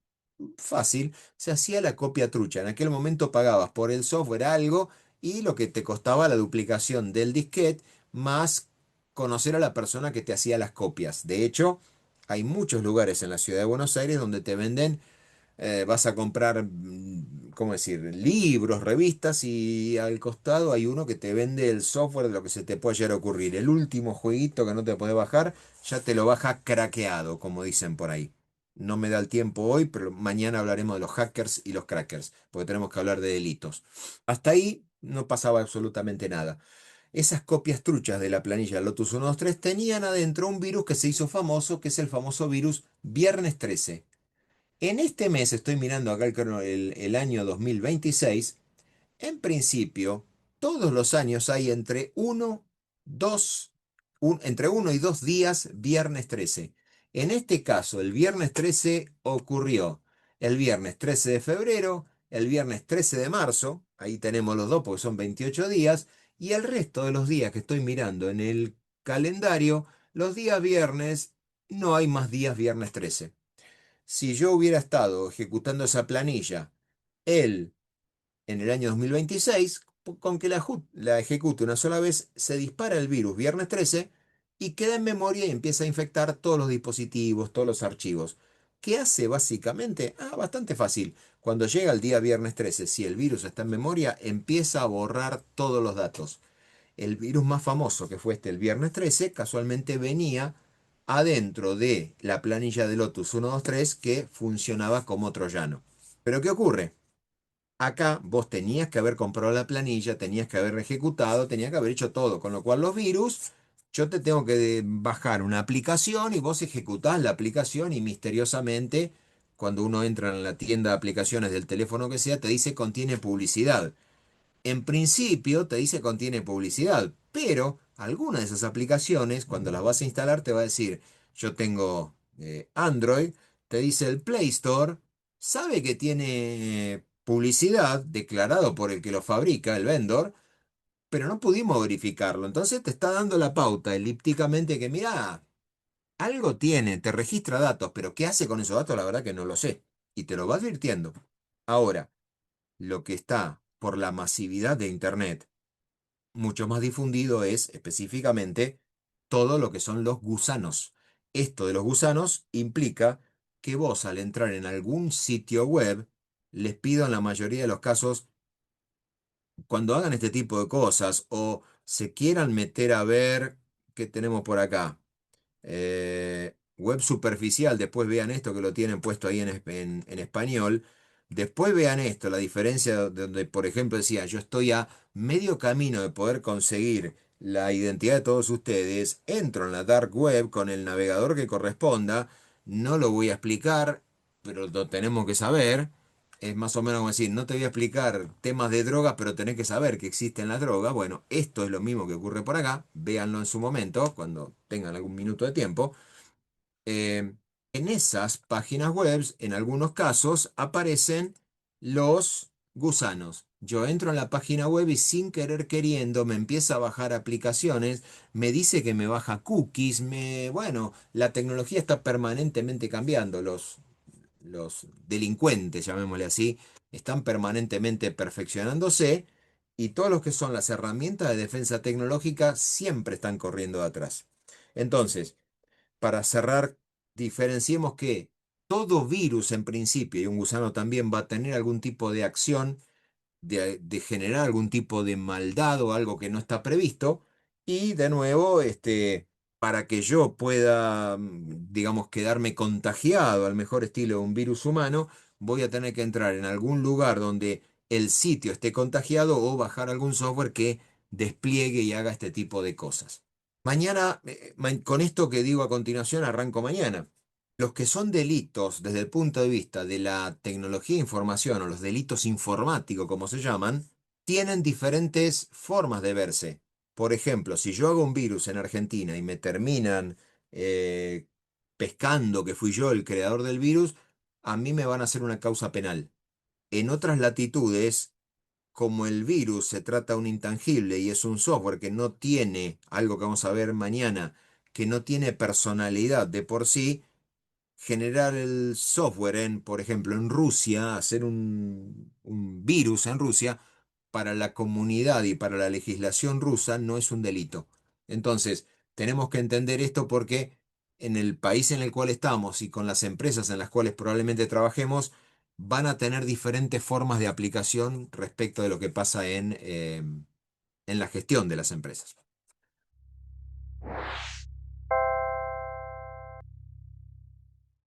Fácil, se hacía la copia trucha. En aquel momento pagabas por el software algo y lo que te costaba la duplicación del disquete más conocer a la persona que te hacía las copias. De hecho, hay muchos lugares en la ciudad de Buenos Aires donde te venden, vas a comprar, ¿cómo decir?, libros, revistas y al costado hay uno que te vende el software de lo que se te puede llegar a ocurrir. El último jueguito que no te puede bajar, ya te lo baja craqueado, como dicen por ahí. No me da el tiempo hoy, pero mañana hablaremos de los hackers y los crackers, porque tenemos que hablar de delitos. Hasta ahí no pasaba absolutamente nada. Esas copias truchas de la planilla Lotus 123 tenían adentro un virus que se hizo famoso, que es el famoso virus Viernes 13. En este mes, estoy mirando acá el año 2026, en principio, todos los años hay entre uno y 2 días viernes 13. En este caso, el viernes 13 ocurrió el viernes 13 de febrero, el viernes 13 de marzo, ahí tenemos los dos porque son 28 días, y el resto de los días que estoy mirando en el calendario, los días viernes, no hay más días viernes 13. Si yo hubiera estado ejecutando esa planilla el en el año 2026, con que la ejecute una sola vez, se dispara el virus viernes 13 y queda en memoria y empieza a infectar todos los dispositivos, todos los archivos. ¿Qué hace básicamente? Bastante fácil. Cuando llega el día viernes 13, si el virus está en memoria, empieza a borrar todos los datos. El virus más famoso, que fue el viernes 13, casualmente venía adentro de la planilla de Lotus 123 que funcionaba como troyano. Pero ¿qué ocurre? Acá vos tenías que haber comprado la planilla, tenías que haber ejecutado, tenías que haber hecho todo. Con lo cual los virus, yo te tengo que bajar una aplicación y vos ejecutás la aplicación y misteriosamente, cuando uno entra en la tienda de aplicaciones del teléfono que sea, te dice contiene publicidad. En principio te dice contiene publicidad, pero alguna de esas aplicaciones, cuando las vas a instalar, te va a decir, yo tengo Android, te dice el Play Store, sabe que tiene publicidad declarado por el que lo fabrica, el vendor, pero no pudimos verificarlo. Entonces te está dando la pauta elípticamente que, mira, algo tiene, te registra datos, pero ¿qué hace con esos datos? La verdad que no lo sé. Y te lo va advirtiendo. Ahora, lo que está por la masividad de Internet mucho más difundido es específicamente todo lo que son los gusanos. Esto de los gusanos implica que vos al entrar en algún sitio web, les pido en la mayoría de los casos, cuando hagan este tipo de cosas o se quieran meter a ver qué tenemos por acá, web superficial, después vean esto que lo tienen puesto ahí en español, después vean esto, la diferencia donde, por ejemplo, decía, yo estoy a medio camino de poder conseguir la identidad de todos ustedes, entro en la dark web con el navegador que corresponda, no lo voy a explicar, pero lo tenemos que saber. Es más o menos como decir, no te voy a explicar temas de drogas, pero tenés que saber que existen las drogas. Bueno, esto es lo mismo que ocurre por acá. Véanlo en su momento, cuando tengan algún minuto de tiempo. Eh, en esas páginas web, en algunos casos, aparecen los gusanos. Yo entro en la página web y sin querer queriendo me empieza a bajar aplicaciones, me dice que me baja cookies, bueno, la tecnología está permanentemente cambiando. Los delincuentes, llamémosle así, están permanentemente perfeccionándose y todos los que son las herramientas de defensa tecnológica siempre están corriendo de atrás. Entonces, para cerrar, diferenciemos que todo virus en principio, y un gusano también va a tener algún tipo de acción de generar algún tipo de maldad o algo que no está previsto. Y de nuevo, para que yo pueda, digamos, quedarme contagiado al mejor estilo de un virus humano, voy a tener que entrar en algún lugar donde el sitio esté contagiado o bajar algún software que despliegue y haga este tipo de cosas. Mañana, con esto que digo a continuación, arranco mañana. Los que son delitos desde el punto de vista de la tecnología de información o los delitos informáticos, como se llaman, tienen diferentes formas de verse. Por ejemplo, si yo hago un virus en Argentina y me terminan eh, pescando que fui yo el creador del virus, a mí me van a hacer una causa penal. En otras latitudes, como el virus se trata de un intangible y es un software que no tiene, algo que vamos a ver mañana, que no tiene personalidad de por sí, generar el software por ejemplo, en Rusia, hacer un virus en Rusia, para la comunidad y para la legislación rusa no es un delito. Entonces, tenemos que entender esto porque en el país en el cual estamos y con las empresas en las cuales probablemente trabajemos, van a tener diferentes formas de aplicación respecto de lo que pasa en la gestión de las empresas.